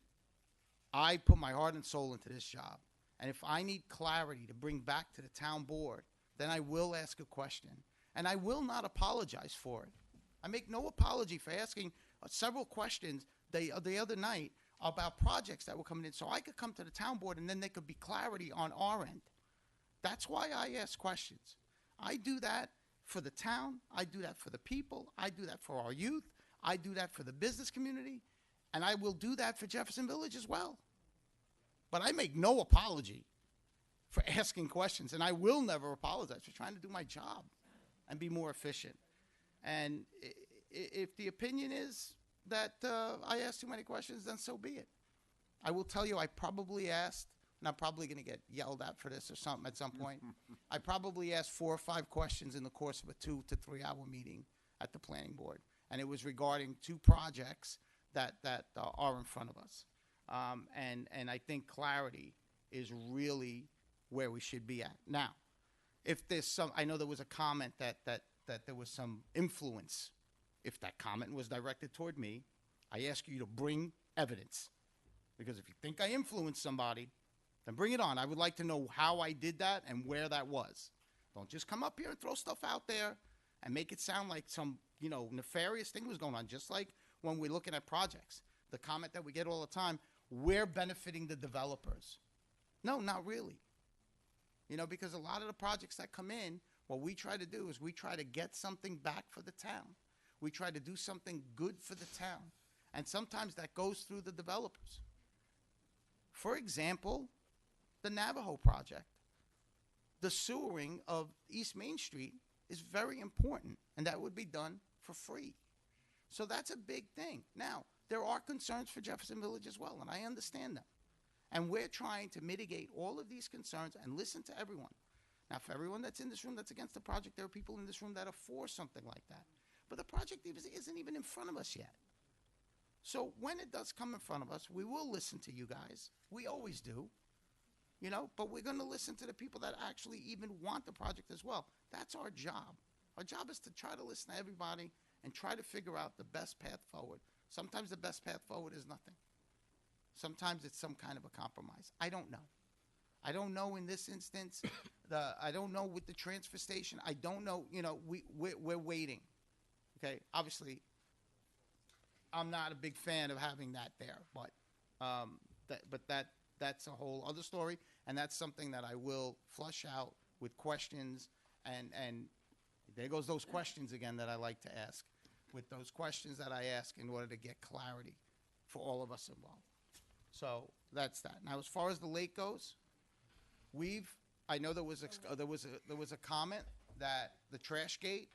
I put my heart and soul into this job. And if I need clarity to bring back to the town board, then I will ask a question. And I will not apologize for it. I make no apology for asking several questions the other night about projects that were coming in so I could come to the town board and then there could be clarity on our end. That's why I ask questions. I do that for the town. I do that for the people. I do that for our youth. I do that for the business community. And I will do that for Jefferson Village as well. But I make no apology for asking questions. And I will never apologize for trying to do my job and be more efficient. And if the opinion is that I asked too many questions, then so be it. I will tell you I probably asked, and I'm probably going to get yelled at for this or something at some point. I probably asked 4 or 5 questions in the course of a 2 to 3 hour meeting at the planning board. And it was regarding 2 projects that are in front of us. And I think clarity is really where we should be at. Now, if there's some, I know there was a comment that there was some influence. If that comment was directed toward me, I ask you to bring evidence. Because if you think I influenced somebody, then bring it on. I would like to know how I did that and where that was. Don't just come up here and throw stuff out there and make it sound like some, nefarious thing was going on. Just like when we're looking at projects. The comment that we get all the time, we're benefiting the developers. No, not really. Because a lot of the projects that come in, what we try to do is we try to get something back for the town. We try to do something good for the town. And sometimes that goes through the developers. For example, the Navajo project. The sewering of East Main Street is very important, and that would be done for free. So that's a big thing. Now, there are concerns for Jefferson Village as well, and I understand them. And we're trying to mitigate all of these concerns and listen to everyone. Now, for everyone that's in this room that's against the project, there are people in this room that are for something like that. But the project isn't even in front of us yet. So when it does come in front of us, we will listen to you guys. We always do. But we're going to listen to the people that actually even want the project as well. That's our job. Our job is to try to listen to everybody and try to figure out the best path forward. Sometimes the best path forward is nothing. Sometimes it's some kind of a compromise. I don't know. I don't know in this instance. I don't know with the transfer station. I don't know. We're waiting. Okay, obviously, I'm not a big fan of having that there, but that's a whole other story, and that's something that I will flush out with questions, and there goes those questions again that I like to ask, with those questions that I ask in order to get clarity for all of us involved. So that's that. Now, as far as the lake goes, I know there was a comment that the trash gate,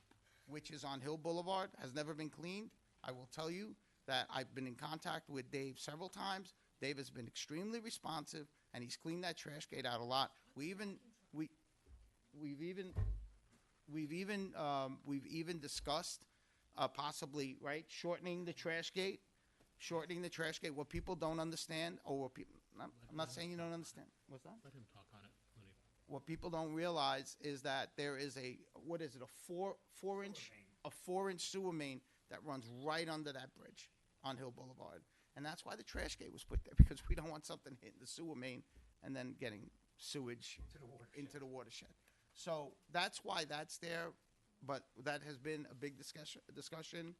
which is on Hill Boulevard, has never been cleaned. I will tell you that I've been in contact with Dave several times. Dave has been extremely responsive, and he's cleaned that trash gate out a lot. We've even discussed possibly shortening the trash gate. What people don't understand, or what people, I'm not saying you don't understand. What's that? Let him talk on it. What people don't realize is that there is a 4-inch sewer main that runs right under that bridge on Hill Boulevard. And that's why the trash gate was put there, because we don't want something hitting the sewer main and then getting sewage into the watershed. So that's why that's there, but that has been a big discussion.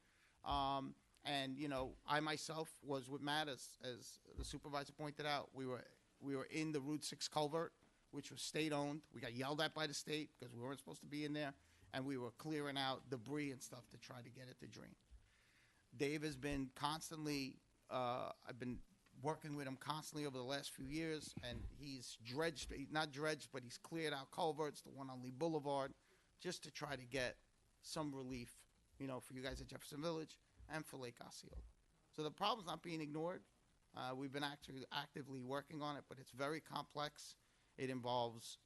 And you know, I myself was with Matt, as the supervisor pointed out. We were in the Route 6 culvert, which was state-owned. We got yelled at by the state because we weren't supposed to be in there, and we were clearing out debris and stuff to try to get it to drain. Dave has been constantly, I've been working with him constantly over the last few years, and he's not dredged, but he's cleared out culverts, the one on Lee Boulevard, just to try to get some relief, you know, for you guys at Jefferson Village and for Lake Osceola. So the problem's not being ignored. We've been actually actively working on it, but it's very complex. It involves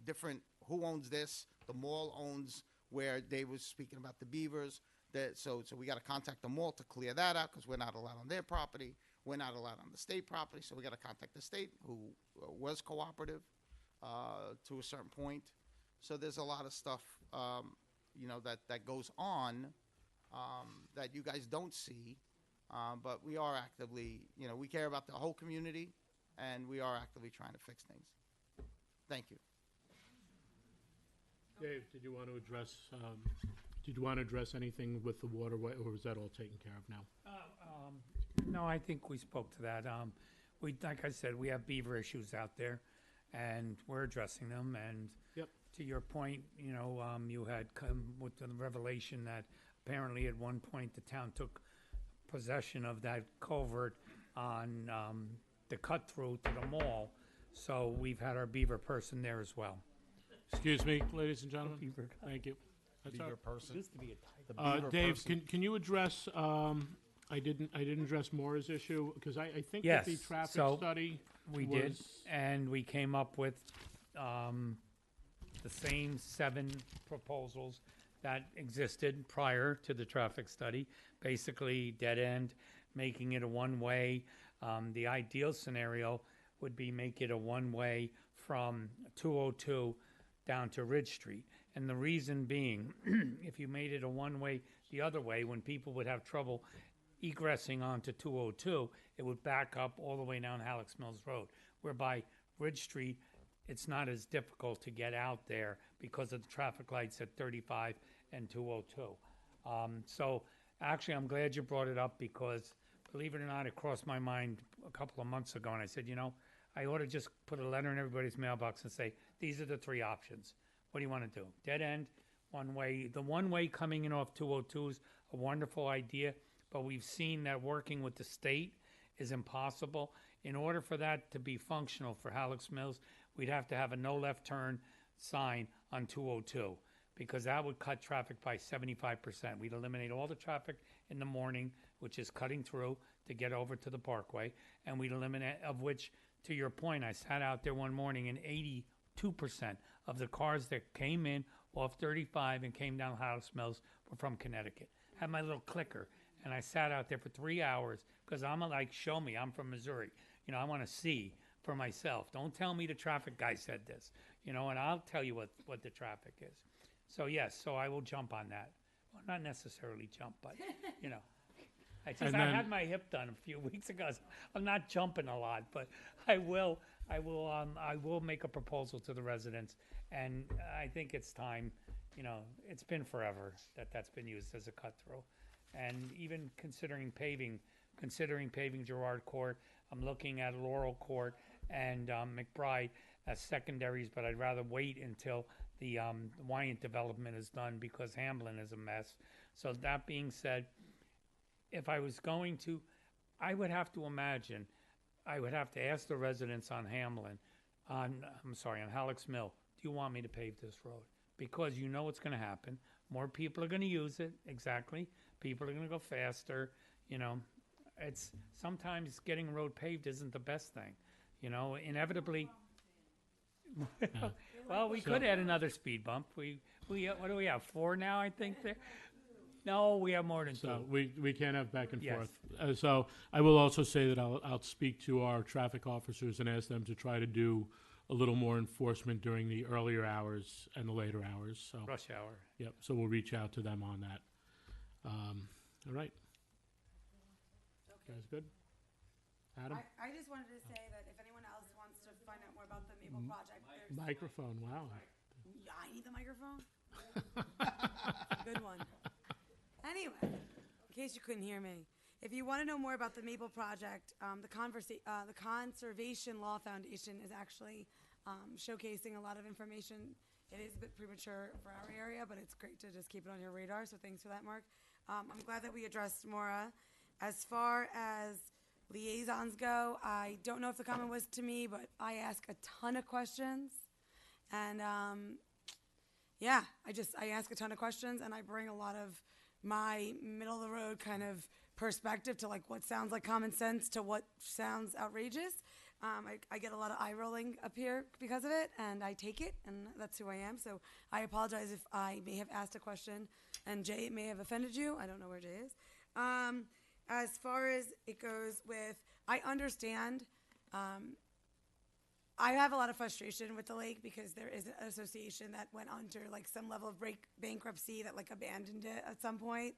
different, who owns this? The mall owns where Dave was speaking about the beavers. So we got to contact the mall to clear that out because we're not allowed on their property. We're not allowed on the state property, so we got to contact the state, who was cooperative to a certain point. So there's a lot of stuff, you know, that goes on that you guys don't see, but we are actively, you know, we care about the whole community, and we are actively trying to fix things. Thank you. Dave, did you want to address? Did you want to address anything with the waterway, or was that all taken care of now? No, I think we spoke to that. Like I said, we have beaver issues out there, and we're addressing them. And to your point, you know, you had come with the revelation that apparently at one point the town took possession of that culvert on the cut through to the mall. So we've had our beaver person there as well. Excuse me, ladies and gentlemen. Beaver. Thank you. That's Beaver all. person. Used to be a tiger. Dave, can you address? I didn't address Maura's issue because I think Yes, that the traffic so study we was, did, and we came up with the same 7 proposals that existed prior to the traffic study. Basically, dead end, making it a one-way. The ideal scenario would be make it a one-way from 202 down to Ridge Street. And the reason being, if you made it a one-way the other way, when people would have trouble egressing onto 202, it would back up all the way down Halleck's Mills Road. Whereby Ridge Street, it's not as difficult to get out there because of the traffic lights at 35 and 202. So actually, I'm glad you brought it up because, believe it or not, it crossed my mind a couple of months ago, and I said, you know, I ought to just put a letter in everybody's mailbox and say, these are the 3 options. What do you want to do? Dead end, one way. The one way coming in off 202 is a wonderful idea, but we've seen that working with the state is impossible. In order for that to be functional for Halleck's Mills, we'd have to have a no left turn sign on 202 because that would cut traffic by 75%. We'd eliminate all the traffic in the morning, which is cutting through to get over to the Parkway, and we'd eliminate, of which, to your point, I sat out there one morning and 82% of the cars that came in off 35 and came down Halleck's Mills were from Connecticut. Had my little clicker, and I sat out there for 3 hours because I'm like, show me, I'm from Missouri. You know, I want to see for myself. Don't tell me the traffic guy said this, you know, and I'll tell you what the traffic is. So, yes, so I will jump on that. Well, not necessarily jump, but, you know. I had my hip done a few weeks ago. So I'm not jumping a lot, but I will make a proposal to the residents, and I think it's time. You know, it's been forever that's been used as a cut through, and even considering paving Girard Court. I'm looking at Laurel Court and McBride as secondaries, but I'd rather wait until the Wyant development is done because Hamlin is a mess. So that being said, if I was going to, I would have to imagine, I would have to ask the residents on on Halleck's Mill, do you want me to pave this road? Because you know what's going to happen. More people are going to use it, exactly. People are going to go faster, you know. It's sometimes getting a road paved isn't the best thing, you know, inevitably. Well, we could add another speed bump. We what do we have, 4 now, I think, there? No, we have more than 2. So we can't have back and Yes. forth. So I will also say that I'll speak to our traffic officers and ask them to try to do a little more enforcement during the earlier hours and the later hours. So Rush hour. Yep. So we'll reach out to them on that. All right. Okay. Guys good? Adam? I just wanted to say that if anyone else wants to find out more about the Maple Project. There's Microphone, wow. Yeah, I need the microphone. Good one. Anyway, in case you couldn't hear me, if you want to know more about the Maple Project, the Conservation Law Foundation is actually showcasing a lot of information. It is a bit premature for our area, but it's great to just keep it on your radar, so thanks for that, Mark. I'm glad that we addressed Maura. As far as liaisons go, I don't know if the comment was to me, but I ask a ton of questions. And yeah, I ask a ton of questions, and I bring a lot of my middle of the road kind of perspective to like what sounds like common sense to what sounds outrageous. I get a lot of eye rolling up here because of it, and I take it, and that's who I am. So I apologize if I may have asked a question, and Jay, it may have offended you. I don't know where Jay is. As far as it goes with, I understand. I have a lot of frustration with the lake because there is an association that went under like some level of bankruptcy that like abandoned it at some point.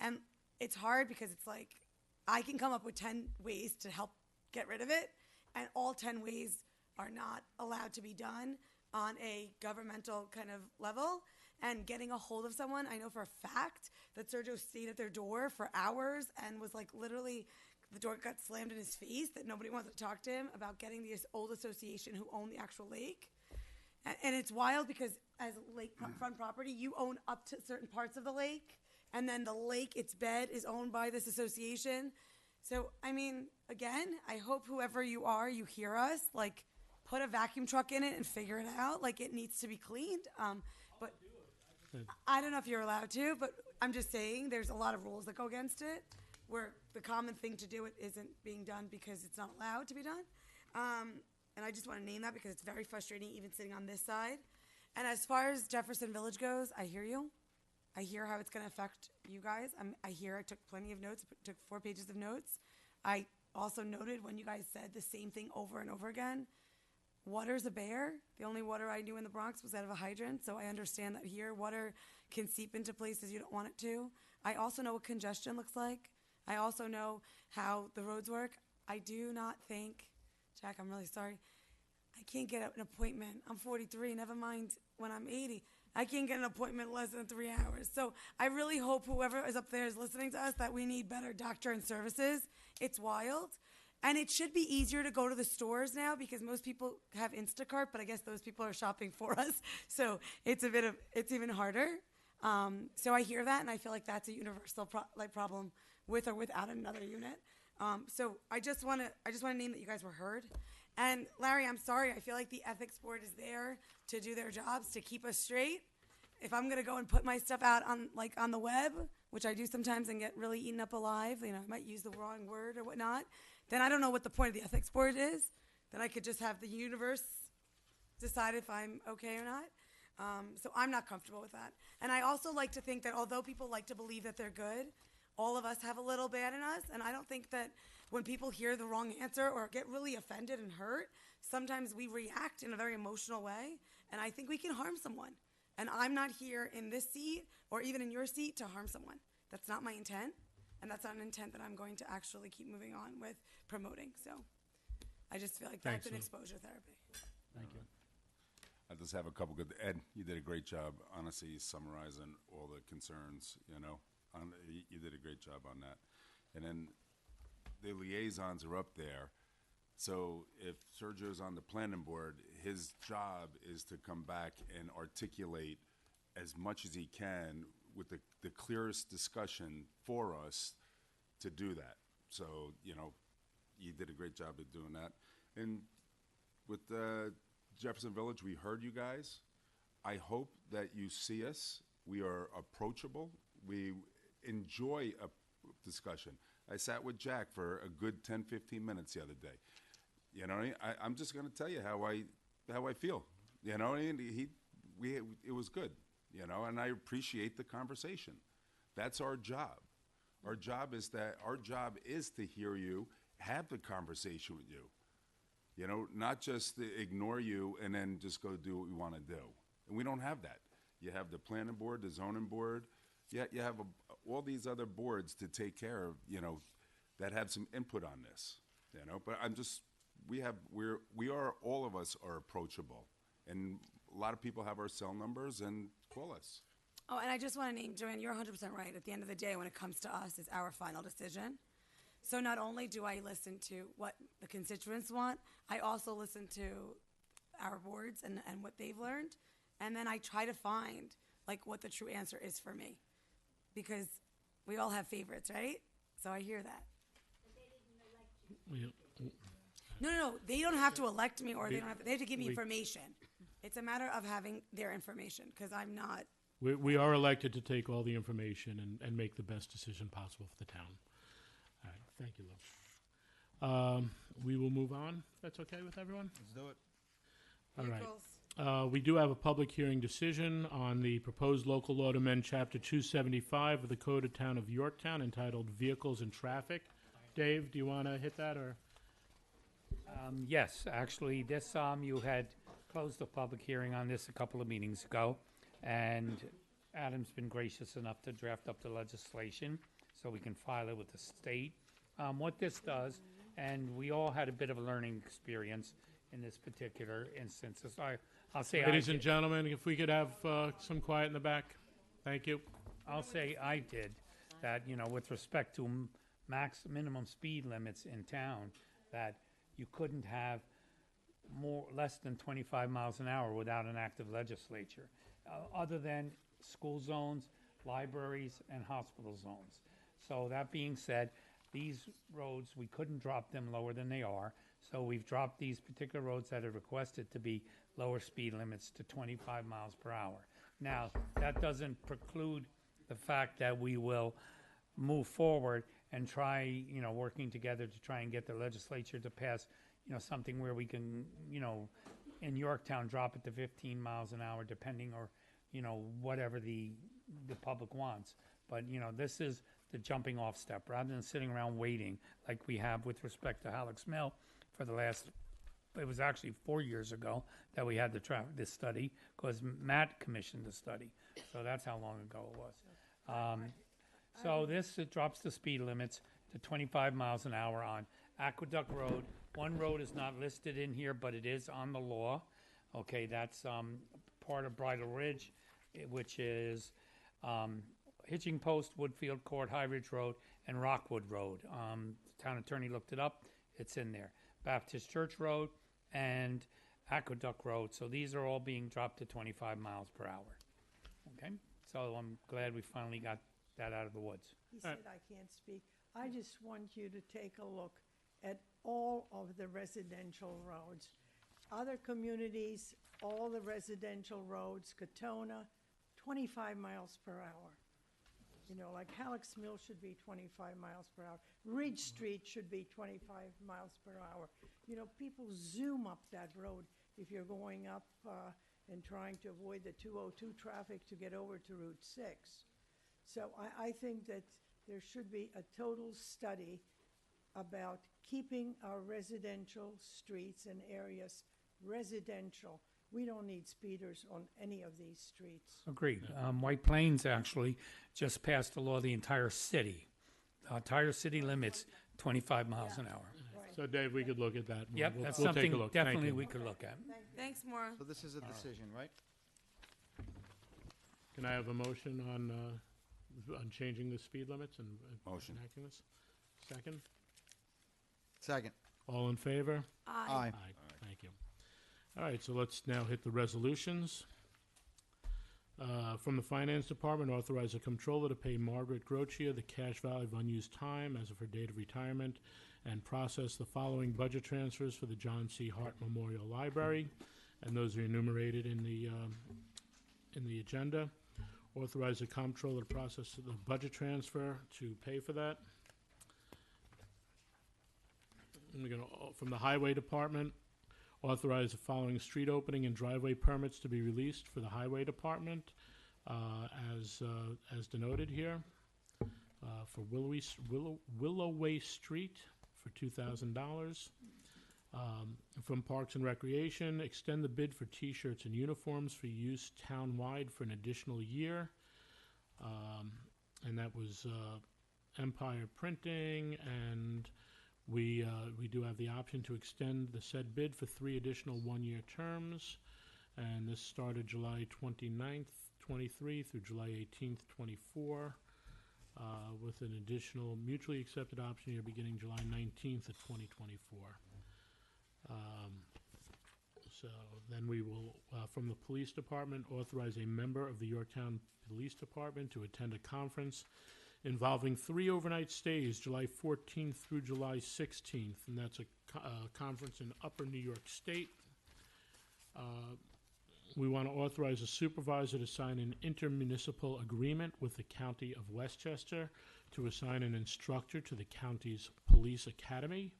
And it's hard because it's like I can come up with 10 ways to help get rid of it, and all 10 ways are not allowed to be done on a governmental kind of level. And getting a hold of someone, I know for a fact that Sergio stayed at their door for hours and was like literally, the door got slammed in his face, that nobody wanted to talk to him about getting the old association who owned the actual lake. And it's wild because as lakefront property, you own up to certain parts of the lake, and then the lake, its bed, is owned by this association. So, I mean, again, I hope whoever you are, you hear us. Like, put a vacuum truck in it and figure it out. Like, it needs to be cleaned. But I don't know if you're allowed to, but I'm just saying there's a lot of rules that go against it, where the common thing to do it isn't being done because it's not allowed to be done. And I just want to name that because it's very frustrating even sitting on this side. And as far as Jefferson Village goes, I hear you. I hear how it's going to affect you guys. I took plenty of notes, took 4 pages of notes. I also noted when you guys said the same thing over and over again. Water's a bear. The only water I knew in the Bronx was out of a hydrant, so I understand that here water can seep into places you don't want it to. I also know what congestion looks like. I also know how the roads work. I do not think, Jack, I'm really sorry, I can't get an appointment. I'm 43, never mind when I'm 80. I can't get an appointment less than 3 hours. So I really hope whoever is up there is listening to us that we need better doctor and services. It's wild. And it should be easier to go to the stores now because most people have Instacart, but I guess those people are shopping for us. So it's even harder. So I hear that, and I feel like that's a universal problem with or without another unit. So I just want to name that you guys were heard. And Larry, I'm sorry. I feel like the ethics board is there to do their jobs, to keep us straight. If I'm going to go and put my stuff out on the web, which I do sometimes and get really eaten up alive, I might use the wrong word or whatnot, then I don't know what the point of the ethics board is. Then I could just have the universe decide if I'm okay or not. So I'm not comfortable with that. And I also like to think that although people like to believe that they're good, all of us have a little bad in us. And I don't think that when people hear the wrong answer or get really offended and hurt, sometimes we react in a very emotional way. And I think we can harm someone. And I'm not here in this seat or even in your seat to harm someone. That's not my intent. And that's not an intent that I'm going to actually keep moving on with promoting. So I just feel like that's an exposure therapy. Thank you. I just have a couple good. Ed, you did a great job, honestly, summarizing all the concerns. You did a great job on that. And then the liaisons are up there. So if Sergio's on the planning board, his job is to come back and articulate as much as he can with the clearest discussion for us to do that. So, you did a great job of doing that. And with Jefferson Village, we heard you guys. I hope that you see us. We are approachable. We enjoy a discussion. I sat with Jack for a good 10, 15 minutes the other day. I'm just going to tell you how I feel. And it was good. And I appreciate the conversation. That's our job. Our job is to hear you, have the conversation with you. Not just to ignore you and then just go do what we want to do. And we don't have that. You have the planning board, the zoning board. You have all these other boards to take care of, that have some input on this. But I'm just we are, all of us are approachable. And a lot of people have our cell numbers and call us. Oh, and I just want to name, Joanne, you're 100% right. At the end of the day, when it comes to us, it's our final decision. So not only do I listen to what the constituents want, I also listen to our boards and what they've learned. And then I try to find, like, what the true answer is for me. Because we all have favorites, right? So I hear that. No. They don't have to elect me, or they have to give me information. It's a matter of having their information, because I'm not. We are elected to take all the information and make the best decision possible for the town. All right, thank you, Lou. We will move on. That's okay with everyone? Let's do it. All right. We do have a public hearing decision on the proposed local law to amend Chapter 275 of the Code of Town of Yorktown entitled Vehicles and Traffic. Dave, do you want to hit that, or? Yes, actually, this, you had closed the public hearing on this a couple of meetings ago, and Adam's been gracious enough to draft up the legislation so we can file it with the state. What this does, and we all had a bit of a learning experience in this particular instance. So I'll say, Ladies and gentlemen, if we could have some quiet in the back. Thank you. I'll say I did that, with respect to minimum speed limits in town, that you couldn't have less than 25 miles an hour without an active legislature, other than school zones, libraries, and hospital zones. So that being said, these roads, we couldn't drop them lower than they are. So we've dropped these particular roads that are requested to be lower speed limits to 25 miles per hour. Now, that doesn't preclude the fact that we will move forward and try, working together to try and get the legislature to pass, something where we can, in Yorktown, drop it to 15 miles an hour, depending, or, whatever the public wants. But, this is the jumping off step, rather than sitting around waiting like we have with respect to Halleck's Mill for the last, it was actually 4 years ago that we had this study, because Matt commissioned the study. So that's how long ago it was. So this, it drops the speed limits to 25 miles an hour on Aqueduct Road. One road is not listed in here, but it is on the law. Okay, that's part of Bridle Ridge, which is Hitching Post, Woodfield Court, High Ridge Road, and Rockwood Road. The town attorney looked it up. It's in there. Baptist Church Road and Aqueduct Road. So these are all being dropped to 25 miles per hour. Okay, so I'm glad we finally got that out of the woods. He said, I can't speak. I just want you to take a look at all of the residential roads. Other communities, all the residential roads, Katona, 25 miles per hour. Like Halleck's Mill should be 25 miles per hour. Ridge Street should be 25 miles per hour. People zoom up that road if you're going up and trying to avoid the 202 traffic to get over to Route 6. So I think that there should be a total study about keeping our residential streets and areas residential. We don't need speeders on any of these streets. Agreed. White Plains actually just passed a law, the entire city. The entire city limits 25 miles an hour. So Dave, we could look at that. Yep, We'll that's take something a look. Thank definitely you. we could look at. Thanks, Maura. So this is a decision, right? Can I have a motion on changing the speed limits and Motion. enacting this? Second? Second. All in favor? Aye. Thank you. All right, so let's now hit the resolutions. From the Finance Department, authorize a comptroller to pay Margaret Grocia the cash value of unused time as of her date of retirement and process the following budget transfers for the John C. Hart Memorial Library, and those are enumerated in the agenda. Authorize the comptroller to process the budget transfer to pay for that. And we're gonna, from the Highway Department, authorize the following street opening and driveway permits to be released for the Highway Department, as denoted here. For Willowway Street for $2,000. From Parks and Recreation, extend the bid for T-shirts and uniforms for use town-wide for an additional year. And that was Empire Printing and We do have the option to extend the said bid for 3 additional one-year terms, and this started July 29th, 23 through July 18th, 24, with an additional mutually accepted option year beginning July 19th of 2024. So then we will, from the police department, authorize a member of the Yorktown Police Department to attend a conference involving 3 overnight stays, July 14th through July 16th, and that's a conference in Upper New York State. We want to authorize a supervisor to sign an intermunicipal agreement with the County of Westchester to assign an instructor to the county's police academy.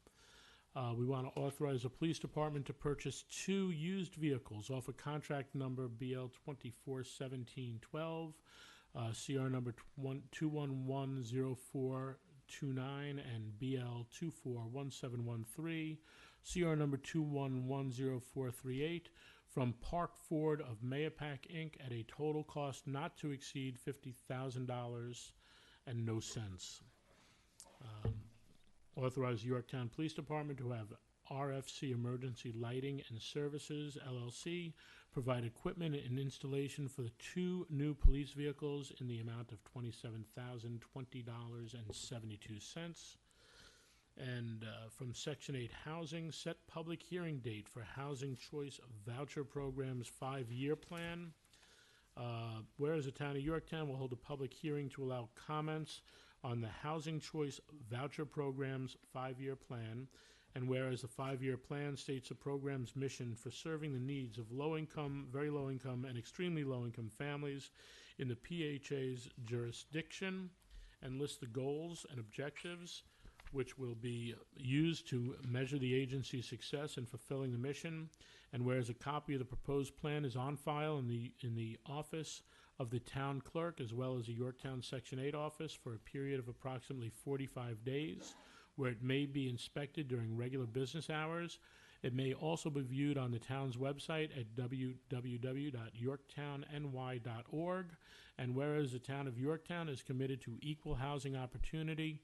We want to authorize the police department to purchase 2 used vehicles off of contract number BL 241712, CR number 2110429, and BL 241713, CR number 2110438, from Park Ford of Mayapack, Inc. at a total cost not to exceed $50,000 and no cents. Authorize Yorktown Police Department to have RFC Emergency Lighting and Services, LLC, provide equipment and installation for the 2 new police vehicles in the amount of $27,020.72. And from Section 8 Housing, set public hearing date for Housing Choice Voucher Program's 5-year plan. Whereas the Town of Yorktown will hold a public hearing to allow comments on the Housing Choice Voucher Program's 5-year plan, and whereas the 5-year plan states the program's mission for serving the needs of low-income, very low-income, and extremely low-income families in the PHA's jurisdiction, and lists the goals and objectives which will be used to measure the agency's success in fulfilling the mission, and whereas a copy of the proposed plan is on file in the office of the town clerk as well as the Yorktown Section 8 office for a period of approximately 45 days, where it may be inspected during regular business hours. It may also be viewed on the town's website at www.yorktownny.org, and whereas the town of Yorktown is committed to equal housing opportunity,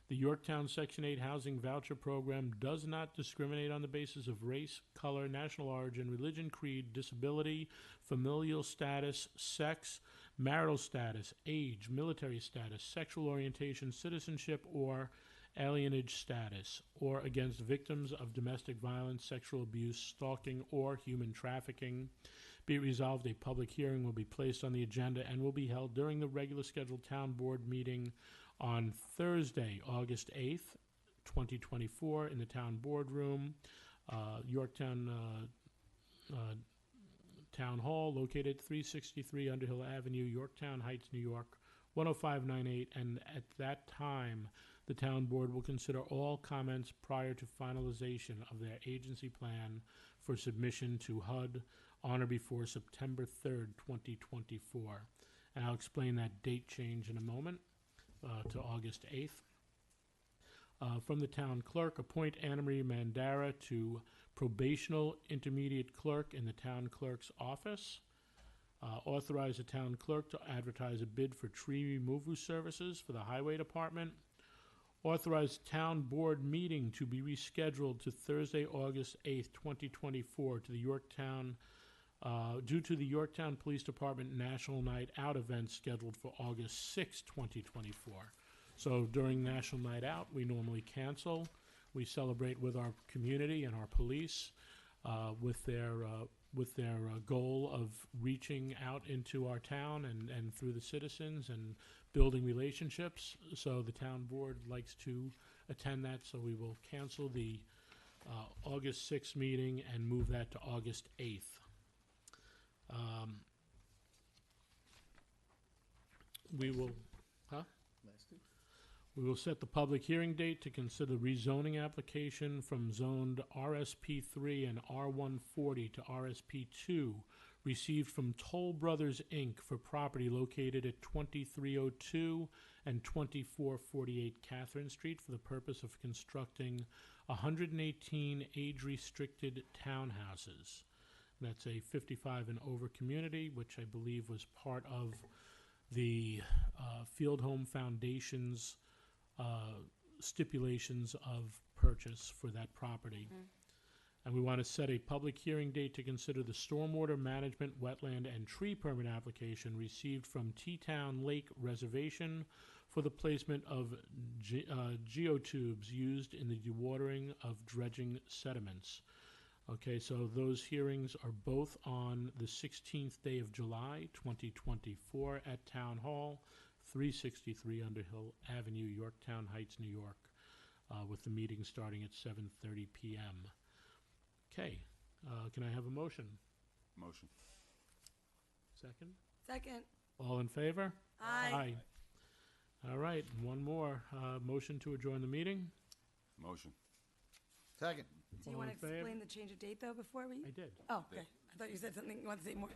the Yorktown Section 8 Housing Voucher Program does not discriminate on the basis of race, color, national origin, religion, creed, disability, familial status, sex, marital status, age, military status, sexual orientation, citizenship, or alienage status, or against victims of domestic violence, sexual abuse, stalking, or human trafficking. Be it resolved, a public hearing will be placed on the agenda and will be held during the regular scheduled town board meeting on Thursday, August 8th, 2024, in the town boardroom, Yorktown Town Hall, located at 363 Underhill Avenue, Yorktown Heights, New York, 10598, and at that time, the town board will consider all comments prior to finalization of their agency plan for submission to HUD on or before September 3rd, 2024. And I'll explain that date change in a moment. To August 8th. From the town clerk, appoint Anna Marie Mandara to probational intermediate clerk in the town clerk's office. Authorize the town clerk to advertise a bid for tree removal services for the highway department. Authorize town board meeting to be rescheduled to Thursday, August 8th, 2024 to the Yorktown due to the Yorktown Police Department National Night Out event scheduled for August 6, 2024. So during National Night Out, we normally cancel. We celebrate with our community and our police with their goal of reaching out into our town and through the citizens and building relationships. So the town board likes to attend that, so we will cancel the August 6th meeting and move that to August 8th. We will set the public hearing date to consider rezoning application from zoned RSP3 and R140 to RSP2 received from Toll Brothers, Inc. for property located at 2302 and 2448 Catherine Street for the purpose of constructing 118 age-restricted townhouses. That's a 55 and over community, which I believe was part of the Field Home Foundation's stipulations of purchase for that property. And we want to set a public hearing date to consider the stormwater management, wetland, and tree permit application received from Teatown Lake Reservation for the placement of geotubes used in the dewatering of dredging sediments. Okay, so those hearings are both on the 16th day of July, 2024, at Town Hall, 363 Underhill Avenue, Yorktown Heights, New York, with the meeting starting at 7:30 p.m. Okay, can I have a motion? Motion. Second? Second. All in favor? Aye. All right, and one more. Motion to adjourn the meeting? Motion. Second. Do you All want in to favor? explain the change of date, though, before we? I did. Oh, okay. I thought you said something, you want to say more.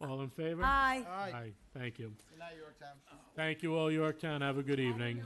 All in favor? Aye. Aye. Thank you. Good night, Yorktown. Thank you all, Yorktown. Have a good evening.